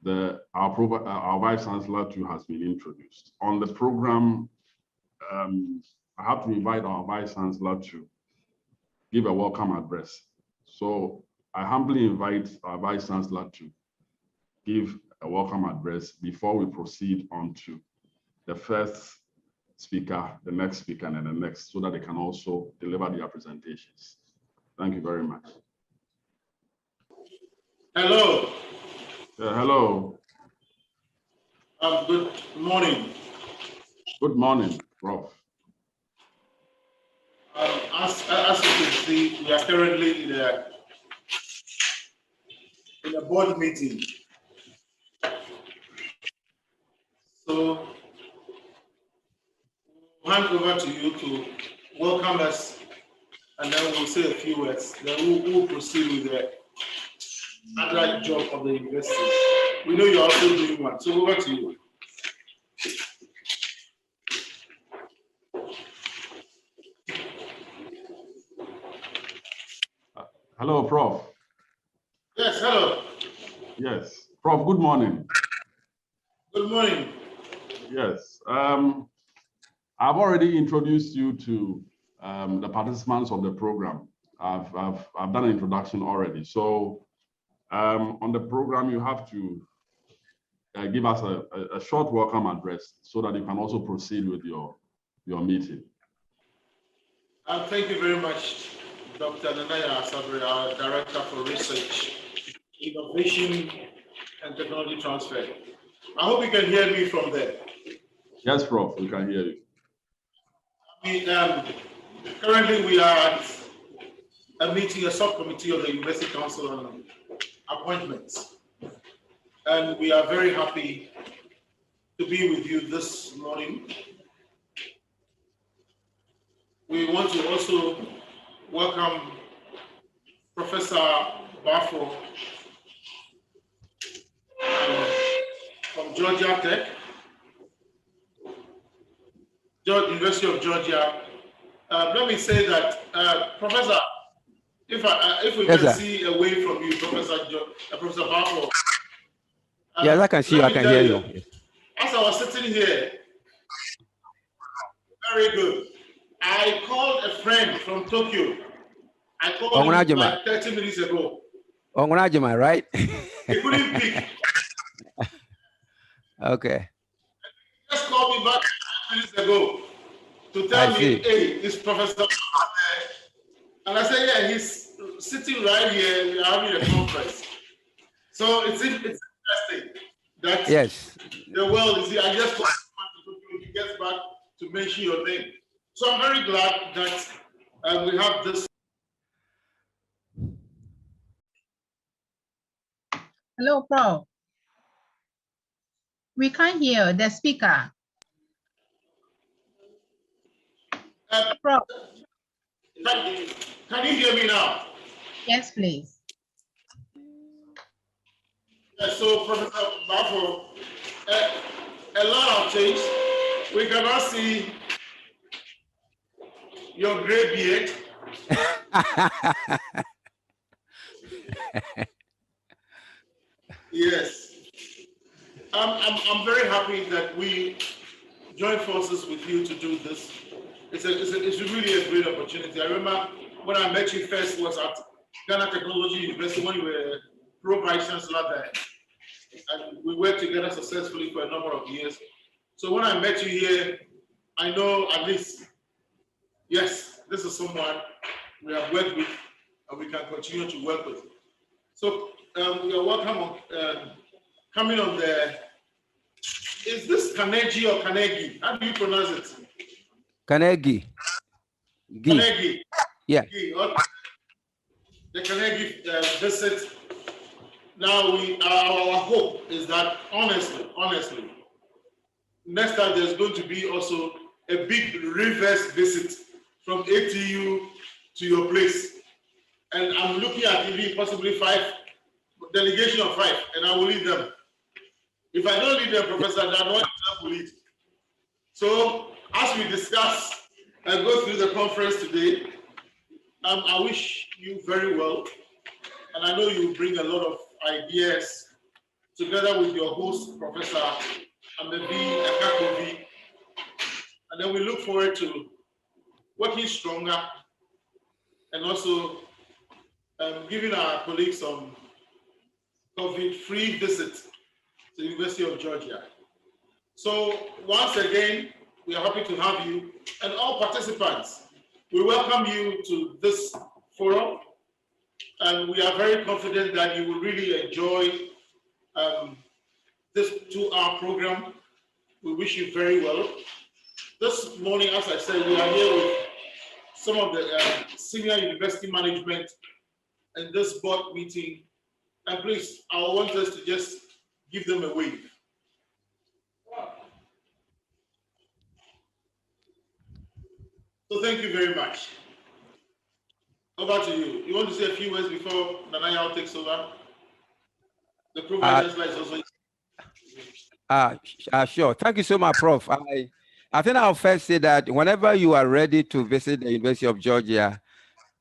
Our Vice Chancellor too has been introduced. On the program, I have to invite our Vice Chancellor to give a welcome address. So I humbly invite our Vice Chancellor to give a welcome address before we proceed on to the first speaker, the next speaker, and the next, so that they can also deliver their presentations. Thank you very much. Hello. Hello. Good morning. Good morning, Prof. As you can see, we are currently in a board meeting. So, I'll hand over to you to welcome us, and then we'll say a few words. Then we'll proceed with the other job of the university. We know you're also doing one, so over to you. Hello, Prof. Yes, hello. Yes, Prof, good morning. Good morning. Yes, I've already introduced you to the participants of the program. I've done an introduction already. So on the program, you have to give us a short welcome address so that you can also proceed with your meeting. Thank you very much, Dr. Nanaya Sabri, our Director for Research, Innovation, and Technology Transfer. I hope you can hear me from there. Yes, Prof, we can hear you. Currently, we are at a meeting, a subcommittee of the University Council on appointments. And we are very happy to be with you this morning. We want to also welcome Professor Bafo from Georgia Tech, University of Georgia. Let me say that, Professor, if we can see away from you, Professor Bafo. Yes, I can see you. I can hear you. As I was sitting here, very good. I called a friend from Tokyo. I called him like 30 minutes ago. Ongunajima, right? He couldn't pick. Okay. He just called me back 5 minutes ago to tell me, hey, it's Professor there. And I said, yeah, he's sitting right here. We are having a conference. So it's interesting that the world is here. I just want to get back to mention your name. So I'm very glad that we have this. Hello, Prof. We can't hear the speaker. Prof. Can you hear me now? Yes, please. So, Professor Bafo, a lot of change. We cannot see your gray beard. Yes. I'm very happy that we join forces with you to do this. It's really a great opportunity. I remember when I met you first was at Ghana Technology University when you were Pro-Vice Chancellor there. And we worked together successfully for a number of years. So when I met you here, I know at least, yes, this is someone we have worked with and we can continue to work with. So we are welcome on coming on the, is this Carnegie or Carnegie? How do you pronounce it? Carnegie. Carnegie. Yeah. The Carnegie visit. Now our hope is that honestly, next time there's going to be also a big reverse visit from ATU to your place. And I'm looking at even possibly 5, delegation of 5, and I will lead them. If I don't lead them, Professor, then one will lead. So as we discuss and go through the conference today, I wish you very well, and I know you bring a lot of ideas together with your host, Professor Amebi Akakovi, and then we look forward to working stronger and also giving our colleagues some COVID-free visit to the University of Georgia. So once again, we are happy to have you, and all participants, we welcome you to this forum, and we are very confident that you will really enjoy this 2-hour program. We wish you very well. This morning, as I said, we are here with some of the senior university management in this board meeting, and please, I want us to just give them a wave. So thank you very much. Over to you. You want to say a few words before Nanayao takes over? The Pro-Vice Chancellor is also. Sure. Thank you so much, Prof. I think I'll first say that whenever you are ready to visit the University of Georgia,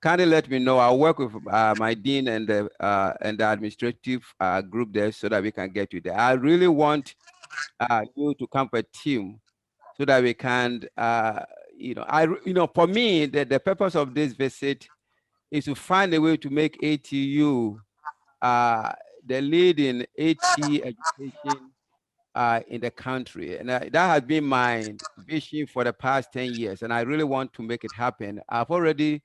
kindly let me know. I'll work with my dean and the administrative group there so that we can get you there. I really want you to come for a team so that we can, for me, the purpose of this visit is to find a way to make ATU the leading AT education in the country. And that has been my vision for the past 10 years. And I really want to make it happen. I've already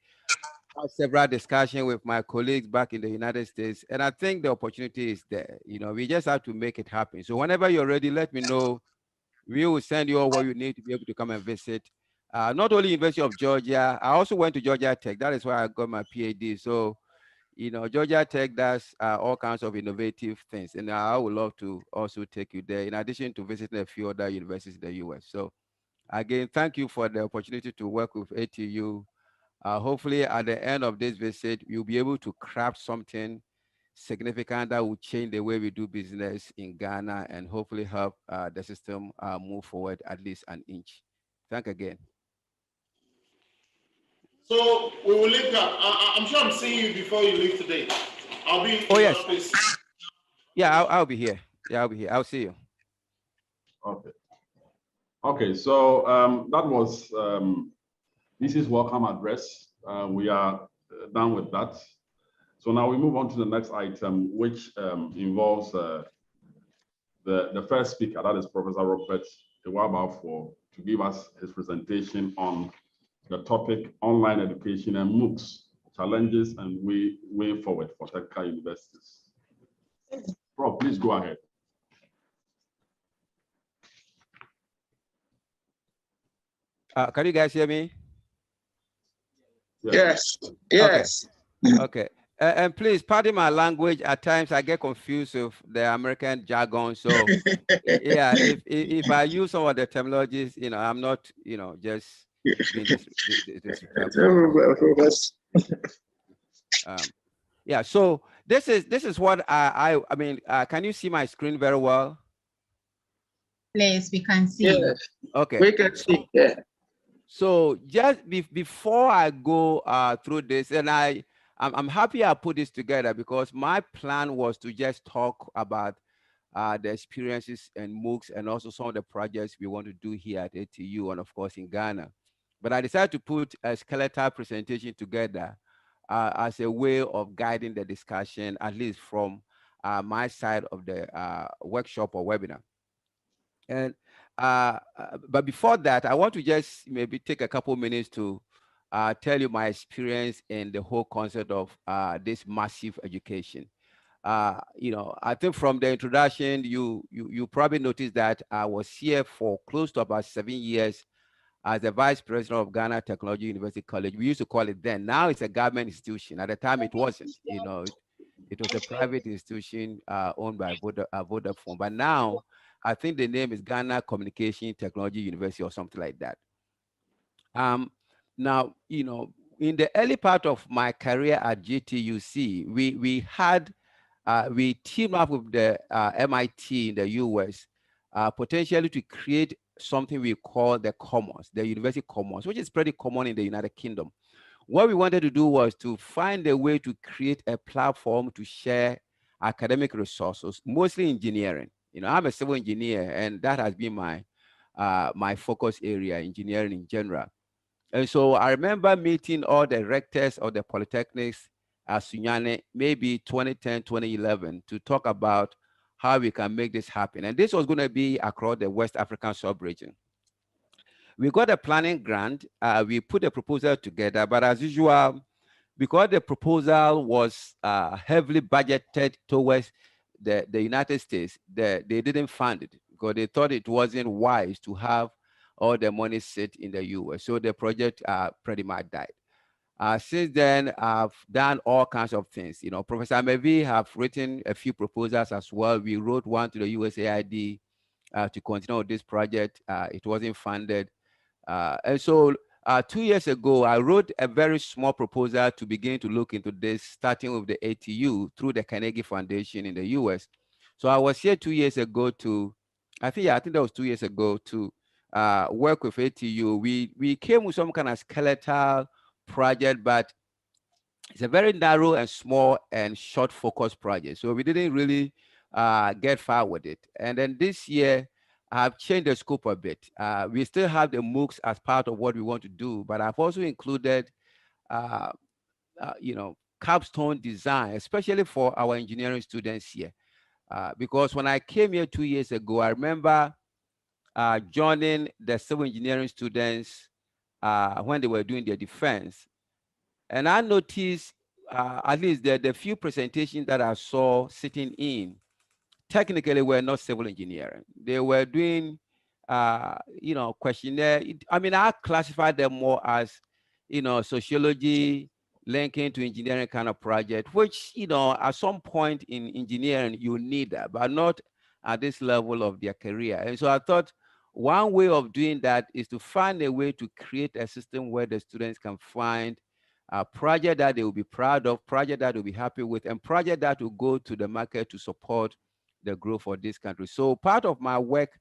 had several discussions with my colleagues back in the United States. And I think the opportunity is there. We just have to make it happen. So whenever you're ready, let me know. We will send you all what you need to be able to come and visit. Not only University of Georgia, I also went to Georgia Tech. That is why I got my PhD. So, Georgia Tech does all kinds of innovative things. And I would love to also take you there, in addition to visiting a few other universities in the US. So again, thank you for the opportunity to work with ATU. Hopefully at the end of this visit, you'll be able to craft something significant that will change the way we do business in Ghana and hopefully help the system move forward at least an inch. Thank again. So we will link up. I'm sure I'm seeing you before you leave today. I'll be in your office. Yeah, I'll be here. Yeah, I'll be here. I'll see you. Okay. Okay, so that was Mrs. Welcome address. We are done with that. So now we move on to the next item, which involves the first speaker, that is Professor Robert Iwabafo, to give us his presentation on the topic online education and MOOCs, challenges and way forward for technical universities. Prof, please go ahead. Can you guys hear me? Yes. Yes. Okay. And please pardon my language. At times I get confused with the American jargon. So yeah, if I use some of the terminologies, I'm not, just being yeah. So this is what I mean. Can you see my screen very well? Please, we can see. Yes. Okay. We can see. Yeah. So just before I go through this, and I'm happy I put this together because my plan was to just talk about the experiences and MOOCs and also some of the projects we want to do here at ATU and of course in Ghana. But I decided to put a skeletal presentation together as a way of guiding the discussion, at least from my side of the workshop or webinar. And but before that, I want to just maybe take a couple minutes to tell you my experience in the whole concept of this massive education. I think from the introduction, you probably noticed that I was here for close to about 7 years as the vice president of Ghana Technology University College. We used to call it then. Now it's a government institution. At the time, it wasn't. It was a private institution owned by Vodafone. But now, I think the name is Ghana Communication Technology University or something like that. Now, in the early part of my career at GTUC, we teamed up with the MIT in the US, potentially to create something we call the Commons, the University Commons, which is pretty common in the United Kingdom, What we wanted to do was to find a way to create a platform to share academic resources, mostly engineering. You know, I'm a civil engineer, and that has been my focus area, engineering in general. And so I remember meeting all the rectors of the polytechnics at Sunyane, maybe 2010, 2011, to talk about how we can make this happen. And this was going to be across the West African sub-region. We got a planning grant. We put a proposal together, but as usual, because the proposal was heavily budgeted towards the United States, they didn't fund it because they thought it wasn't wise to have all the money sit in the US. So the project pretty much died. Since then, I've done all kinds of things. You know, Professor Mevi have written a few proposals as well. We wrote one to the USAID to continue with this project. It wasn't funded. And so 2 years ago, I wrote a very small proposal to begin to look into this, starting with the ATU through the Carnegie Foundation in the US. So I was here 2 years ago to, I think that was 2 years ago, to work with ATU. We came with some kind of skeletal project, but it's a very narrow and small and short focus project. So we didn't really get far with it. And then this year, I've changed the scope a bit. We still have the MOOCs as part of what we want to do, but I've also included, you know, capstone design, especially for our engineering students here. Because when I came here 2 years ago, I remember joining the civil engineering students when they were doing their defense. And I noticed, at least the few presentations that I saw sitting in, technically were not civil engineering. They were doing, you know, questionnaire. I mean, I classify them more as, you know, sociology linking to engineering kind of project, which, you know, at some point in engineering, you need that, but not at this level of their career. And so I thought one way of doing that is to find a way to create a system where the students can find a project that they will be proud of, project that they'll be happy with, and project that will go to the market to support the growth of this country. So part of my work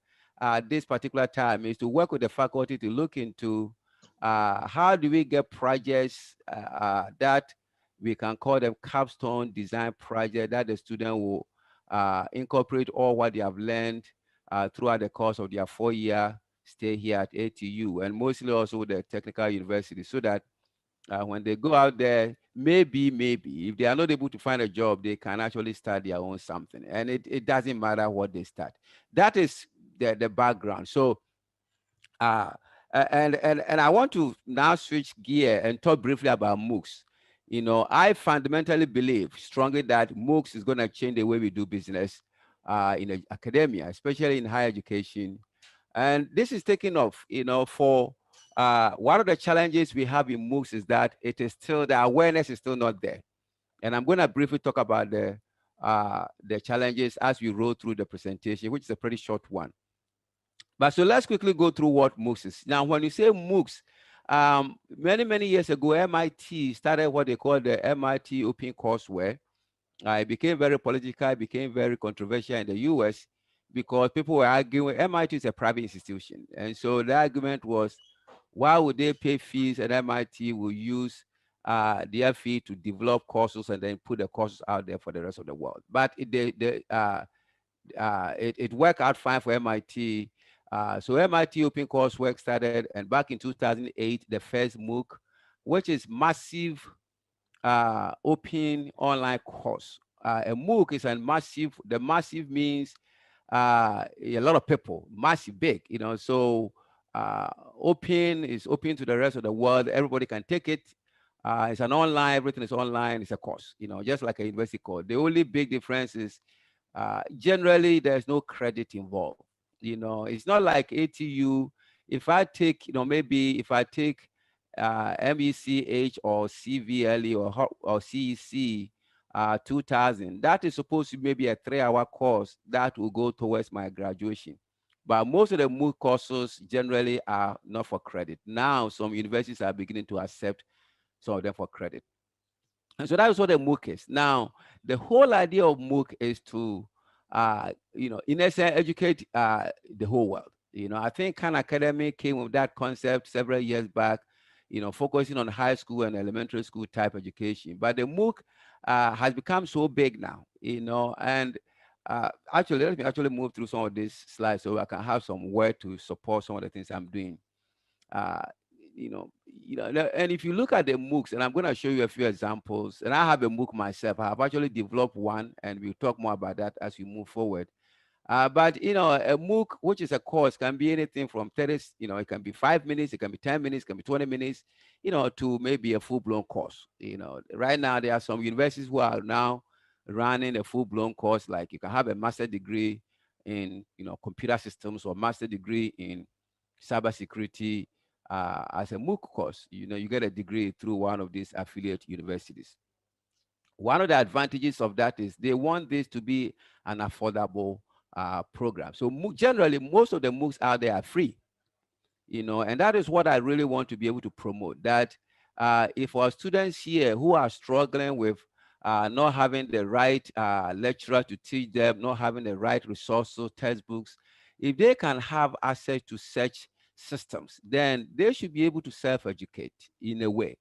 this particular time is to work with the faculty to look into how do we get projects that we can call them capstone design project that the student will incorporate all what they have learned throughout the course of their 4-year stay here at ATU, and mostly also the technical university, so that when they go out there, maybe if they are not able to find a job, they can actually start their own something. And it doesn't matter what they start. That is the background. So, and I want to now switch gear and talk briefly about MOOCs. You know, I fundamentally believe strongly that MOOCs is going to change the way we do business in academia, especially in higher education. And this is taking off, you know, for one of the challenges we have in MOOCs is that it is still, the awareness is still not there. And I'm going to briefly talk about the challenges as we roll through the presentation, which is a pretty short one. But so let's quickly go through what MOOCs is. Now, when you say MOOCs, many years ago, MIT started what they call the MIT Open Courseware. It became very political, it became very controversial in the US because people were arguing MIT is a private institution. And so the argument was, why would they pay fees and MIT will use their fee to develop courses and then put the courses out there for the rest of the world? But it worked out fine for MIT. So MIT Open Courseware started, and back in 2008, the first MOOC, which is massive open online course. A MOOC is a massive, the massive means a lot of people, massive, big, you know, so open is open to the rest of the world. Everybody can take it. It's an online, everything is online, it's a course, you know, just like a university course. The only big difference is generally there's no credit involved. You know, it's not like ATU. If I take, you know, maybe if I take MECH or CVLE or CEC 2000, that is supposed to be maybe a 3-hour course that will go towards my graduation. But most of the MOOC courses generally are not for credit. Now, some universities are beginning to accept some of them for credit. And so that is what a MOOC is. Now, the whole idea of MOOC is to, you know, in essence, educate the whole world. You know, I think Khan Academy came with that concept several years back. focusing on high school and elementary school type education. But the MOOC has become so big now, and actually, let me actually move through some of these slides so I can have some word to support some of the things I'm doing. Uh, and if you look at the MOOCs, and I'm going to show you a few examples, and I have a MOOC myself. I have actually developed one, and we'll talk more about that as we move forward. But a MOOC, which is a course, can be anything from 30, it can be 5 minutes, it can be 10 minutes, it can be 20 minutes, to maybe a full-blown course. Right now there are some universities who are now running a full-blown course, like you can have a master's degree in, computer systems, or master's degree in cybersecurity as a MOOC course. You get a degree through one of these affiliate universities. One of the advantages of that is they want this to be an affordable program. So generally, most of the MOOCs out there are free, and that is what I really want to be able to promote, that if our students here who are struggling with not having the right lecturer to teach them, not having the right resources, textbooks, if they can have access to such systems, then they should be able to self-educate in a way.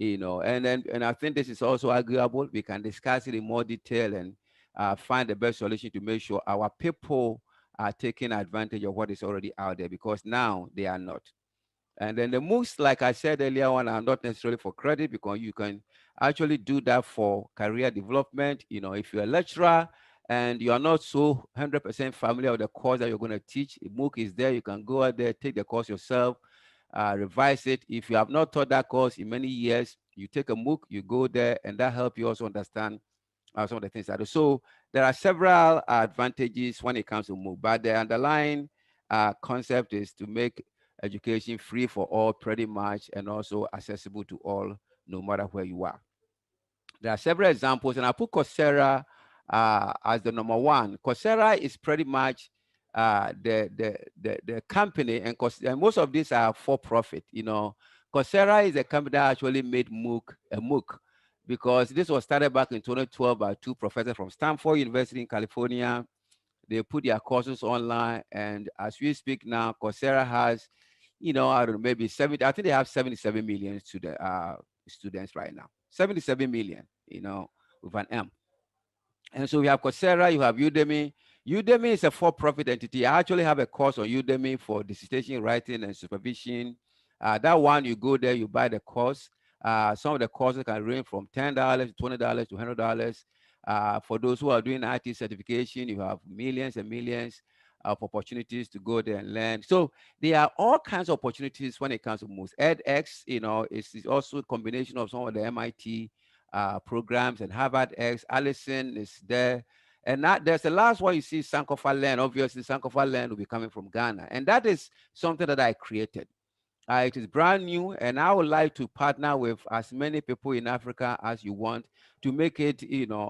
And I think this is also arguable. We can discuss it in more detail and find the best solution to make sure our people are taking advantage of what is already out there, because now they are not. And then the MOOCs, like I said earlier on, are not necessarily for credit, because you can actually do that for career development. If you're a lecturer and you are not so 100% familiar with the course that you're going to teach, a MOOC is there. You can go out there, take the course yourself, revise it. If you have not taught that course in many years, you take a MOOC, you go there, and that helps you also understand some of the things that do. So there are several advantages when it comes to MOOC, but the underlying concept is to make education free for all pretty much, and also accessible to all, no matter where you are. There are several examples, and I put Coursera as the number one. Coursera is pretty much the company, and most of these are for profit. Coursera is a company that actually made a MOOC, because this was started back in 2012 by two professors from Stanford University in California. They put their courses online, and as we speak now, Coursera has, I don't know, maybe 70. I think they have 77 million students right now. 77 million, with an M. And so we have Coursera, you have Udemy. Udemy is a for-profit entity. I actually have a course on Udemy for dissertation writing and supervision. That one, you go there, you buy the course. Some of the courses can range from $10 to $20 to $100. For those who are doing IT certification, you have millions and millions of opportunities to go there and learn. So there are all kinds of opportunities when it comes to MOOCs. edX, is also a combination of some of the MIT programs, and Harvard X. Allison is there. And there's the last one you see, Sankofa Learn. Obviously, Sankofa Learn will be coming from Ghana. And that is something that I created. It is brand new, and I would like to partner with as many people in Africa as you want to make it,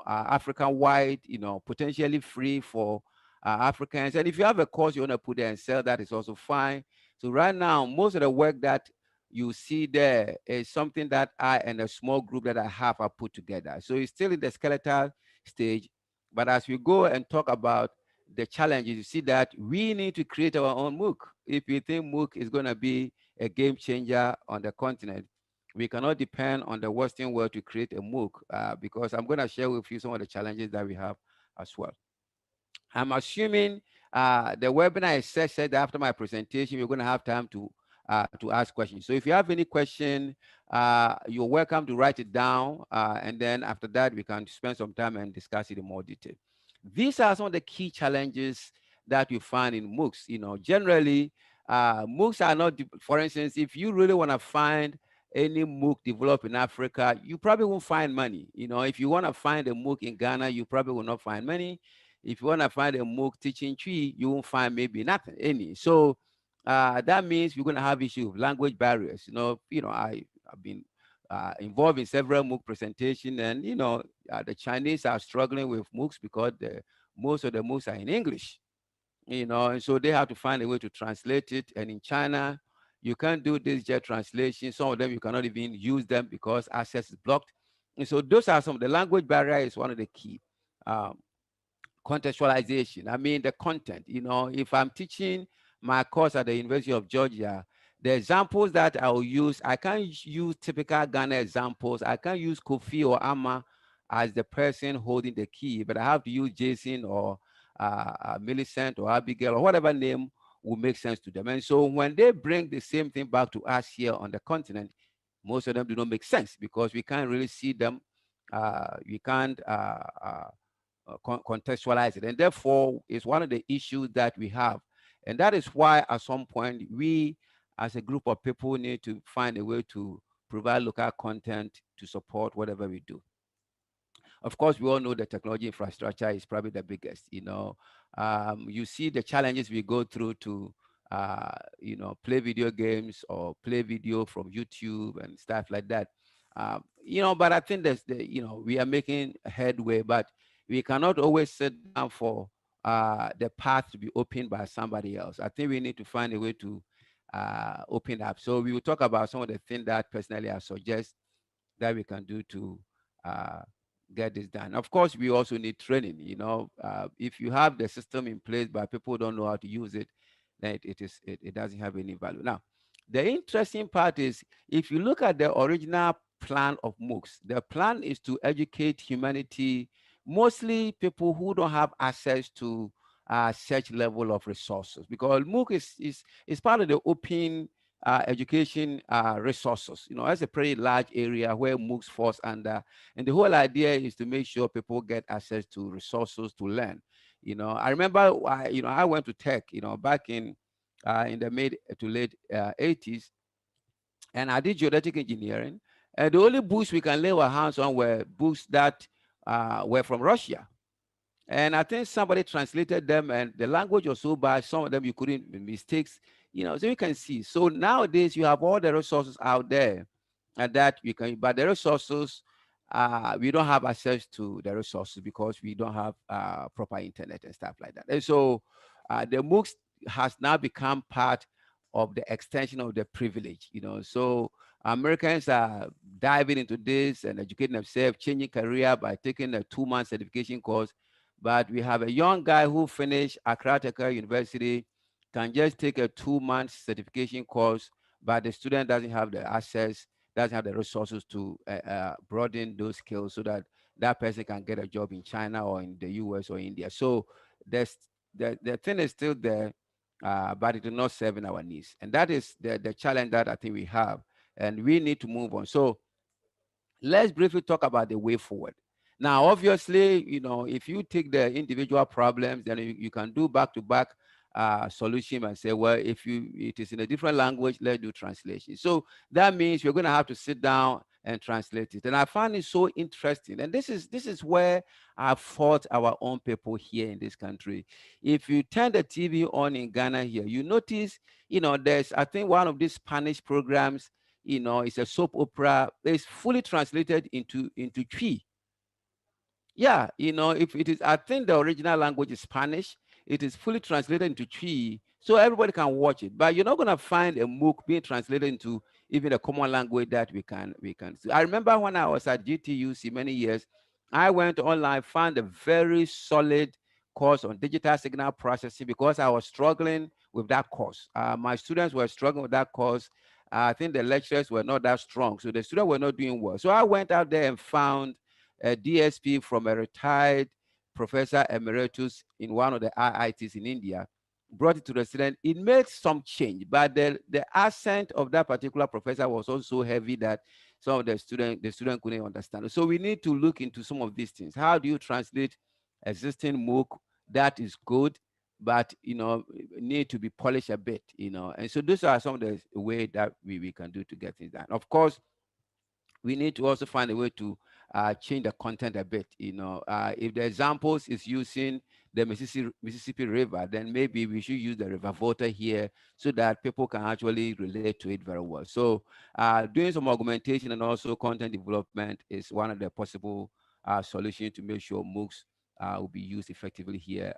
African-wide, potentially free for Africans. And if you have a course you want to put there and sell, that is also fine. So right now, most of the work that you see there is something that I and a small group that I have are put together. So it's still in the skeletal stage, but as we go and talk about the challenges, you see that we need to create our own MOOC. If you think MOOC is going to be a game changer on the continent, we cannot depend on the Western world to create a MOOC, because I'm going to share with you some of the challenges that we have as well. I'm assuming the webinar is set that after my presentation, we're going to have time to ask questions. So if you have any question, you're welcome to write it down. And then after that, we can spend some time and discuss it in more detail. These are some of the key challenges that you find in MOOCs. Generally, MOOCs are not, for instance, if you really want to find any MOOC developed in Africa, you probably won't find money. If you want to find a MOOC in Ghana, you probably will not find money. If you want to find a MOOC teaching tree, you won't find maybe nothing, any. So that means we're going to have issues with language barriers. I've been involved in several MOOC presentations, and the Chinese are struggling with MOOCs because most of the MOOCs are in English. And so they have to find a way to translate it. And in China, you can't do this jet translation. Some of them you cannot even use them because access is blocked. And so those are some of the language barrier is one of the key. Contextualization. I mean the content. If I'm teaching my course at the University of Georgia, The examples that I will use, I can't use typical Ghana examples. I can't use Kofi or Amma as the person holding the key, but I have to use Jason or Millicent or Abigail or whatever name will make sense to them. And so when they bring the same thing back to us here on the continent, most of them do not make sense because we can't really see them. We can't contextualize it. And therefore, it's one of the issues that we have. And that is why at some point, we as a group of people need to find a way to provide local content to support whatever we do. Of course, we all know the technology infrastructure is probably the biggest. You see the challenges we go through to, play video games or play video from YouTube and stuff like that. But I think we are making headway, but we cannot always sit down for the path to be opened by somebody else. I think we need to find a way to open up. So we will talk about some of the things that personally I suggest that we can do to get this done. Of course, we also need training. If you have the system in place but people don't know how to use it, then it doesn't have any value. Now, the interesting part is if you look at the original plan of MOOCs, the plan is to educate humanity, mostly people who don't have access to such level of resources, because MOOC is part of the open education resources. That's a pretty large area where MOOCs falls under, and the whole idea is to make sure people get access to resources to learn. I remember, I went to tech, back in the mid to late 80s, and I did geodetic engineering. And the only books we can lay our hands on were books that were from Russia. And I think somebody translated them, and the language was so bad, some of them you couldn't mistakes, so you can see. So nowadays you have all the resources out there, and that you can, but the resources, we don't have access to the resources because we don't have proper internet and stuff like that. And so the MOOCs has now become part of the extension of the privilege, so Americans are diving into this and educating themselves, changing career by taking a 2-month certification course. But we have a young guy who finished Accra Technical University, can just take a 2-month certification course, but the student doesn't have the access, doesn't have the resources to broaden those skills so that that person can get a job in China or in the US or India. So the thing is still there, but it is not serving our needs. And that is the challenge that I think we have, and we need to move on. So let's briefly talk about the way forward. Now, obviously, if you take the individual problems, then you can do back-to-back solution and say, well, if it is in a different language, let's do translation. So that means you're going to have to sit down and translate it. And I find it so interesting. And this is where I fought our own people here in this country. If you turn the TV on in Ghana here, you notice, there's, I think, one of these Spanish programs, it's a soap opera. It's fully translated into Twi. Yeah, if it is, I think the original language is Spanish. It is fully translated into Twi, so everybody can watch it. But you're not gonna find a MOOC being translated into even a common language that we can. I remember when I was at GTUC many years, I went online, found a very solid course on digital signal processing because I was struggling with that course. My students were struggling with that course. I think the lecturers were not that strong, so the students were not doing well. So I went out there and found a DSP from a retired professor emeritus in one of the IITs in India, brought it to the student. It made some change, but the accent of that particular professor was also heavy that some of the student couldn't understand. So we need to look into some of these things. How do you translate existing MOOC that is good, but need to be polished a bit, and so those are some of the ways that we can do to get things done. Of course, we need to also find a way to change the content a bit. If the examples is using the Mississippi River, then maybe we should use the River Volta here so that people can actually relate to it very well. So doing some augmentation and also content development is one of the possible solutions to make sure MOOCs will be used effectively here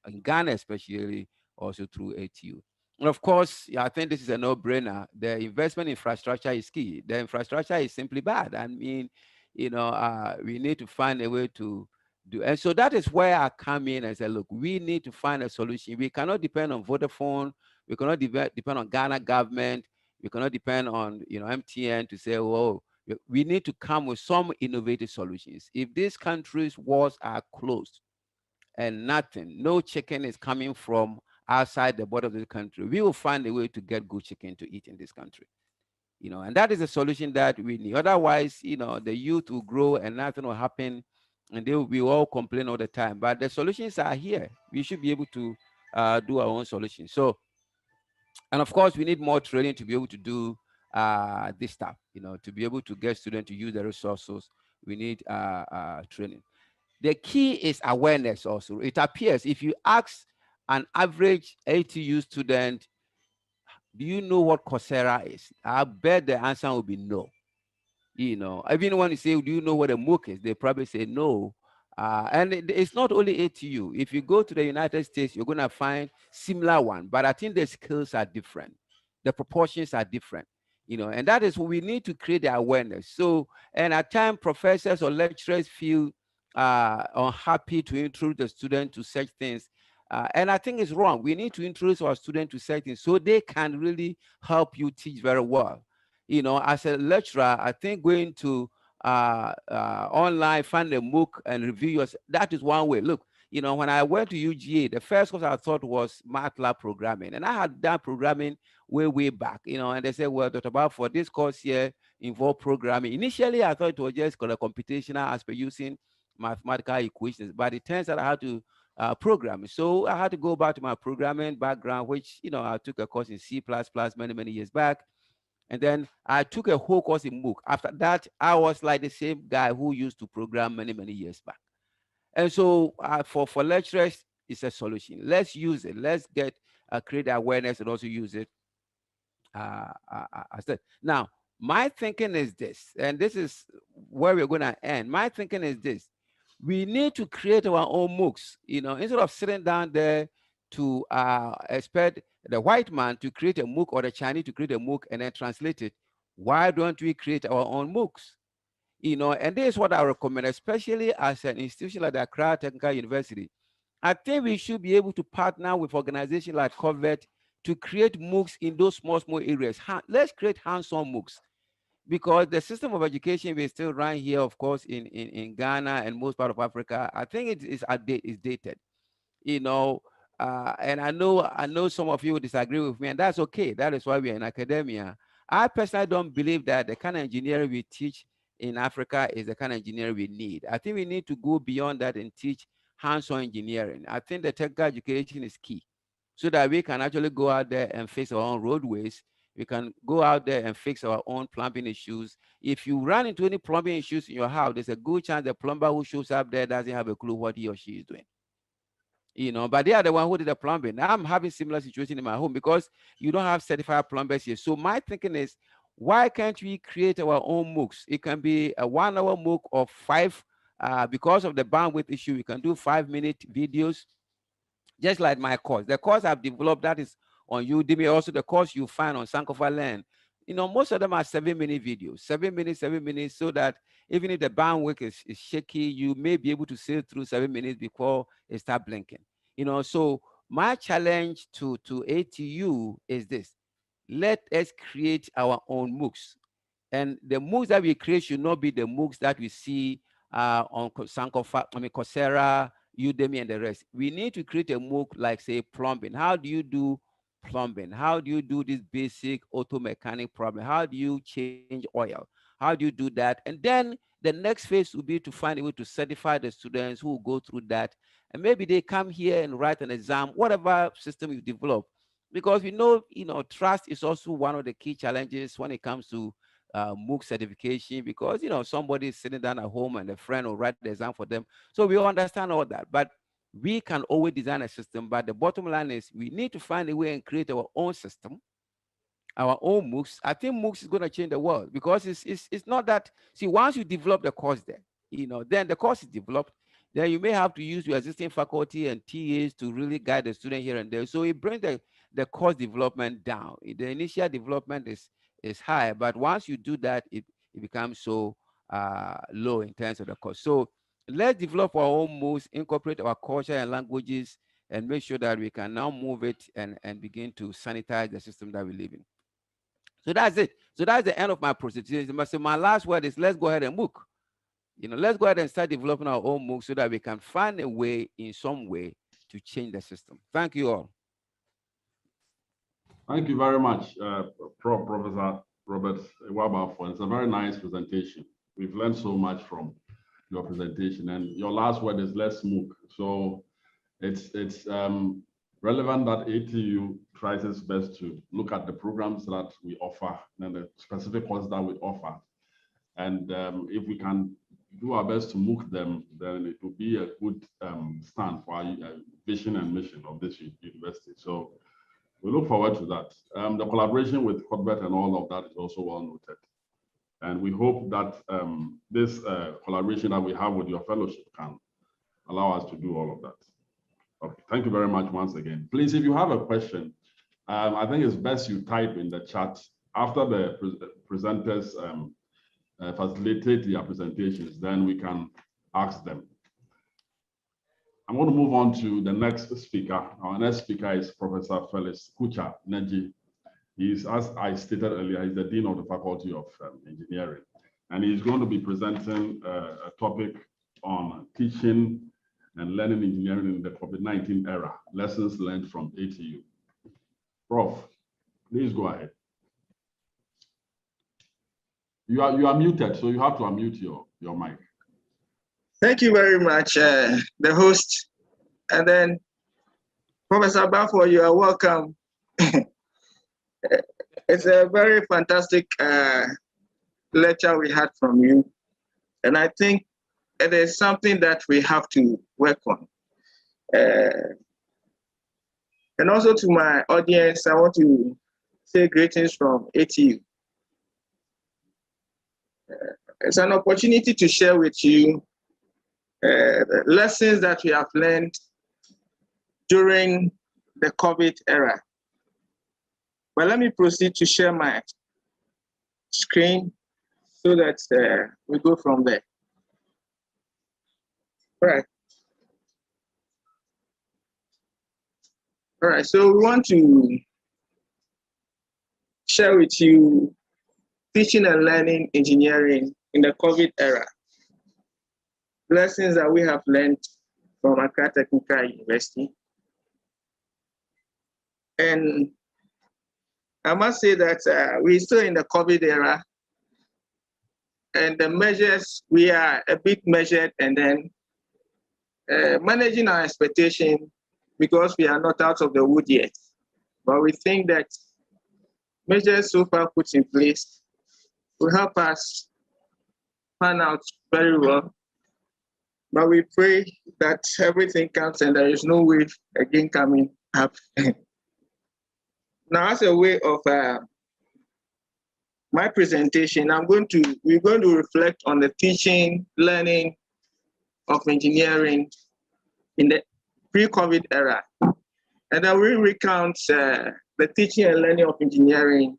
in Ghana, especially also through ATU. And of course, I think this is a no-brainer. The investment infrastructure is key. The infrastructure is simply bad. I mean, we need to find a way to do. And so that is where I come in and say, look, we need to find a solution. We cannot depend on Vodafone. We cannot depend on Ghana government. We cannot depend on, MTN to say, "Oh, we need to come with some innovative solutions." If these countries' walls are closed and no chicken is coming from outside the border of the country, we will find a way to get good chicken to eat in this country. And that is a solution that we need. Otherwise, the youth will grow and nothing will happen, and they will be all complain all the time. But the solutions are here. We should be able to do our own solutions. So, and of course, we need more training to be able to do this stuff. To be able to get students to use the resources, we need training. The key is awareness also. It appears if you ask an average ATU student, do you know what Coursera is? I bet the answer will be no. Even when you say, do you know what a MOOC is? They probably say no. And it's not only ATU. If you go to the United States, you're going to find similar one, but I think the skills are different. The proportions are different, and that is what we need to create the awareness. So, and at times professors or lecturers feel unhappy to introduce the student to such things. And I think it's wrong. We need to introduce our students to such things so they can really help you teach very well. As a lecturer, I think going to online, find a MOOC and review yours, that is one way. Look, when I went to UGA, the first course I thought was MATLAB programming. And I had done programming way back, and they said, well, Dr. Bob, for this course here, involve programming. Initially, I thought it was just a computational aspect using mathematical equations, but it turns out I had to program. So I had to go back to my programming background, which, I took a course in C++ many years back. And then I took a whole course in MOOC. After that, I was like the same guy who used to program many years back. And so for lecturers, it's a solution. Let's use it. Let's create awareness and also use it. Now, my thinking is this, and this is where we're going to end. My thinking is this. We need to create our own MOOCs, instead of sitting down there to expect the white man to create a MOOC or the Chinese to create a MOOC and then translate it. Why don't we create our own MOOCs? And this is what I recommend, especially as an institution like the Accra Technical University. I think we should be able to partner with organizations like COVET to create MOOCs in those small areas. Let's create hands-on MOOCs, because the system of education we still run here, of course, in Ghana and most part of Africa, I think it is dated. And I know some of you disagree with me, and that's okay. That is why we are in academia. I personally don't believe that the kind of engineering we teach in Africa is the kind of engineering we need. I think we need to go beyond that and teach hands-on engineering. I think the technical education is key, so that we can actually go out there and fix our own roadways. We can go out there and fix our own plumbing issues. If you run into any plumbing issues in your house, there's a good chance the plumber who shows up there doesn't have a clue what he or she is doing. But they are the one who did the plumbing. Now I'm having similar situation in my home because you don't have certified plumbers here. So my thinking is, why can't we create our own MOOCs? It can be a 1 hour MOOC of 5, because of the bandwidth issue, we can do 5-minute videos, just like my course. The course I've developed that is on Udemy, also the course you find on Sankofa Learn. Most of them are 7-minute videos, 7 minutes, so that even if the bandwidth is shaky, you may be able to sail through 7 minutes before it start blinking. So my challenge to ATU is this: let us create our own MOOCs. And the MOOCs that we create should not be the MOOCs that we see on Sankofa, Coursera, Udemy, and the rest. We need to create a MOOC like, say, plumbing. How do you do plumbing? How do you do this basic auto mechanic problem? How do you change oil? How do you do that? And then the next phase will be to find a way to certify the students who will go through that. And maybe they come here and write an exam, whatever system you develop. Because we know, trust is also one of the key challenges when it comes to MOOC certification, because somebody is sitting down at home and a friend will write the exam for them. So we understand all that, but we can always design a system. But the bottom line is we need to find a way and create our own system, our own MOOCs. I think MOOCs is going to change the world, because it's not that, see, once you develop the course there, then the course is developed, then you may have to use your existing faculty and TAs to really guide the student here and there. So it brings the course development down. The initial development is high, but once you do that, it becomes so low in terms of the cost. So let's develop our own MOOCs, incorporate our culture and languages, and make sure that we can now move it and begin to sanitize the system that we live in. So that's it. So that's the end of my presentation. So my last word is let's go ahead and MOOC. Let's go ahead and start developing our own MOOC so that we can find a way, in some way, to change the system. Thank you all. Thank you very much, Professor Robert Iwaba. It's a very nice presentation. We've learned so much from your presentation, and your last word is let's MOOC. So it's relevant that ATU tries its best to look at the programs that we offer and the specific courses that we offer. And if we can do our best to MOOC them, then it will be a good stand for our vision and mission of this university. So we look forward to that. The collaboration with Cuthbert and all of that is also well noted. And we hope that this collaboration that we have with your fellowship can allow us to do all of that. Okay, thank you very much once again. Please, if you have a question, I think it's best you type in the chat after the presenters facilitate their presentations, then we can ask them. I'm going to move on to the next speaker. Our next speaker is Professor Felix Kucha Neji. He's, as I stated earlier, he's the Dean of the Faculty of Engineering, and he's going to be presenting a topic on teaching and learning engineering in the COVID-19 era, lessons learned from ATU. Prof, please go ahead. You are muted, so you have to unmute your mic. Thank you very much, the host. And then, Professor Bafo, you are welcome. It's a very fantastic lecture we had from you. And I think it is something that we have to work on. And also to my audience, I want to say greetings from ATU. It's an opportunity to share with you the lessons that we have learned during the COVID era. But let me proceed to share my screen so that we go from there. All right, so we want to share with you teaching and learning engineering in the COVID era. Lessons that we have learned from Accra Technical University. And I must say that we're still in the COVID era, and the measures, we are a bit measured and then managing our expectation because we are not out of the wood yet. But we think that measures so far put in place will help us pan out very well. But we pray that everything comes and there is no wave again coming up. Now, as a way of my presentation, we're going to reflect on the teaching, learning of engineering in the pre-COVID era. And then we recount the teaching and learning of engineering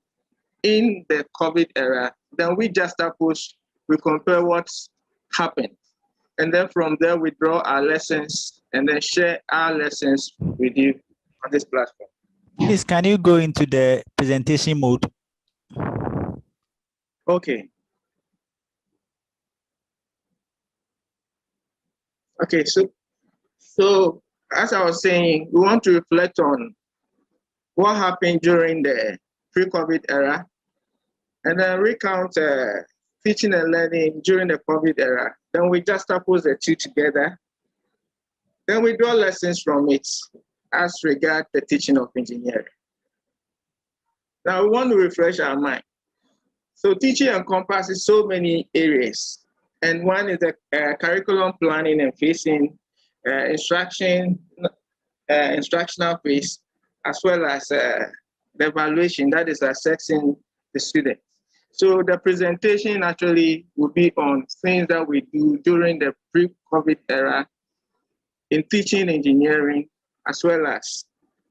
in the COVID era. Then we juxtapose, we compare what's happened. And then from there, we draw our lessons and then share our lessons with you on this platform. Please, can you go into the presentation mode? Okay. Okay, so as I was saying, we want to reflect on what happened during the pre-COVID era, and then recount teaching and learning during the COVID era. Then we juxtapose the two together. Then we draw lessons from it as regards the teaching of engineering. Now we want to refresh our mind. So teaching encompasses so many areas. And one is the curriculum planning and phasing, instructional phase, as well as the evaluation, that is assessing the students. So the presentation actually will be on things that we do during the pre-COVID era in teaching engineering, as well as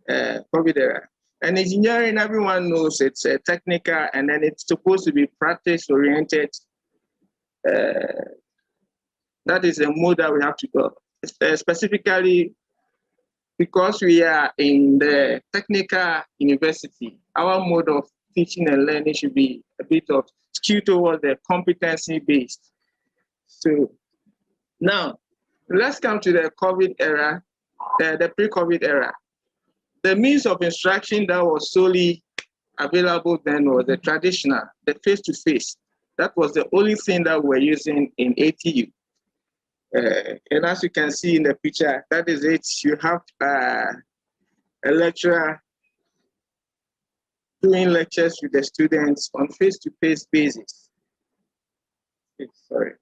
COVID era. And engineering, everyone knows it's technical, and then it's supposed to be practice-oriented. That is a mode that we have to go. Specifically, because we are in the technical university, our mode of teaching and learning should be a bit of skewed towards the competency-based. So now, let's come to the COVID era, the pre-COVID era. The means of instruction that was solely available then was the traditional, the face-to-face. That was the only thing that we're using in ATU. And as you can see in the picture, that is it. You have a lecturer doing lectures with the students on face-to-face basis. Sorry.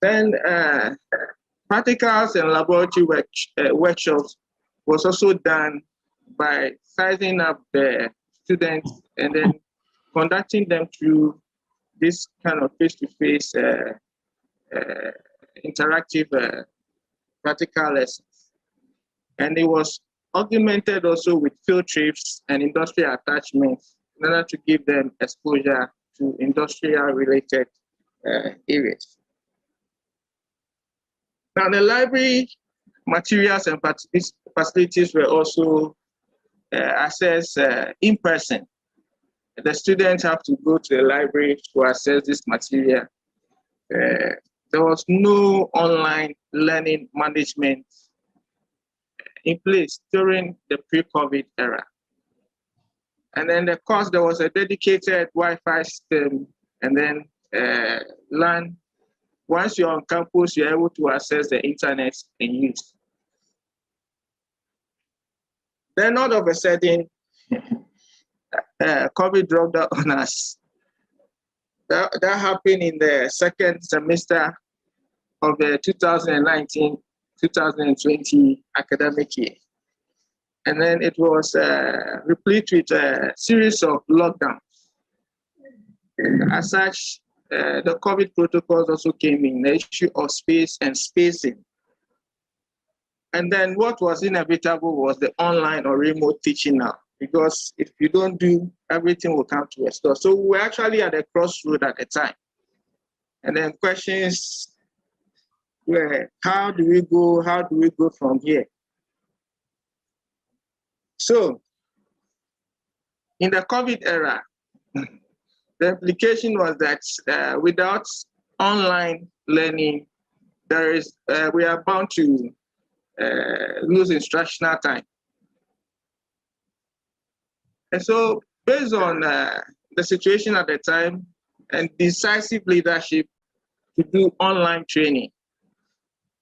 Then practicals and laboratory workshops was also done by sizing up the students and then conducting them through this kind of face-to-face interactive practical lessons. And it was augmented also with field trips and industrial attachments in order to give them exposure to industrial-related areas. Now, the library materials and facilities were also accessed in person. The students have to go to the library to access this material. There was no online learning management in place during the pre-COVID era. And then of course, there was a dedicated Wi-Fi system, and then LAN. Once you're on campus, you're able to access the internet and use. Then all of a sudden, COVID dropped out on us. That happened in the second semester of the 2019-2020 academic year. And then it was replete with a series of lockdowns. As such, the COVID protocols also came in, the issue of space and spacing. And then what was inevitable was the online or remote teaching now, because if you don't do, everything will come to a stop. So we're actually at a crossroad at the time. And then questions were, how do we go? How do we go from here? So in the COVID era, the implication was that without online learning, we are bound to lose instructional time. And so based on the situation at the time and decisive leadership to do online training,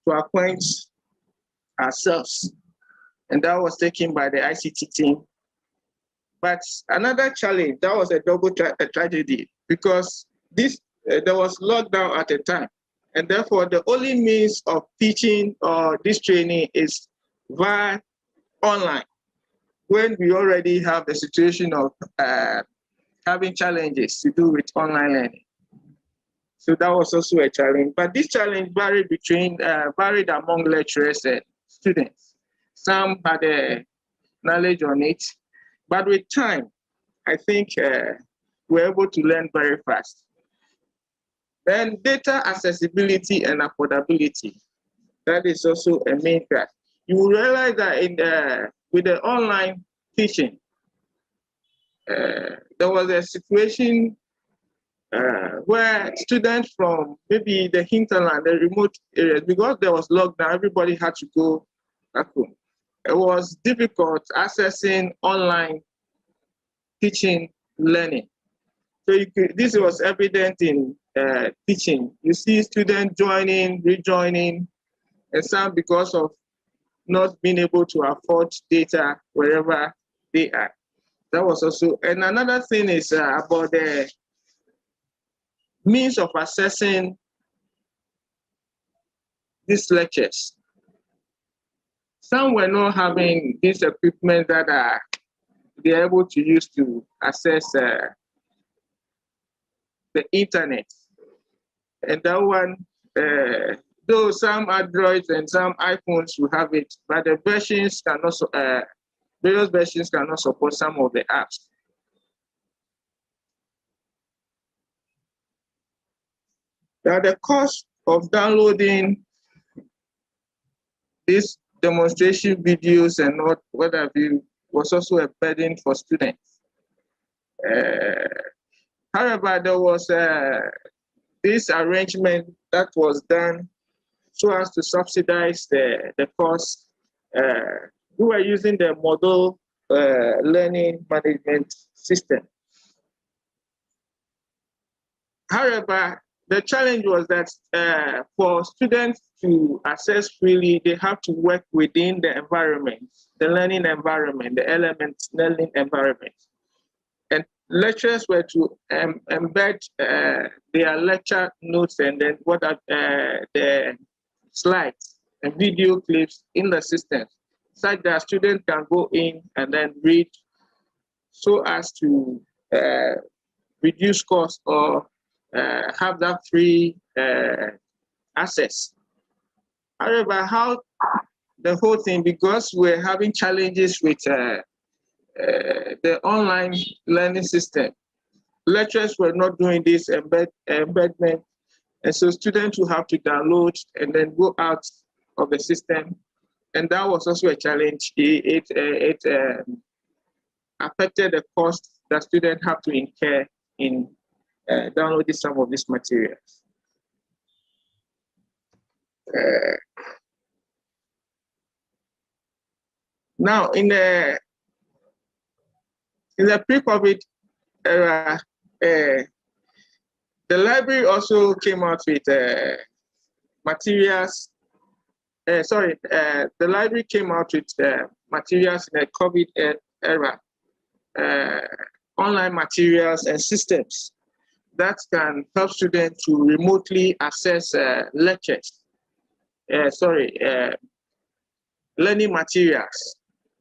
to acquaint ourselves, and that was taken by the ICT team. But another challenge, that was a double tragedy, because there was lockdown at the time, and therefore the only means of teaching or this training is via online, when we already have the situation of having challenges to do with online learning. So that was also a challenge. But this challenge varied among lecturers and students. Some had a knowledge on it, but with time, I think we're able to learn very fast. Then data accessibility and affordability, that is also a main fact. You will realize that with the online teaching, there was a situation where students from maybe the hinterland, the remote areas, because there was lockdown, everybody had to go back home. It was difficult accessing online teaching, learning. So this was evident in teaching. You see students joining, rejoining, and some because of not being able to afford data wherever they are. That was also, and another thing is about the means of accessing these lectures. Some were not having this equipment that they're able to use to access the internet. And that one, though some Androids and some iPhones will have it, but the versions cannot, various versions cannot support some of the apps. Now the cost of downloading these demonstration videos and what have you was also a burden for students. However, there was this arrangement that was done so as to subsidize the cost. We were using the model learning management system. However, the challenge was that for students to access freely, they have to work within the environment, the learning environment, the elements learning environment. And lecturers were to embed their lecture notes and then what are the slides and video clips in the system, such that students can go in and then read so as to reduce costs or have that free access. However, how the whole thing, because we're having challenges with the online learning system, lecturers were not doing this embedment, and so students will have to download and then go out of the system, and that was also a challenge. It affected the cost that students have to incur in downloading some of these materials. Now, in the pre-COVID era, the library also came out with materials. The library came out with materials in the COVID era, online materials and systems that can help students to remotely access lectures. Learning materials.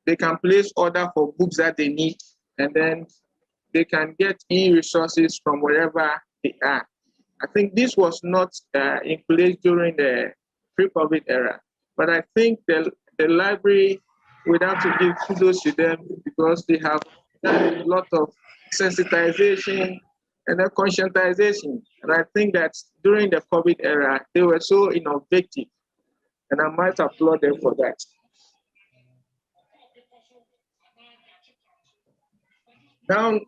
They can place order for books that they need, and then they can get e-resources from wherever they are. I think this was not in place during the pre-COVID era, but I think the library, we have to give kudos to them because they have done a lot of sensitization and then conscientization. And I think that during the COVID era, they were so innovative, and I might applaud them for that. Now,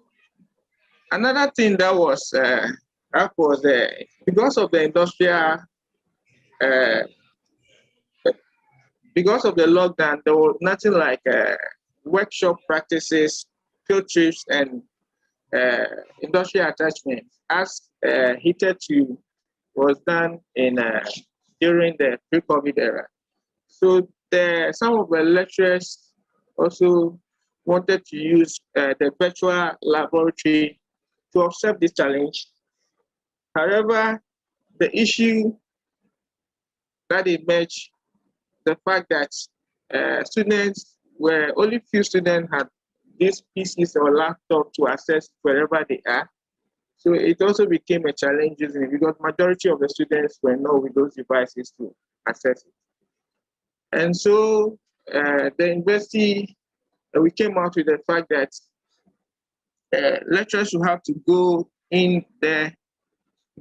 another thing that was because of the industrial, because of the lockdown, there was nothing like workshop practices, field trips, and industrial attachments as heated tube was done in during the pre-COVID era. So some of the lecturers also wanted to use the virtual laboratory to observe this challenge. However, the issue that emerged, the fact that only few students had these PCs or laptop to access wherever they are. So it also became a challenge because majority of the students were not with those devices to access it. And so the university, we came out with the fact that lecturers will have to go in there,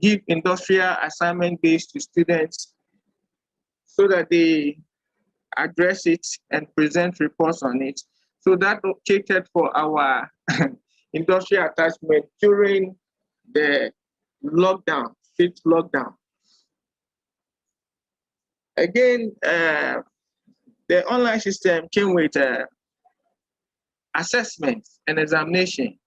give industrial assignment based to students so that they address it and present reports on it. So that catered for our industrial attachment during the lockdown, strict lockdown. Again, the online system came with assessment and examination.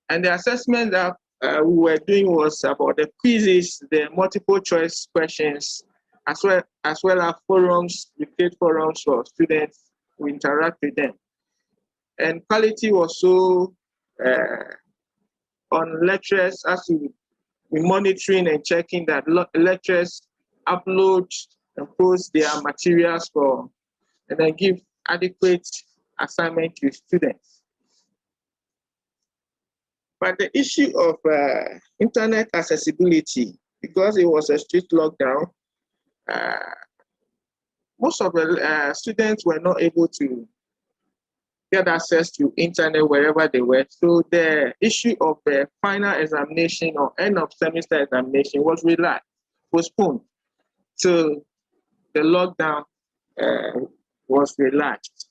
And the assessment that we were doing was about the quizzes, the multiple choice questions, as well as forums, we create forums for students to interact with them. And quality was so on lecturers as we monitoring and checking that lecturers upload and post their materials and then give adequate assignment to students. But the issue of internet accessibility, because it was a strict lockdown, most of the students were not able to get access to internet wherever they were. So the issue of the final examination or end of semester examination was postponed. So the lockdown was relaxed.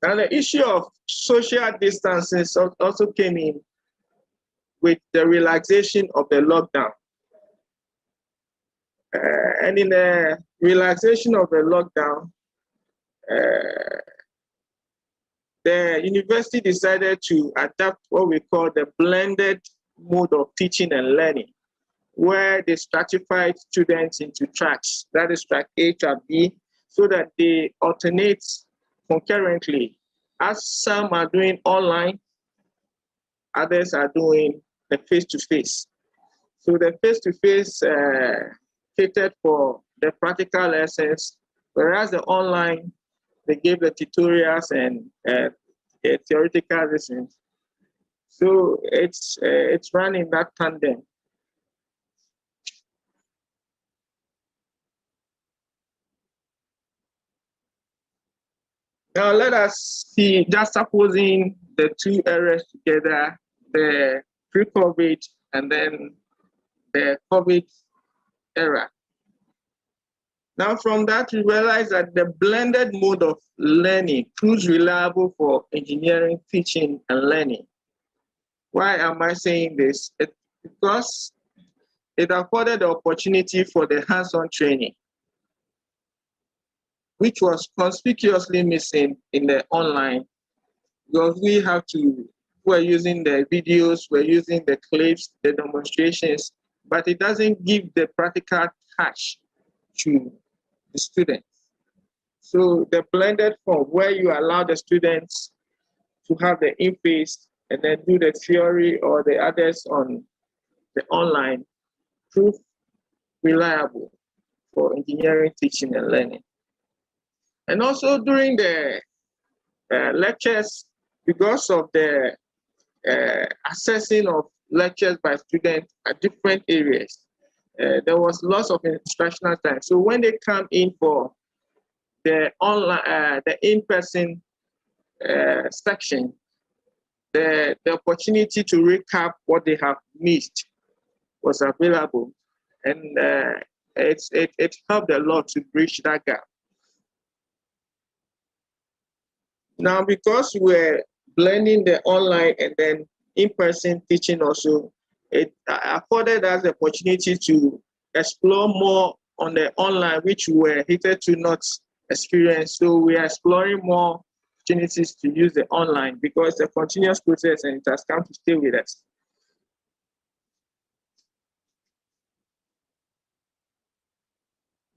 And the issue of social distancing also came in with the relaxation of the lockdown. And in the relaxation of the lockdown, the university decided to adapt what we call the blended mode of teaching and learning, where they stratified students into tracks, that is track A, track B, so that they alternate concurrently. As some are doing online, others are doing the face-to-face. So the face-to-face catered for the practical lessons, whereas the online, they gave the tutorials and theoretical lessons. So it's run in that tandem. Now let us see, just supposing the two eras together, the pre-COVID and then the COVID era. Now from that, we realize that the blended mode of learning proves reliable for engineering, teaching, and learning. Why am I saying this? Because it afforded the opportunity for the hands-on training, which was conspicuously missing in the online, because we're using the videos, we're using the clips, the demonstrations, but it doesn't give the practical touch to the students. So the blended form, where you allow the students to have the in-face and then do the theory or the others on the online, prove reliable for engineering, teaching, and learning. And also during the lectures, because of the assessing of lectures by students at different areas, there was lots of instructional time. So when they come in for the online, the in-person section, the opportunity to recap what they have missed was available, and it helped a lot to bridge that gap. Now, because we're blending the online and then in-person teaching also, it afforded us the opportunity to explore more on the online, which we were hitherto not experienced. So we are exploring more opportunities to use the online because it's a continuous process and it has come to stay with us.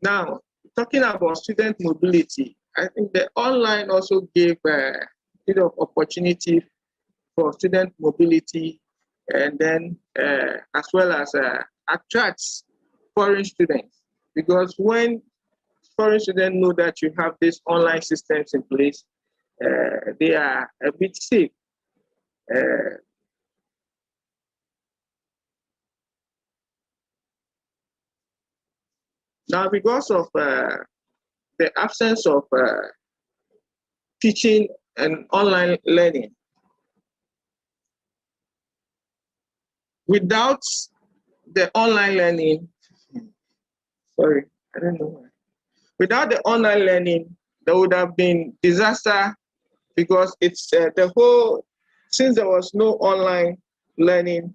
Now, talking about student mobility, I think the online also gave a bit of opportunity for student mobility, and then as well as attracts foreign students, because when foreign students know that you have these online systems in place, they are a bit safe. Now, because of the absence of teaching and online learning, without the online learning, sorry, I don't know. Without the online learning, there would have been disaster, because it's the whole, since there was no online learning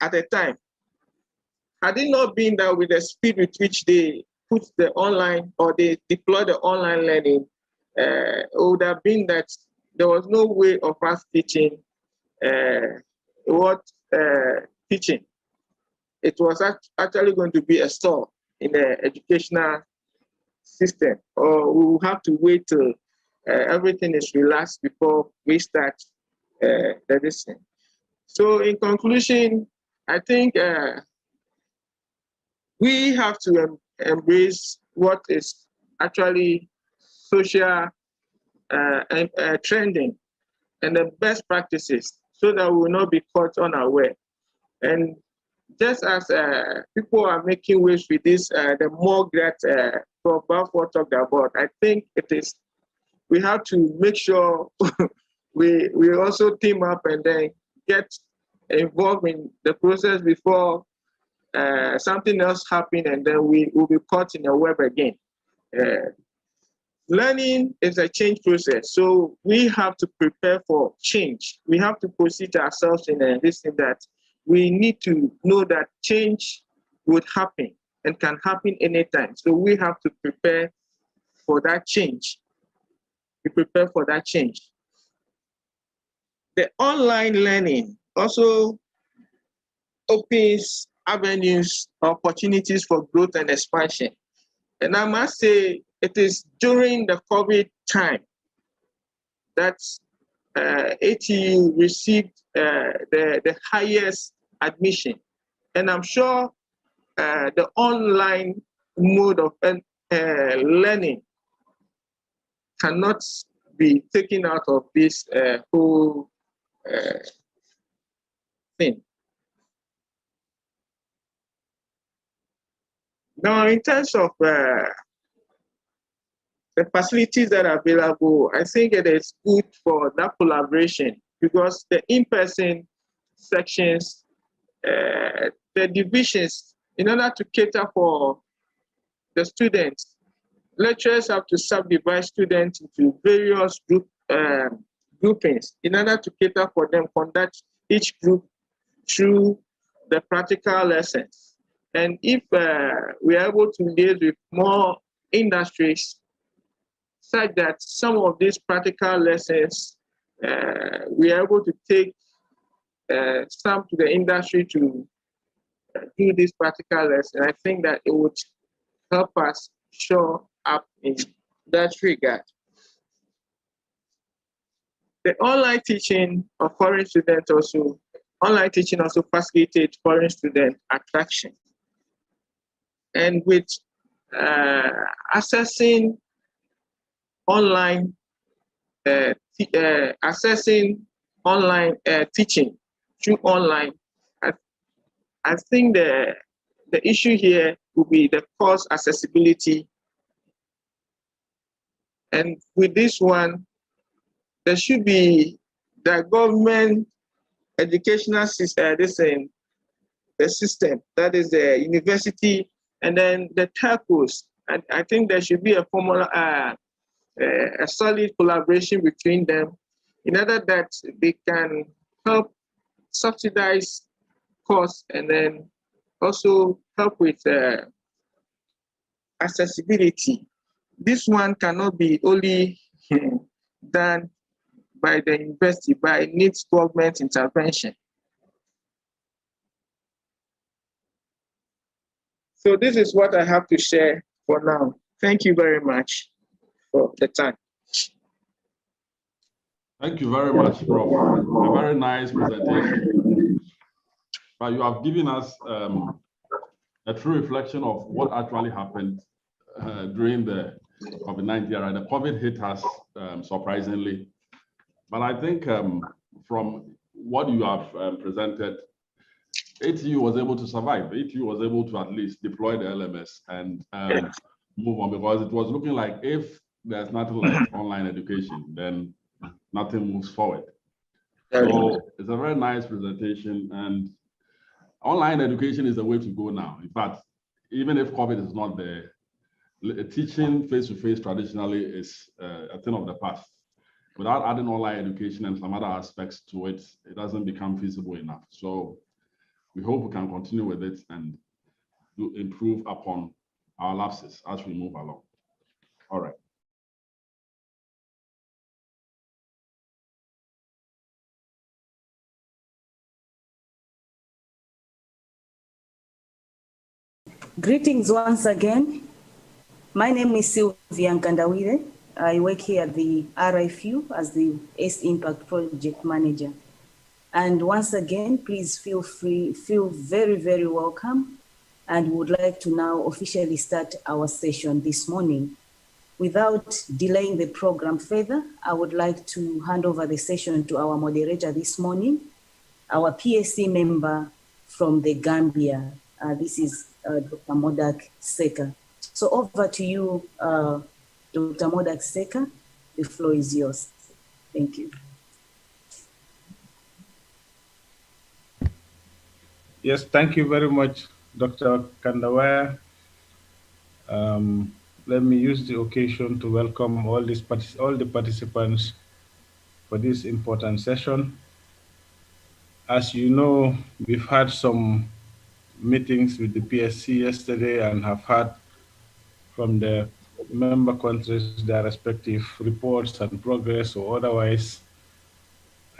at the time, had it not been that with the speed with which they put the online or they deploy the online learning, it would have been that there was no way of us teaching teaching. It was actually going to be a stall in the educational system, or we will have to wait till everything is relaxed before we start the listening. So in conclusion, I think we have to embrace what is actually social trending and the best practices, so that we will not be caught unaware. And just as people are making waves with this, the more that Prof. Balfour talked about, I think we have to make sure we also team up and then get involved in the process before something else happens, and then we will be caught in a web again. Learning is a change process, so we have to prepare for change. We have to position ourselves in this thing that we need to know that change would happen and can happen anytime. So we have to prepare for that change. We prepare for that change. The online learning also opens avenues, opportunities for growth and expansion. And I must say, it is during the COVID time that ATU received the highest admission. And I'm sure the online mode of learning cannot be taken out of this whole thing. Now, in terms of the facilities that are available, I think it is good for that collaboration because the in-person sections, the divisions, in order to cater for the students, lecturers have to subdivide students into various groupings in order to cater for them, conduct each group through the practical lessons. And if we are able to liaise with more industries, such that some of these practical lessons, we are able to take some to the industry to do this practical lesson, I think that it would help us show up in that regard. The online teaching of foreign students also, online teaching also facilitates foreign student attraction. And with accessing online teaching through online, I think the issue here will be the course accessibility. And with this one, there should be the government educational system, the system, that is the university, and then the telcos. And I think there should be a formula, a solid collaboration between them in order that they can help subsidize costs and then also help with accessibility. This one cannot be only done by the university, but it needs government intervention. So this is what I have to share for now. Thank you very much for the time. Thank you very much, Prof. A very nice presentation. But you have given us a true reflection of what actually happened during the COVID-19 era. The COVID hit us surprisingly. But I think from what you have presented, ATU was able to survive. ATU was able to at least deploy the LMS and move on, because it was looking like if there's nothing like online education, then nothing moves forward. So it's a very nice presentation, and online education is the way to go now. In fact, even if COVID is not there, teaching face-to-face traditionally is a thing of the past. Without adding online education and some other aspects to it, it doesn't become feasible enough. So we hope we can continue with it and improve upon our lapses as we move along. All right. Greetings once again. My name is Sylvia Nkandawire. I work here at the RIFU as the ACE Impact Project Manager. And once again, please feel very, very welcome, and would like to now officially start our session this morning. Without delaying the program further, I would like to hand over the session to our moderator this morning, our PSC member from the Gambia. This is Dr. Modak Seka. So over to you, Dr. Modak Seka. The floor is yours. Thank you. Yes, thank you very much, Dr. Kandawire. let me use the occasion to welcome all the participants for this important session. As you know, we've had some meetings with the PSC yesterday and have had from the member countries their respective reports and progress or otherwise.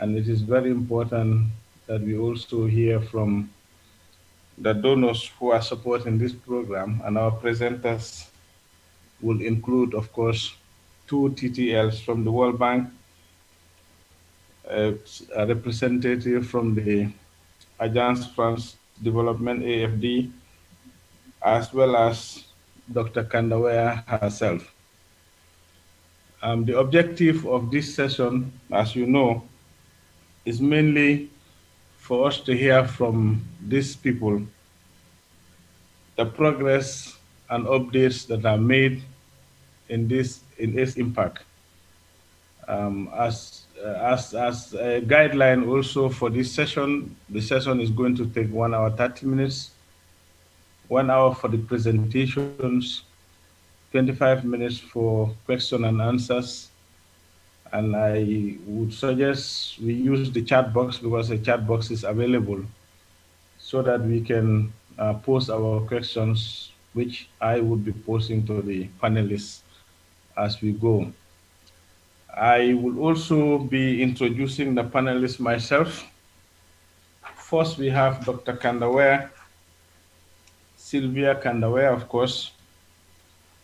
And it is very important that we also hear from the donors who are supporting this program, and our presenters will include, of course, two TTLs from the World Bank, a representative from the Agence France Development, AFD, as well as Dr. Kandawea herself. The objective of this session, as you know, is mainly for us to hear from these people the progress and updates that are made in its impact. As a guideline also for this session, the session is going to take 1 hour 30 minutes, 1 hour for the presentations, 25 minutes for question and answers. And I would suggest we use the chat box because the chat box is available so that we can post our questions, which I would be posting to the panelists as we go. I will also be introducing the panelists myself. First, we have Dr. Kandawea, Sylvia Kandawea, of course.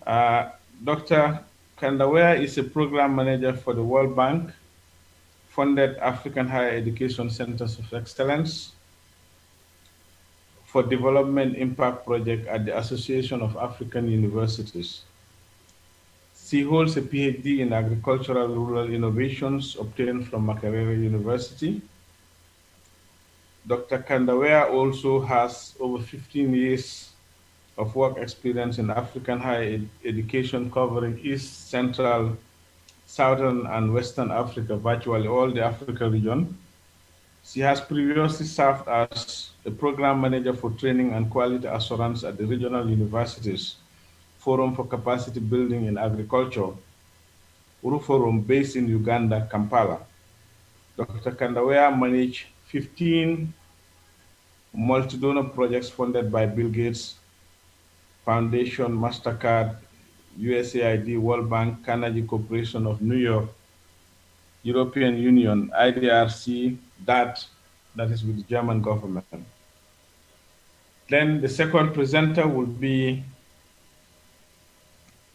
Dr. Kandawea is a program manager for the World Bank, funded African Higher Education Centers of Excellence for Development Impact Project at the Association of African Universities. She holds a PhD in Agricultural Rural Innovations obtained from Makerere University. Dr. Kandawea also has over 15 years of work experience in African higher education covering East, Central, Southern, and Western Africa, virtually all the Africa region. She has previously served as a program manager for training and quality assurance at the regional universities, Forum for Capacity Building in Agriculture, Uru Forum based in Uganda, Kampala. Dr. Kandawea managed 15 multi-donor projects funded by Bill Gates Foundation, MasterCard, USAID, World Bank, Carnegie Corporation of New York, European Union, IDRC, that is with the German government. Then the second presenter will be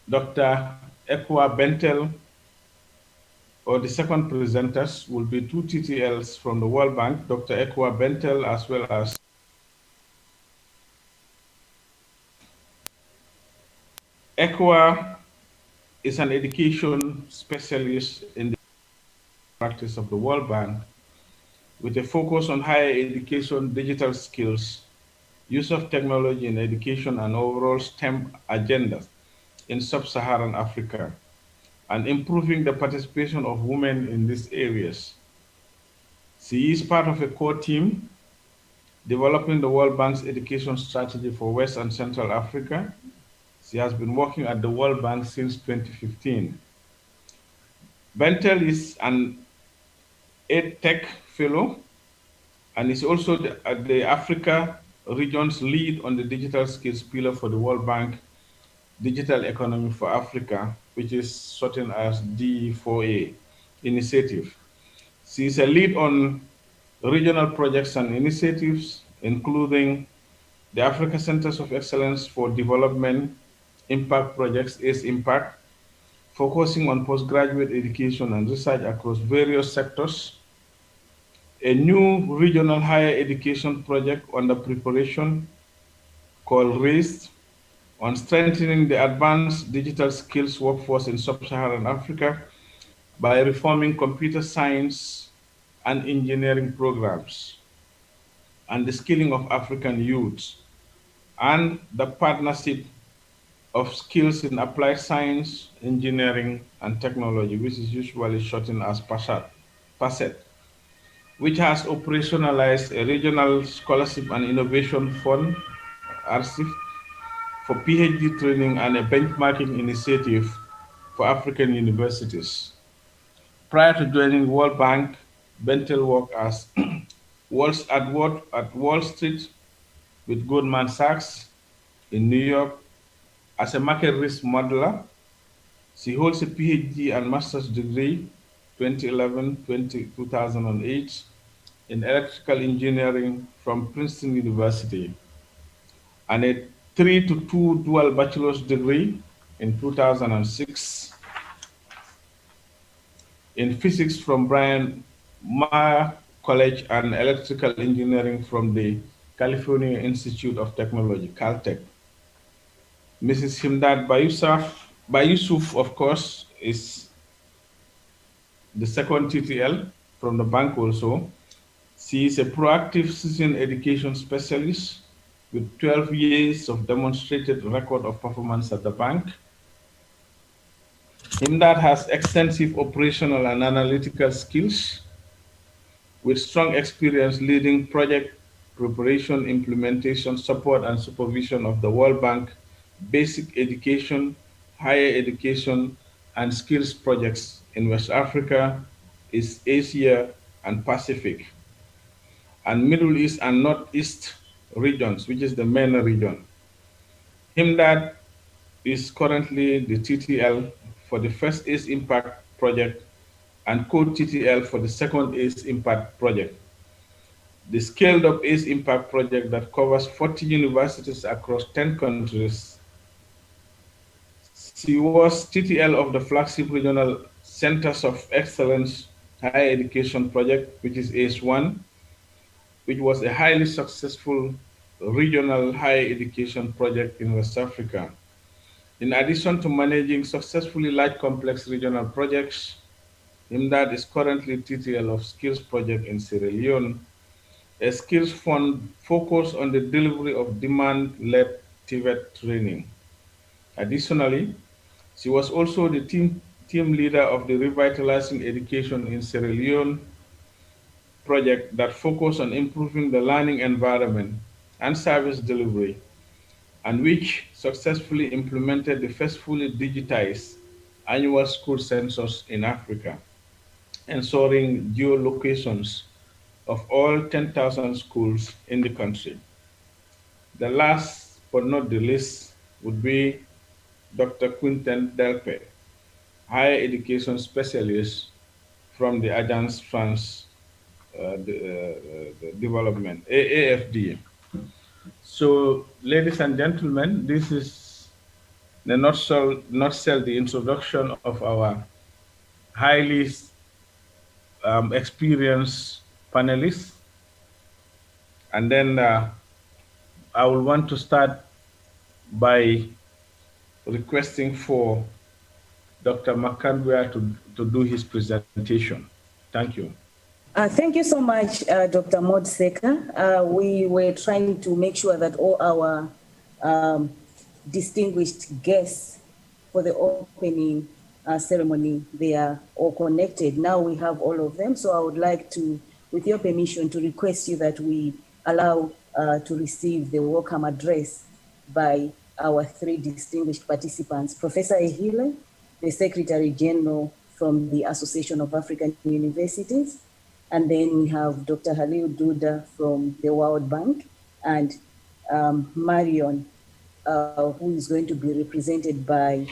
Dr. Ekwa Bentel, or the second presenters will be two TTLs from the World Bank, Dr. Ekwa Bentel, as well as Ekwa is an education specialist in the practice of the World Bank with a focus on higher education, digital skills, use of technology in education, and overall STEM agendas in sub-Saharan Africa, and improving the participation of women in these areas. She is part of a core team developing the World Bank's education strategy for West and Central Africa. She has been working at the World Bank since 2015. Bentel is an EdTech fellow and is also the Africa region's lead on the digital skills pillar for the World Bank Digital Economy for Africa, which is certain as D4A initiative. She is a lead on regional projects and initiatives, including the Africa Centers of Excellence for Development Impact Projects, ACE Impact, focusing on postgraduate education and research across various sectors, a new regional higher education project under preparation called RAISE, on strengthening the advanced digital skills workforce in sub-Saharan Africa by reforming computer science and engineering programs, and the skilling of African youths, and the partnership of skills in applied science, engineering, and technology, which is usually shortened as PASET, which has operationalized a regional scholarship and innovation fund, RCIF, for PhD training and a benchmarking initiative for African universities. Prior to joining World Bank, Bentel worked as at Wall Street with Goldman Sachs in New York as a market risk modeler. She holds a PhD and master's degree 2011-2008 in electrical engineering from Princeton University and a 3-2 dual bachelor's degree in 2006 in physics from Brian Mayer College and electrical engineering from the California Institute of Technology, Caltech. Mrs. Himdad Bayusuf, of course, is the second TTL from the bank also. She is a proactive citizen education specialist with 12 years of demonstrated record of performance at the bank. Himdad has extensive operational and analytical skills with strong experience leading project preparation, implementation, support, and supervision of the World Bank basic education, higher education, and skills projects in West Africa, East Asia, and Pacific, and Middle East and Northeast regions, which is the MENA region. Himdad is currently the TTL for the first ACE Impact project and co-TTL for the second ACE Impact project. The scaled-up ACE Impact project that covers 40 universities across 10 countries. She was TTL of the flagship regional Centers of Excellence Higher Education project, which is ACE1, which was a highly successful regional higher education project in West Africa. In addition to managing successfully large complex regional projects, Himdad is currently TTL of Skills Project in Sierra Leone, a skills fund focused on the delivery of demand-led TVET training. Additionally, she was also the team leader of the Revitalizing Education in Sierra Leone project that focused on improving the learning environment and service delivery, and which successfully implemented the first fully digitized annual school census in Africa, ensuring geolocations of all 10,000 schools in the country. The last but not the least would be Dr. Quinten Delpe, higher education specialist from the Agence France Development, AFD. So, ladies and gentlemen, this is the nutshell, the introduction of our highly experienced panelists. And then I will want to start by requesting for Dr. Makandwea to do his presentation. Thank you. Thank you so much, Dr. Modseka. We were trying to make sure that all our distinguished guests for the opening ceremony, they are all connected. Now we have all of them, so I would like to, with your permission, to request you that we allow to receive the welcome address by our three distinguished participants. Professor Ehile, the Secretary General from the Association of African Universities, and then we have Dr. Halil Duda from the World Bank, and Marion, who is going to be represented by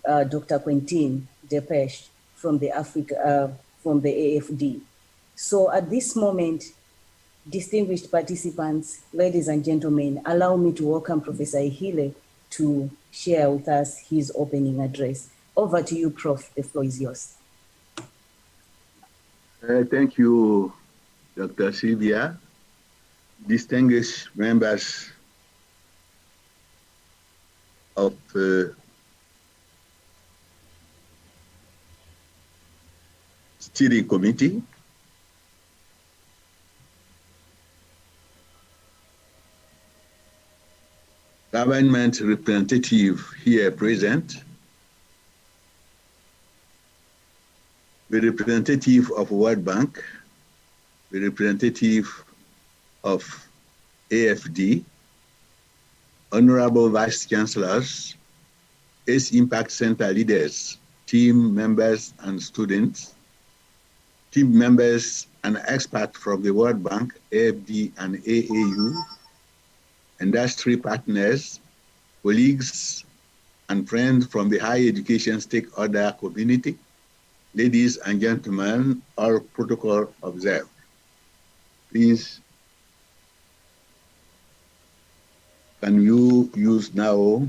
Dr. Quentin Depeche from the AFD. So at this moment, distinguished participants, ladies and gentlemen, allow me to welcome Professor Ehile to share with us his opening address. Over to you, Prof. The floor is yours. Thank you, Dr. Sylvia. Distinguished members of steering committee, government representative here present, the representative of World Bank, the representative of AFD, honorable vice chancellors, ACE Impact Center leaders, team members and students, team members and experts from the World Bank, AFD and AAU, industry partners, colleagues and friends from the higher education stakeholder community, ladies and gentlemen, all protocol observed. Please, can you use now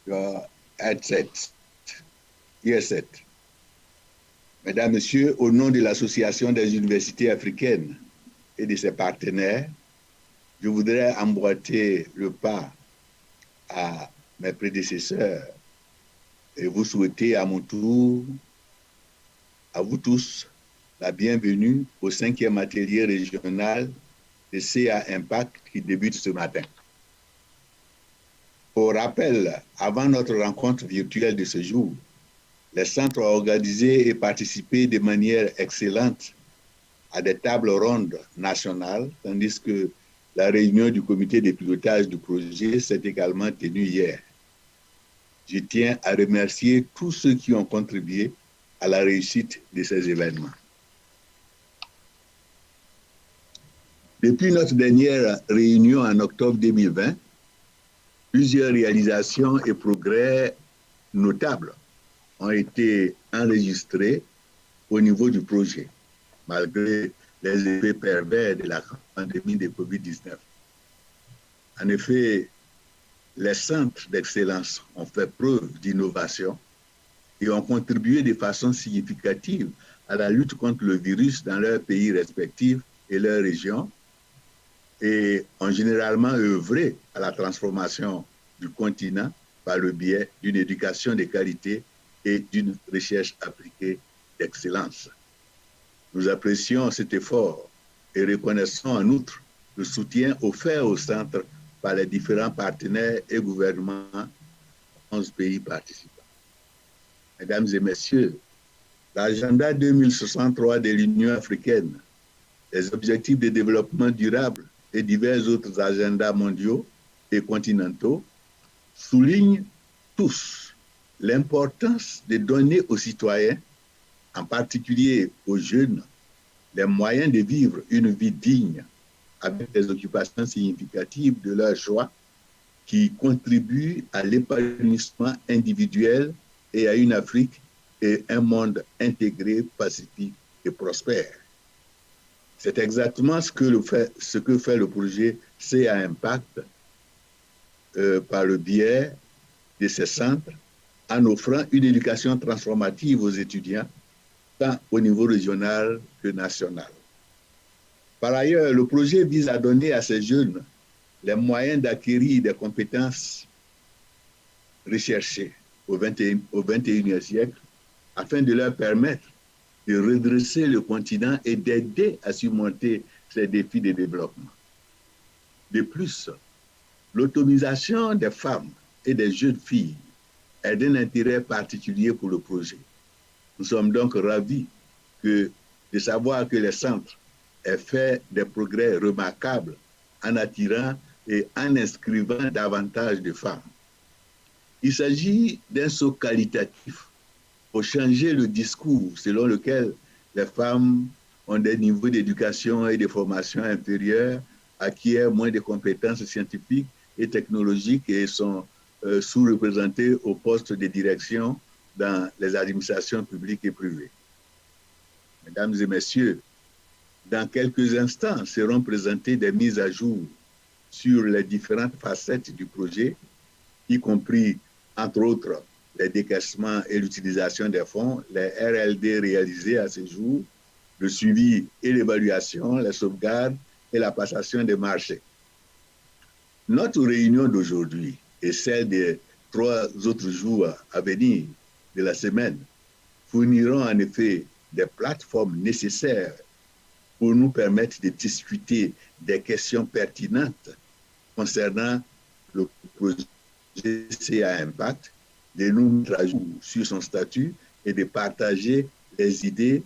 your headset, earset? Mesdames, Messieurs, au nom de l'Association des universités africaines et de ses partenaires, je voudrais emboîter le pas à mes prédécesseurs et vous souhaiter à mon tour, à vous tous, la bienvenue au 5e atelier régional de CA Impact qui débute ce matin. Pour rappel, avant notre rencontre virtuelle de ce jour, les centres ont organisé et participé de manière excellente à des tables rondes nationales, tandis que la réunion du comité de pilotage du projet s'est également tenue hier. Je tiens à remercier tous ceux qui ont contribué à la réussite de ces événements. Depuis notre dernière réunion en octobre 2020, plusieurs réalisations et progrès notables ont été enregistrés au niveau du projet, malgré les effets pervers de la pandémie de COVID-19. En effet, les centres d'excellence ont fait preuve d'innovation et ont contribué de façon significative à la lutte contre le virus dans leurs pays respectifs et leurs régions, et ont généralement œuvré à la transformation du continent par le biais d'une éducation de qualité et d'une recherche appliquée d'excellence. Nous apprécions cet effort et reconnaissons en outre le soutien offert au centre par les différents partenaires et gouvernements de 11 pays participants. Mesdames et messieurs, l'agenda 2063 de l'Union africaine, les objectifs de développement durable et divers autres agendas mondiaux et continentaux soulignent tous l'importance de donner aux citoyens, en particulier aux jeunes, les moyens de vivre une vie digne avec des occupations significatives de leur choix qui contribuent à l'épanouissement individuel et à une Afrique et un monde intégré, pacifique et prospère. C'est exactement ce que fait le projet CA Impact par le biais de ces centres en offrant une éducation transformative aux étudiants, tant au niveau régional que national. Par ailleurs, le projet vise à donner à ces jeunes les moyens d'acquérir des compétences recherchées au XXIe siècle afin de leur permettre de redresser le continent et d'aider à surmonter ces défis de développement. De plus, l'autonomisation des femmes et des jeunes filles est d'un intérêt particulier pour le projet. Nous sommes donc ravis de savoir que les centres aient fait des progrès remarquables en attirant et en inscrivant davantage de femmes. Il s'agit d'un saut qualitatif pour changer le discours selon lequel les femmes ont des niveaux d'éducation et de formation inférieurs, acquièrent moins de compétences scientifiques et technologiques et sont sous-représentées au poste de direction dans les administrations publiques et privées. Mesdames et messieurs, dans quelques instants seront présentées des mises à jour sur les différentes facettes du projet, y compris, entre autres, les décaissements et l'utilisation des fonds, les RLD réalisés à ce jour, le suivi et l'évaluation, les sauvegardes et la passation des marchés. Notre réunion d'aujourd'hui et celle des 3 autres jours à venir de la semaine fourniront en effet des plateformes nécessaires pour nous permettre de discuter des questions pertinentes concernant le projet CA Impact, de nous mettre à jour sur son statut et de partager les idées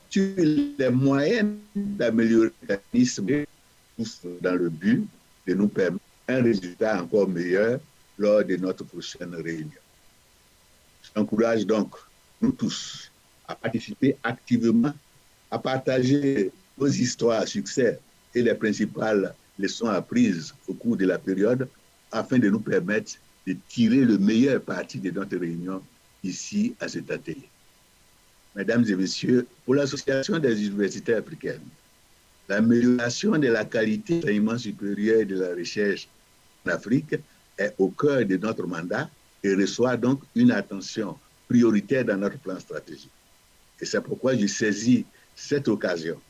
sur les moyens d'améliorer le mécanisme tous dans le but de nous permettre un résultat encore meilleur lors de notre prochaine réunion. J'encourage donc nous tous à participer activement, à partager nos histoires à succès et les principales leçons apprises au cours de la période afin de nous permettre de tirer le meilleur parti de notre réunion ici à cet atelier. Mesdames et messieurs, pour l'Association des universités africaines, l'amélioration de la qualité de l'enseignement supérieur et de la recherche en Afrique est au cœur de notre mandat et reçoit donc une attention prioritaire dans notre plan stratégique. Et c'est pourquoi je saisis cette occasion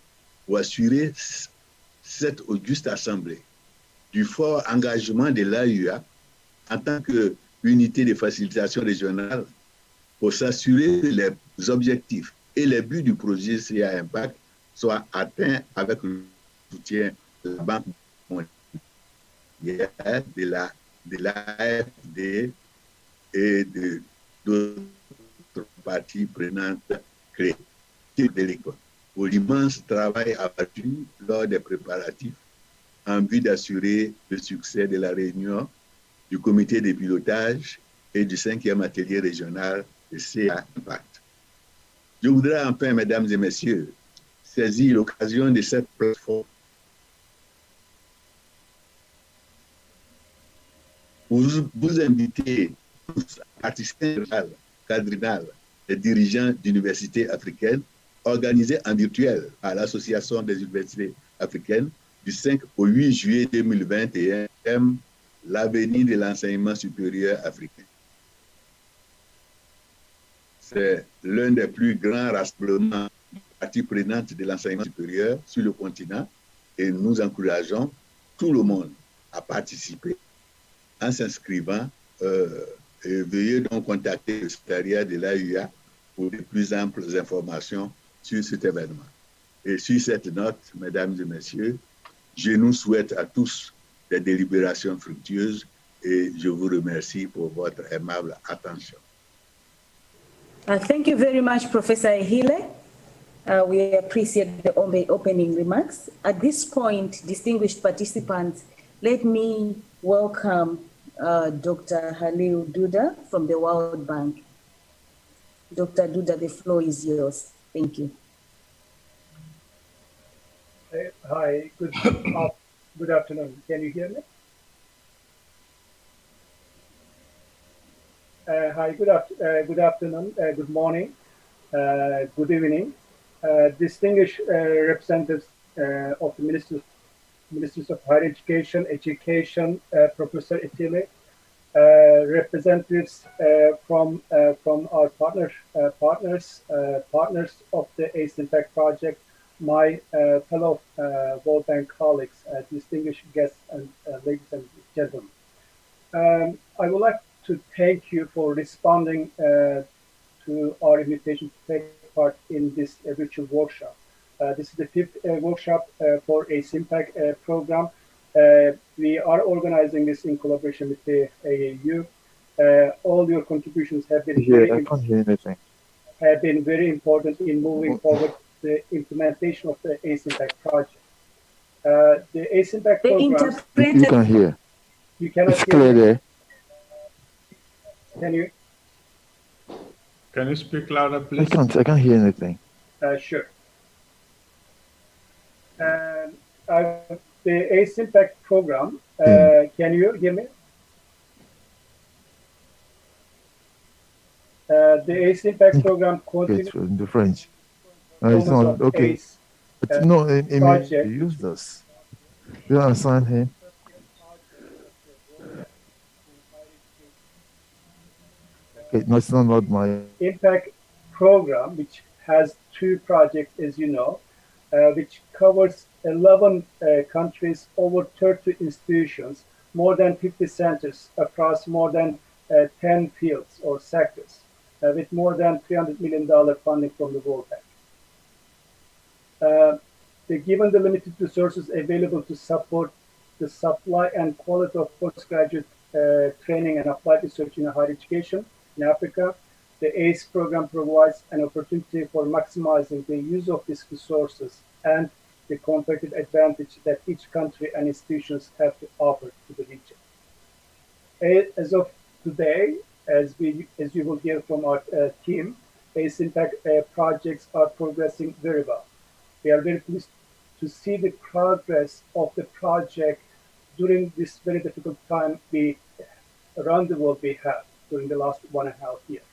pour assurer cette auguste assemblée du fort engagement de l'AUA en tant qu'unité de facilitation régionale pour s'assurer que les objectifs et les buts du projet CA Impact soient atteints avec le soutien de la Banque mondiale, de l'AFD et d'autres parties prenantes clés de l'école pour l'immense travail abattu lors des préparatifs en vue d'assurer le succès de la réunion du comité de pilotage et du 5e atelier régional de CA Impact. Je voudrais enfin, mesdames et messieurs, saisir l'occasion de cette plateforme pour vous inviter tous à participer à quadrinal des dirigeants d'universités africaines organisé en virtuel par l'Association des universités africaines du 5 au 8 juillet 2021, thème l'avenir de l'enseignement supérieur africain. C'est l'un des plus grands rassemblements de parties prenantes de l'enseignement supérieur sur le continent et nous encourageons tout le monde à participer en s'inscrivant et veuillez donc contacter le secrétariat de l'AUA pour de plus amples informations sur cet événement. Et sur cette note, mesdames et messieurs, je nous souhaite à tous des délibérations fructueuses et je vous remercie pour votre aimable attention. Thank you very much, Professor Ehile. We appreciate the opening remarks. At this point, distinguished participants, let me welcome Dr. Halil Duda from the World Bank. Dr. Duda, the floor is yours. Thank you. Hi, good afternoon. Can you hear me? Hi, good afternoon, good morning, good evening. Distinguished representatives of the Ministries of Higher Education, Professor Etile, representatives from our partners of the ACE Impact Project, my fellow World Bank colleagues, distinguished guests, and ladies and gentlemen. I would like to thank you for responding to our invitation to take part in this virtual workshop. This is the 5th workshop for ACE Impact program. We are organizing this in collaboration with the AAU. All your contributions have been very important in moving forward the implementation of the ACE Impact project. The ACE Impact program. You can hear. You cannot it's clear there. Can you speak louder, please? I can't hear anything. Sure. The ACE Impact program, can you hear me? The ACE Impact program continues. It's in the French. It's not okay. ACE, but no, you use this. You understand him? Okay, no, it's not my Impact program, which has 2 projects, as you know, which covers 11 countries, over 30 institutions, more than 50 centers across more than 10 fields or sectors, with more than $300 million funding from the World Bank. Given the limited resources available to support the supply and quality of postgraduate training and applied research in higher education in Africa, the ACE program provides an opportunity for maximizing the use of these resources and the competitive advantage that each country and institutions have to offer to the region. As of today, as you will hear from our team, ACE Impact projects are progressing very well. We are very pleased to see the progress of the project during this very difficult time around the world we have during the last 1.5 years.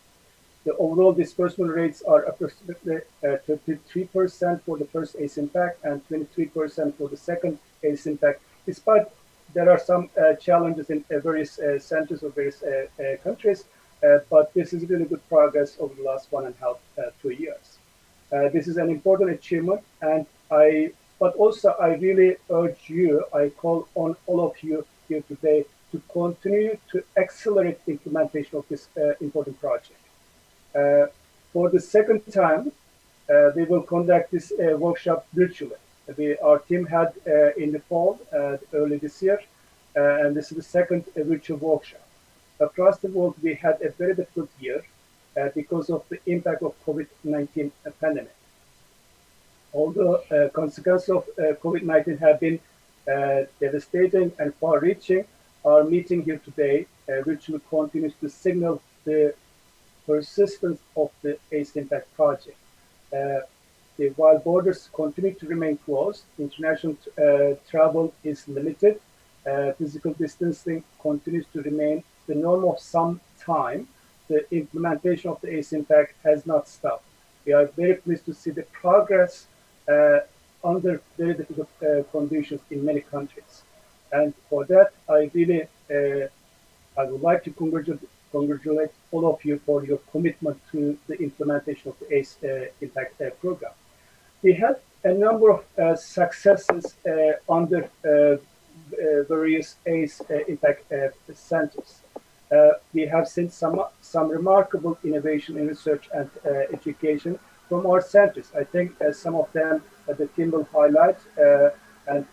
The overall disbursement rates are approximately 33% for the first ACE Impact and 23% for the second ACE Impact, despite there are some challenges in various centers of various countries, but this is really good progress over the last 1.5, 2 years. This is an important achievement, but also I really urge you, I call on all of you here today to continue to accelerate the implementation of this important project. For the second time, we will conduct this workshop virtually. Our team had in the fall, early this year, and this is the second virtual workshop. Across the world, we had a very difficult year because of the impact of COVID-19 pandemic. Although consequences of COVID-19 have been devastating and far-reaching, our meeting here today virtually continues to signal the persistence of the ACE Impact project. While borders continue to remain closed, international travel is limited, physical distancing continues to remain the norm of some time, the implementation of the ACE Impact has not stopped. We are very pleased to see the progress under very difficult conditions in many countries. And for that, I would like to congratulate all of you for your commitment to the implementation of the ACE Impact program. We had a number of successes under various ACE Impact centers. We have seen some remarkable innovation in research and education from our centers. I think some of them the team will highlight, and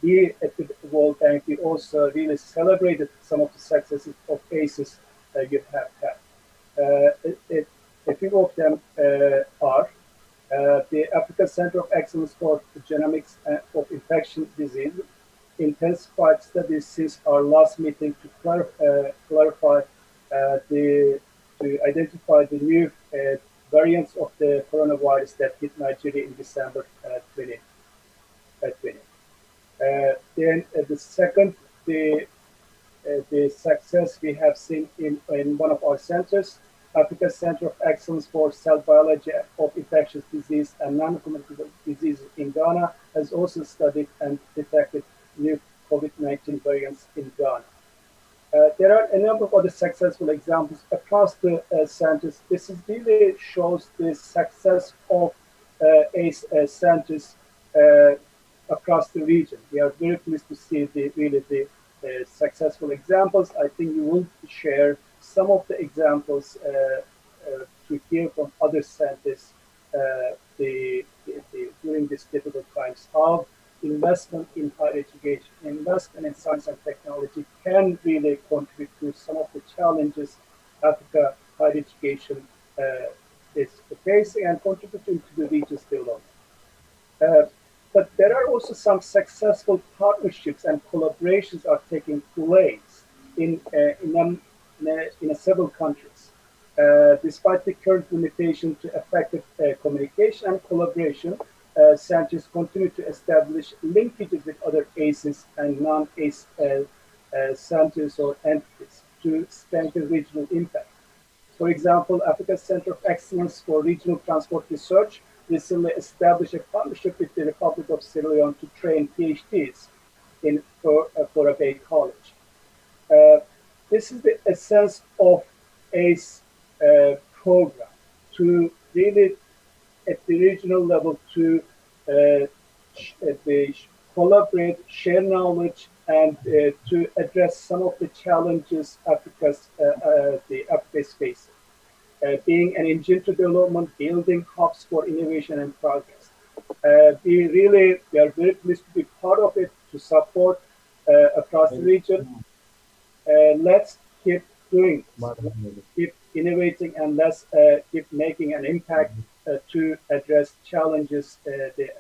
we at the World Bank, we also really celebrated some of the successes of ACEs you have had. A few of them are the Africa Center of Excellence for Genomics of Infection Disease intensified studies since our last meeting to identify the new variants of the coronavirus that hit Nigeria in December 2020. Then the second, the success we have seen in one of our centers, Africa Center of Excellence for Cell Biology of Infectious Disease and Non-Communicable Diseases in Ghana, has also studied and detected new COVID-19 variants in Ghana. There are a number of other successful examples across the centers. This really shows the success of ACE centers across the region. We are very pleased to see the successful examples. I think you will share some of the examples to hear from other centers during these difficult times, how investment in higher education, investment in science and technology can really contribute to some of the challenges Africa higher education is facing and contributing to the region's development. But there are also some successful partnerships and collaborations are taking place in several countries. Despite the current limitation to effective communication and collaboration, centers continue to establish linkages with other ACEs and non-ACE centers or entities to strengthen regional impact. For example, Africa Center of Excellence for Regional Transport Research recently established a partnership with the Republic of Sierra Leone to train PhDs for a Bay College. This is the essence of ACE program, to really at the regional level to collaborate, share knowledge, and to address some of the challenges Africa is facing. Being an engine to development, building hubs for innovation and progress. We are very pleased to be part of it, to support across the region. Let's keep doing this. Keep innovating, and let's keep making an impact to address challenges the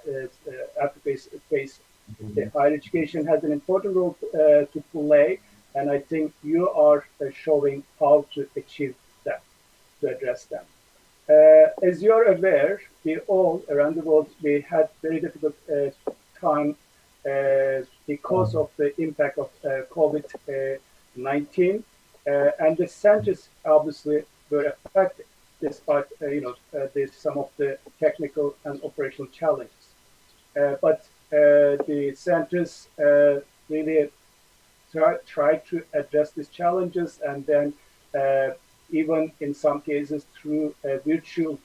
Africa face. The higher education has an important role to play, and I think you are showing how to achieve that, to address them. As you're aware, we all around the world, we had very difficult time because of the impact of COVID-19, and the centers obviously were affected despite there's some of the technical and operational challenges. But the centers really try to address these challenges, and then even in some cases through virtual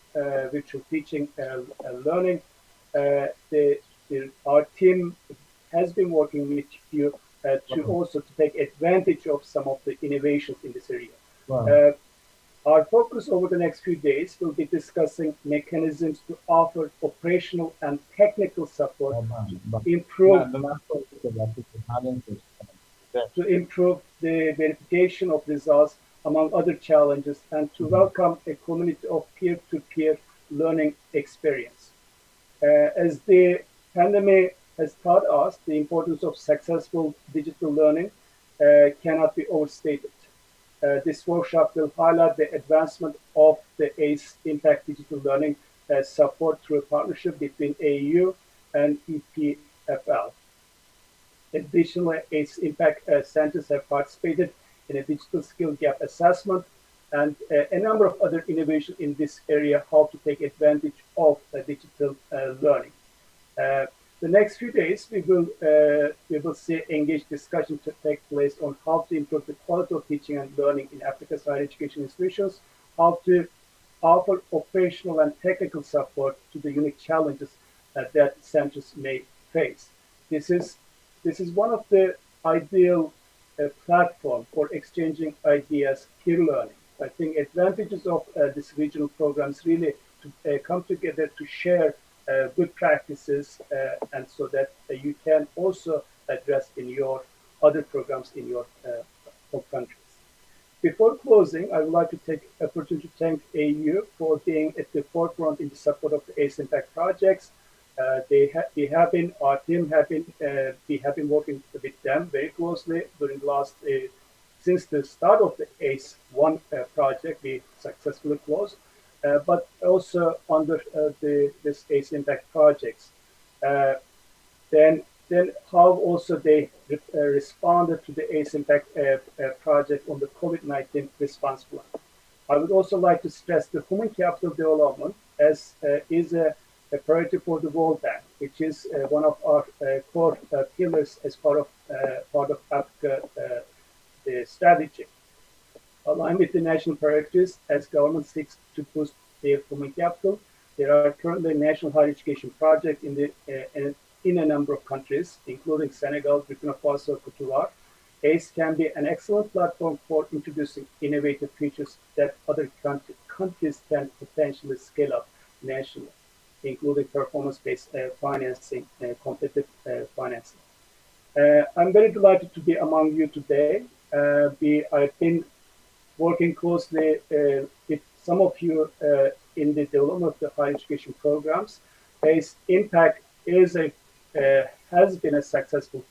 teaching and learning, our team has been working with you to also take advantage of some of the innovations in this area. Wow. Our focus over the next few days will be discussing mechanisms to offer operational and technical support to improve the verification of results, among other challenges, and to welcome a community of peer-to-peer learning experience. As the pandemic has taught us, the importance of successful digital learning cannot be overstated. This workshop will highlight the advancement of the ACE Impact Digital Learning support through a partnership between AU and EPFL. Additionally, ACE Impact Centers have participated in a digital skill gap assessment and a number of other innovations in this area, how to take advantage of digital learning. The next few days, we will see engaged discussion to take place on how to improve the quality of teaching and learning in Africa's higher education institutions, how to offer operational and technical support to the unique challenges that centers may face. This is one of the ideal platform for exchanging ideas, peer learning. I think advantages of these regional programs really to come together to share good practices, and so that you can also address in your other programs in your home countries. Before closing, I would like to take the opportunity to thank AU for being at the forefront in the support of the ACE Impact projects. We have been working with them very closely during the last, since the start of the ACE-1 project, we successfully closed. But also under this ACE Impact projects. Then how also they responded to the ACE Impact project on the COVID-19 response plan. I would also like to stress the human capital development as is a priority for the World Bank, which is one of our core pillars as part of Africa strategy. Aligned with the national priorities, as government seeks to boost their human capital, there are currently national higher education projects in a number of countries, including Senegal, Burkina Faso, Cote d'Ivoire. ACE can be an excellent platform for introducing innovative features that other countries can potentially scale up nationally, including performance-based financing and competitive financing. I'm very delighted to be among you today. I've been working closely with some of you in the development of the higher education programs. ACE Impact has been a successful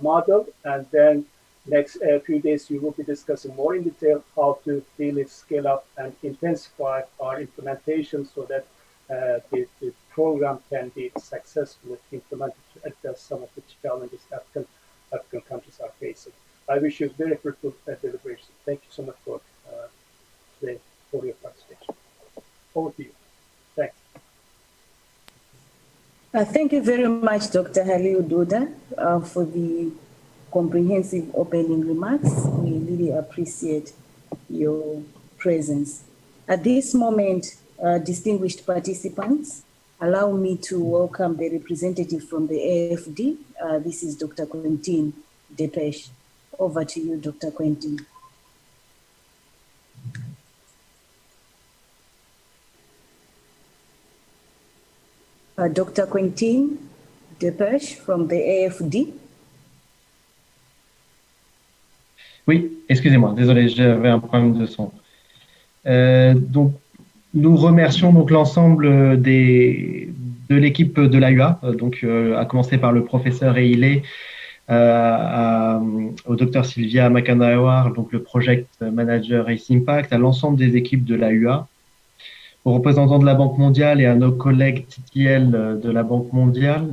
model, and then next few days you will be discussing more in detail how to really scale up and intensify our implementation so that the program can be successfully implemented to address some of the challenges African countries are facing. I wish you very fruitful deliberation. Thank you so much for today for your participation. Over to you. Thanks. Thank you very much, Dr. Halil Douda, for the comprehensive opening remarks. We really appreciate your presence. At this moment, distinguished participants, allow me to welcome the representative from the AFD. This is Dr. Quentin Depeche. Over to you, Dr. Quentin. Dr. Quentin Depeche from the AFD. Oui, excusez-moi, désolé, j'avais un problème de son. Donc, Nous remercions donc l'ensemble de l'équipe de l'AUA, donc à commencer par le professeur Eilé, au docteur Sylvia Makanawar, donc le project manager Ace Impact, à l'ensemble des équipes de l'AUA, aux représentants de la Banque mondiale et à nos collègues TTL de la Banque mondiale,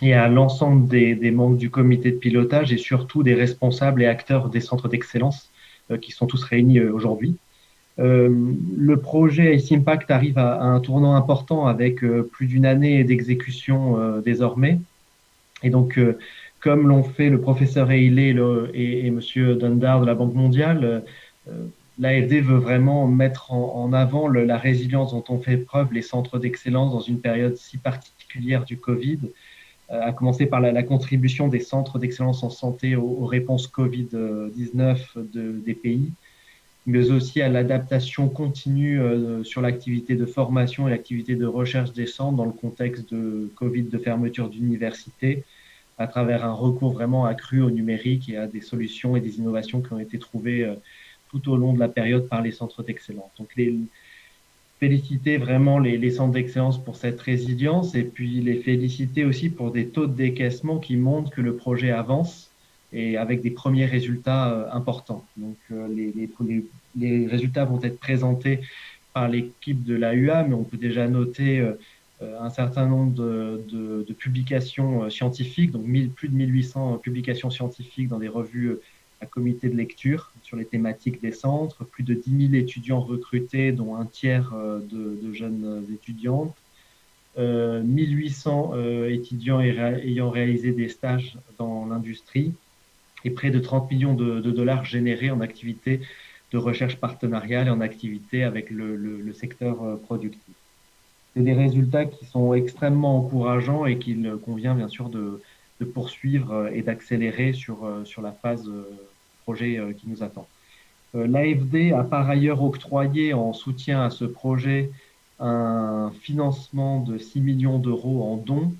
et à l'ensemble des membres du comité de pilotage et surtout des responsables et acteurs des centres d'excellence qui sont tous réunis aujourd'hui. Le projet Ace Impact arrive à un tournant important avec plus d'une année d'exécution désormais. Et donc, comme l'ont fait le professeur Eilé et monsieur Dundar de la Banque mondiale, l'AFD veut vraiment mettre en avant la résilience dont ont fait preuve les centres d'excellence dans une période si particulière du Covid, à commencer par la contribution des centres d'excellence en santé aux réponses Covid-19 des pays, mais aussi à l'adaptation continue sur l'activité de formation et l'activité de recherche des centres dans le contexte de Covid, de fermeture d'universités, à travers un recours vraiment accru au numérique et à des solutions et des innovations qui ont été trouvées tout au long de la période par les centres d'excellence. Donc, féliciter vraiment les centres d'excellence pour cette résilience et puis les féliciter aussi pour des taux de décaissement qui montrent que le projet avance et avec des premiers résultats importants. Donc, les résultats vont être présentés par l'équipe de l'AUA, mais on peut déjà noter un certain nombre de publications scientifiques, donc plus de 1800 publications scientifiques dans des revues à comité de lecture sur les thématiques des centres, plus de 10 000 étudiants recrutés, dont un tiers de jeunes étudiantes, 1800 étudiants ayant réalisé des stages dans l'industrie et près de 30 millions de dollars générés en activités de recherche partenariale et en activité avec le secteur productif. C'est des résultats qui sont extrêmement encourageants et qu'il convient bien sûr de poursuivre et d'accélérer sur la phase projet qui nous attend. L'AFD a par ailleurs octroyé en soutien à ce projet un financement de 6 millions d'euros en dons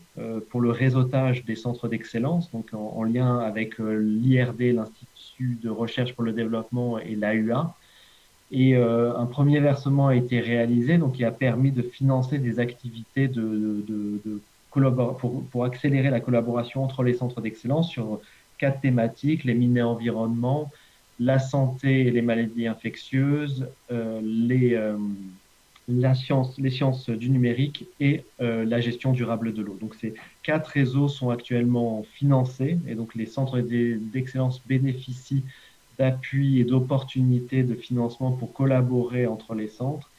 pour le réseautage des centres d'excellence, donc en lien avec l'IRD, l'Institut de recherche pour le développement, et l'AUA. Et un premier versement a été réalisé, donc qui a permis de financer des activités pour accélérer la collaboration entre les centres d'excellence sur 4 thématiques: les minés environnement, la santé et les maladies infectieuses, les sciences du numérique et la gestion durable de l'eau. Donc ces 4 réseaux sont actuellement financés et donc les centres d'excellence bénéficient d'appui et d'opportunités de financement pour collaborer entre les centres.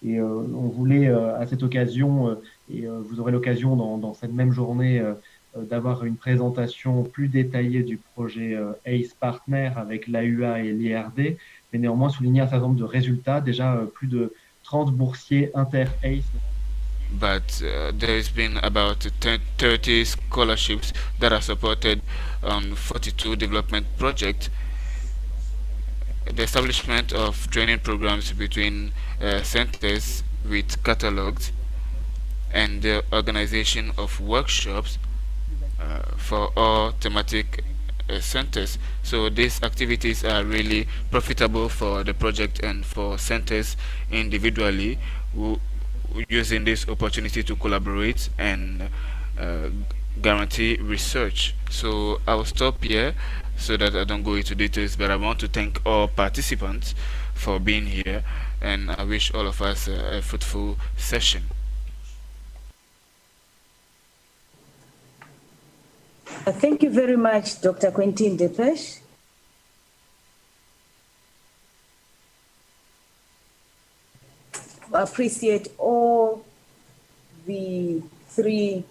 Et on voulait à cette occasion, et vous aurez l'occasion dans cette même journée d'avoir une présentation plus détaillée du projet ACE Partner avec l'AUA et l'IRD, mais néanmoins souligner un certain nombre de résultats, déjà plus de 30 boursiers inter-ACE. But there's been about 30 scholarships that are supported on 42 development projects. The establishment of training programs between centers with catalogs, and the organization of workshops for all thematic centers. So these activities are really profitable for the project and for centers individually who using this opportunity to collaborate and guarantee research. So I'll stop here so that I don't go into details, but I want to thank all participants for being here, and I wish all of us a fruitful session. Thank you very much, Dr. Quentin Depeche. I appreciate all the three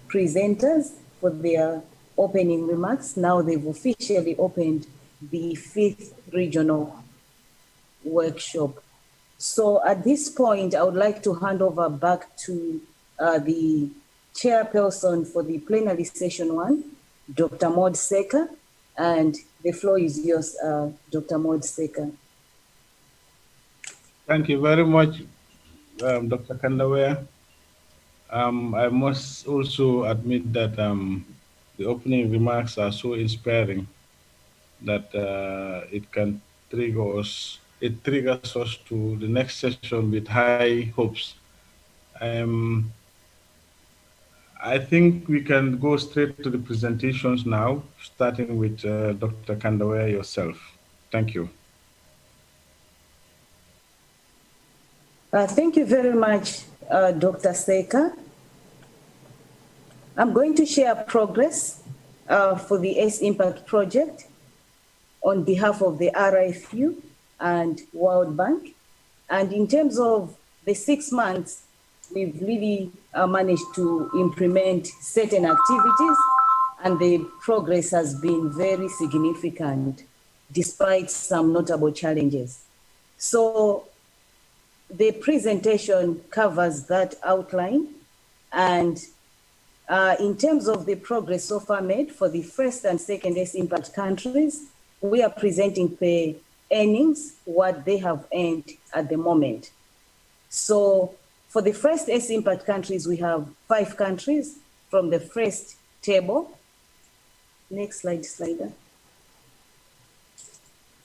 presenters for their opening remarks. Now they've officially opened the 5th regional workshop. So at this point, I would like to hand over back to the chairperson for the plenary session 1, Dr. Maud Seka, and the floor is yours, Dr. Maud Seka. Thank you very much, Dr. Kandawaya. I must also admit that the opening remarks are so inspiring that it can trigger us it triggers us to the next session with high hopes. I think we can go straight to the presentations now, starting with Dr. Kandawaya yourself. Thank you. Thank you very much, Dr. Seka. I'm going to share progress for the ACE Impact project on behalf of the RIFU and World Bank. And in terms of the 6 months, we've really managed to implement certain activities, and the progress has been very significant despite some notable challenges. So the presentation covers that outline, and in terms of the progress so far made for the first and second ACE Impact countries, we are presenting the earnings, what they have earned at the moment. So for the first ACE Impact countries, we have 5 countries from the first table. Next slide, slider.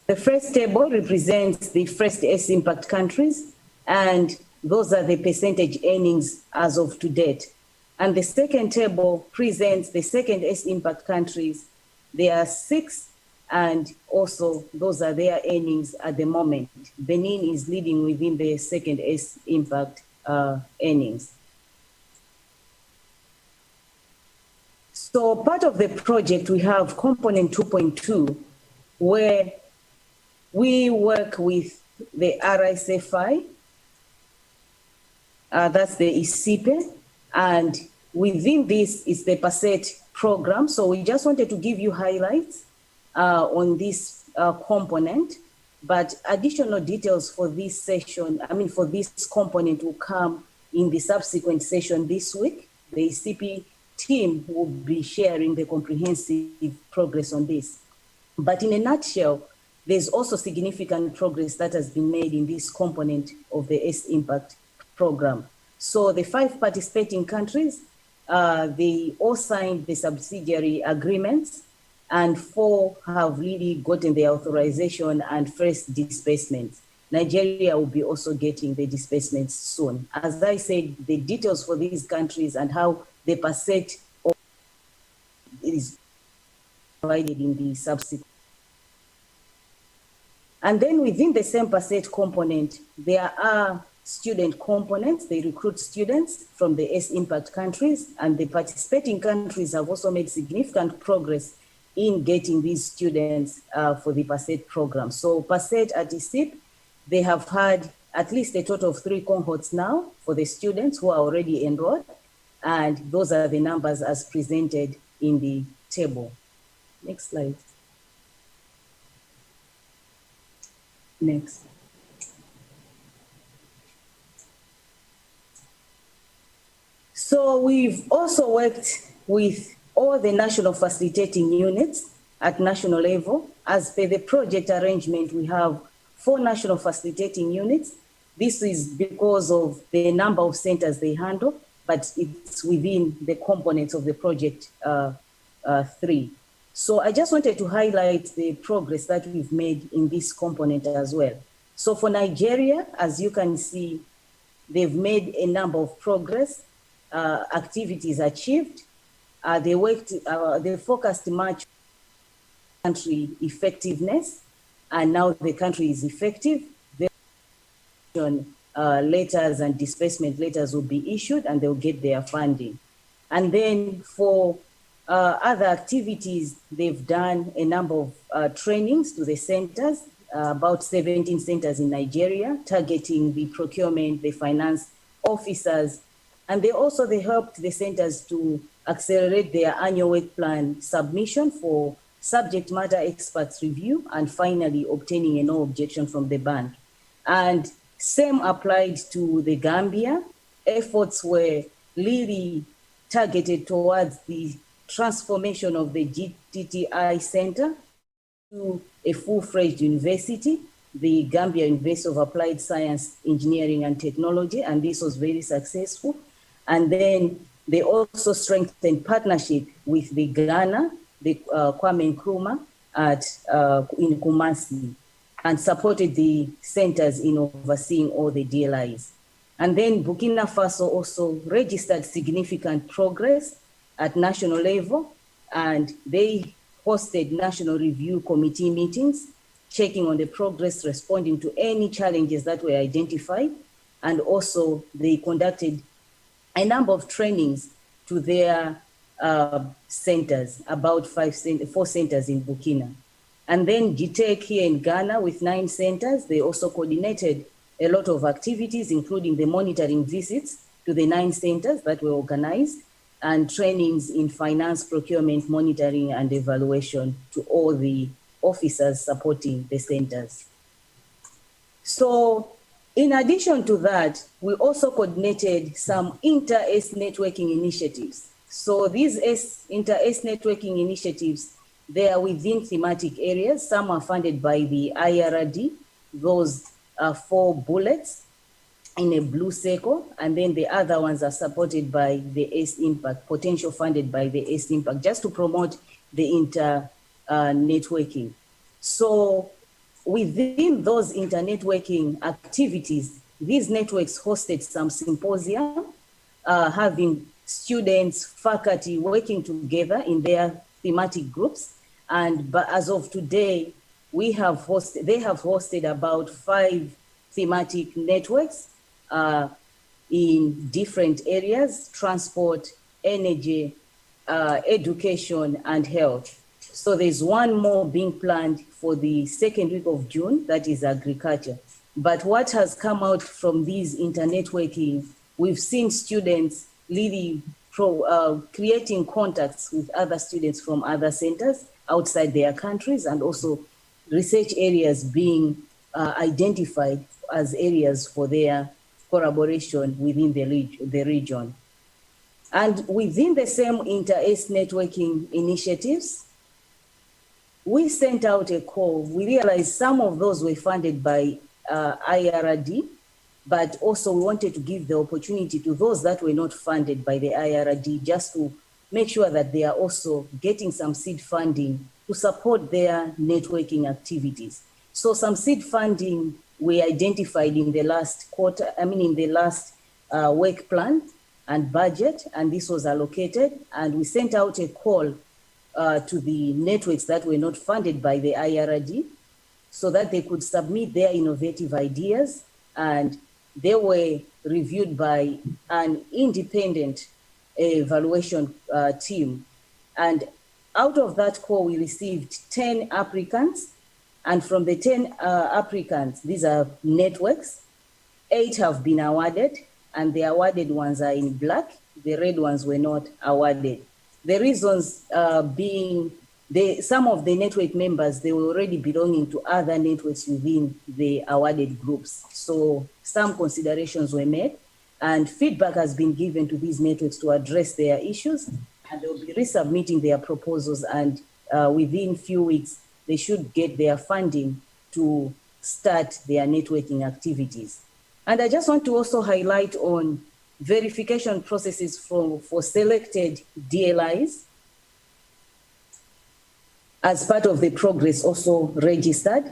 The first table represents the first ACE Impact countries, and those are the percentage earnings as of to date. And the second table presents the second ACE Impact countries. There are 6, and also those are their earnings at the moment. Benin is leading within the second ACE Impact earnings. So part of the project, we have component 2.2, where we work with the RSFI, that's the ICIPE, and within this is the PASET program. So we just wanted to give you highlights on this component, but additional details for this session, for this component will come in the subsequent session this week. The ICIPE team will be sharing the comprehensive progress on this. But in a nutshell, there's also significant progress that has been made in this component of the ACE Impact program. So the 5 participating countries, they all signed the subsidiary agreements, and 4 have really gotten the authorization and first disbursements. Nigeria will be also getting the disbursements soon. As I said, the details for these countries and how the PASET is provided in the subsequent. And then within the same PASET component, there are student components. They recruit students from the ACE Impact countries, and the participating countries have also made significant progress in getting these students for the PASET program. So PASET at ICIP, they have had at least a total of 3 cohorts now for the students who are already enrolled, and those are the numbers as presented in the table. Next slide. Next. So we've also worked with all the national facilitating units at national level. As per the project arrangement, we have 4 national facilitating units. This is because of the number of centers they handle, but it's within the components of the project 3. So I just wanted to highlight the progress that we've made in this component as well. So for Nigeria, as you can see, they've made a number of progress, activities achieved. They focused much on country effectiveness, and now the country is effective. Letters and disbursement letters will be issued, and they'll get their funding. And then for other activities, they've done a number of trainings to the centers, about 17 centers in Nigeria, targeting the procurement, the finance officers. And they helped the centers to accelerate their annual work plan submission for subject matter experts review, and finally obtaining a no objection from the bank. And same applied to the Gambia. Efforts were really targeted towards the transformation of the GTTI Center to a full-fledged university, the Gambia University of Applied Science, Engineering and Technology, and this was very successful. And then they also strengthened partnership with the Ghana, the Kwame Nkrumah in Kumasi. and supported the centers in overseeing all the DLIs. And then Burkina Faso also registered significant progress at national level, and they hosted national review committee meetings, checking on the progress, responding to any challenges that were identified. And also they conducted a number of trainings to their centers, about 4 centers in Burkina. And then GTEC here in Ghana with 9 centers, they also coordinated a lot of activities, including the monitoring visits to the 9 centers that were organized, and trainings in finance, procurement, monitoring, and evaluation to all the officers supporting the centers. So in addition to that, we also coordinated some inter-ACE networking initiatives. So these inter-ACE networking initiatives, they are within thematic areas. Some are funded by the IRD. Those are 4 bullets in a blue circle, and then the other ones are supported by the ACE Impact, potential funded by the ACE Impact, just to promote the inter-networking. So within those inter-networking activities, these networks hosted some symposium, having students, faculty working together in their thematic groups. But as of today, they have hosted about 5 thematic networks in different areas: transport, energy, education, and health. So there's one more being planned for the 2nd week of June, that is agriculture. But what has come out from these inter-networking, we've seen students really creating contacts with other students from other centers outside their countries, and also research areas being identified as areas for their collaboration within the region. And within the same inter-ACE networking initiatives, we sent out a call. We realized some of those were funded by IRD, but also we wanted to give the opportunity to those that were not funded by the IRD, just to make sure that they are also getting some seed funding to support their networking activities. So some seed funding we identified in the last quarter, in the last work plan and budget, and this was allocated, and we sent out a call to the networks that were not funded by the IRD so that they could submit their innovative ideas, and they were reviewed by an independent evaluation team. And out of that call, we received 10 applicants, and from the 10 applicants, these are networks, 8 have been awarded, and the awarded ones are in black. The red ones were not awarded. The reasons being some of the network members, they were already belonging to other networks within the awarded groups. So some considerations were made, and feedback has been given to these networks to address their issues, and they'll be resubmitting their proposals, and within few weeks, they should get their funding to start their networking activities. And I just want to also highlight on verification processes for selected DLIs as part of the progress also registered.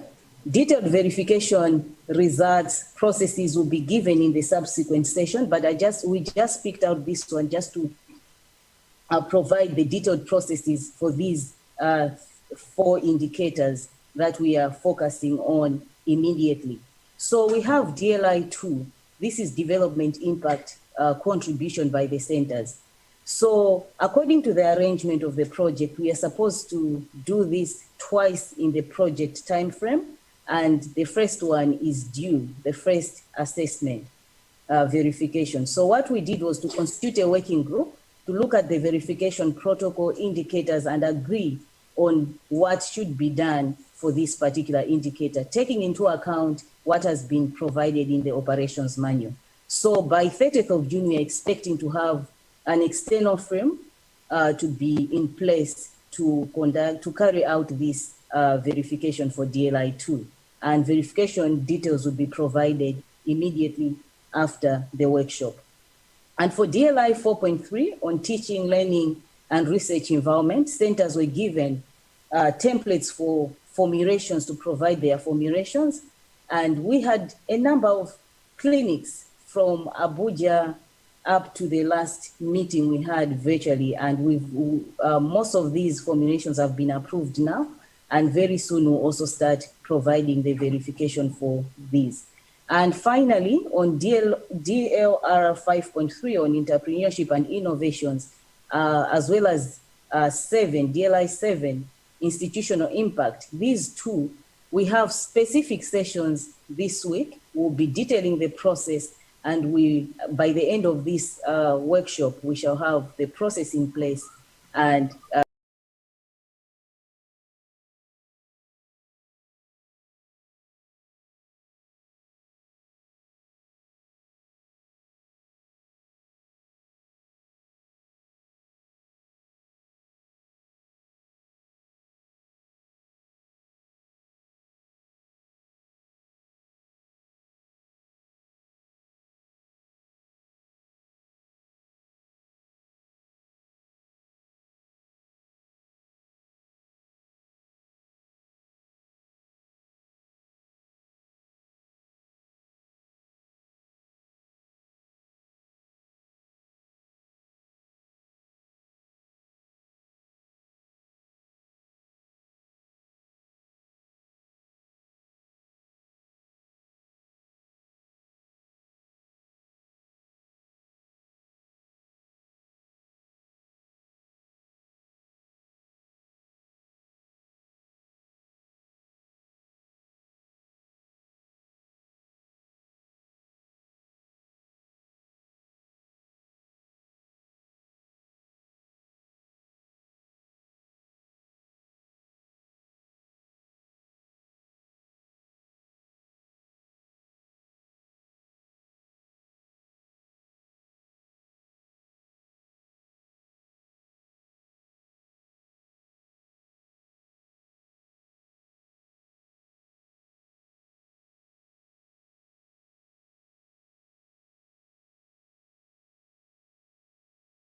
Detailed verification results processes will be given in the subsequent session, but we just picked out this one just to provide the detailed processes for these 4 indicators that we are focusing on immediately. So we have DLI 2. This is development impact contribution by the centers. So according to the arrangement of the project, we are supposed to do this twice in the project timeframe, and the first one is due, the first assessment verification. So what we did was to constitute a working group to look at the verification protocol indicators and agree on what should be done for this particular indicator, taking into account what has been provided in the operations manual. So by 30th of June, we are expecting to have an external firm to be in place to carry out this verification for DLI 2. And verification details will be provided immediately after the workshop. And for DLI 4.3 on teaching, learning, and research environment, centers were given templates for formulations to provide their formulations. And we had a number of clinics from Abuja up to the last meeting we had virtually, and most of these formulations have been approved now, and very soon we'll also start providing the verification for these. And finally, on DLR 5.3 on entrepreneurship and innovations, as well as DLI 7, institutional impact, these two, we have specific sessions this week. We'll be detailing the process, and by the end of this workshop, we shall have the process in place, and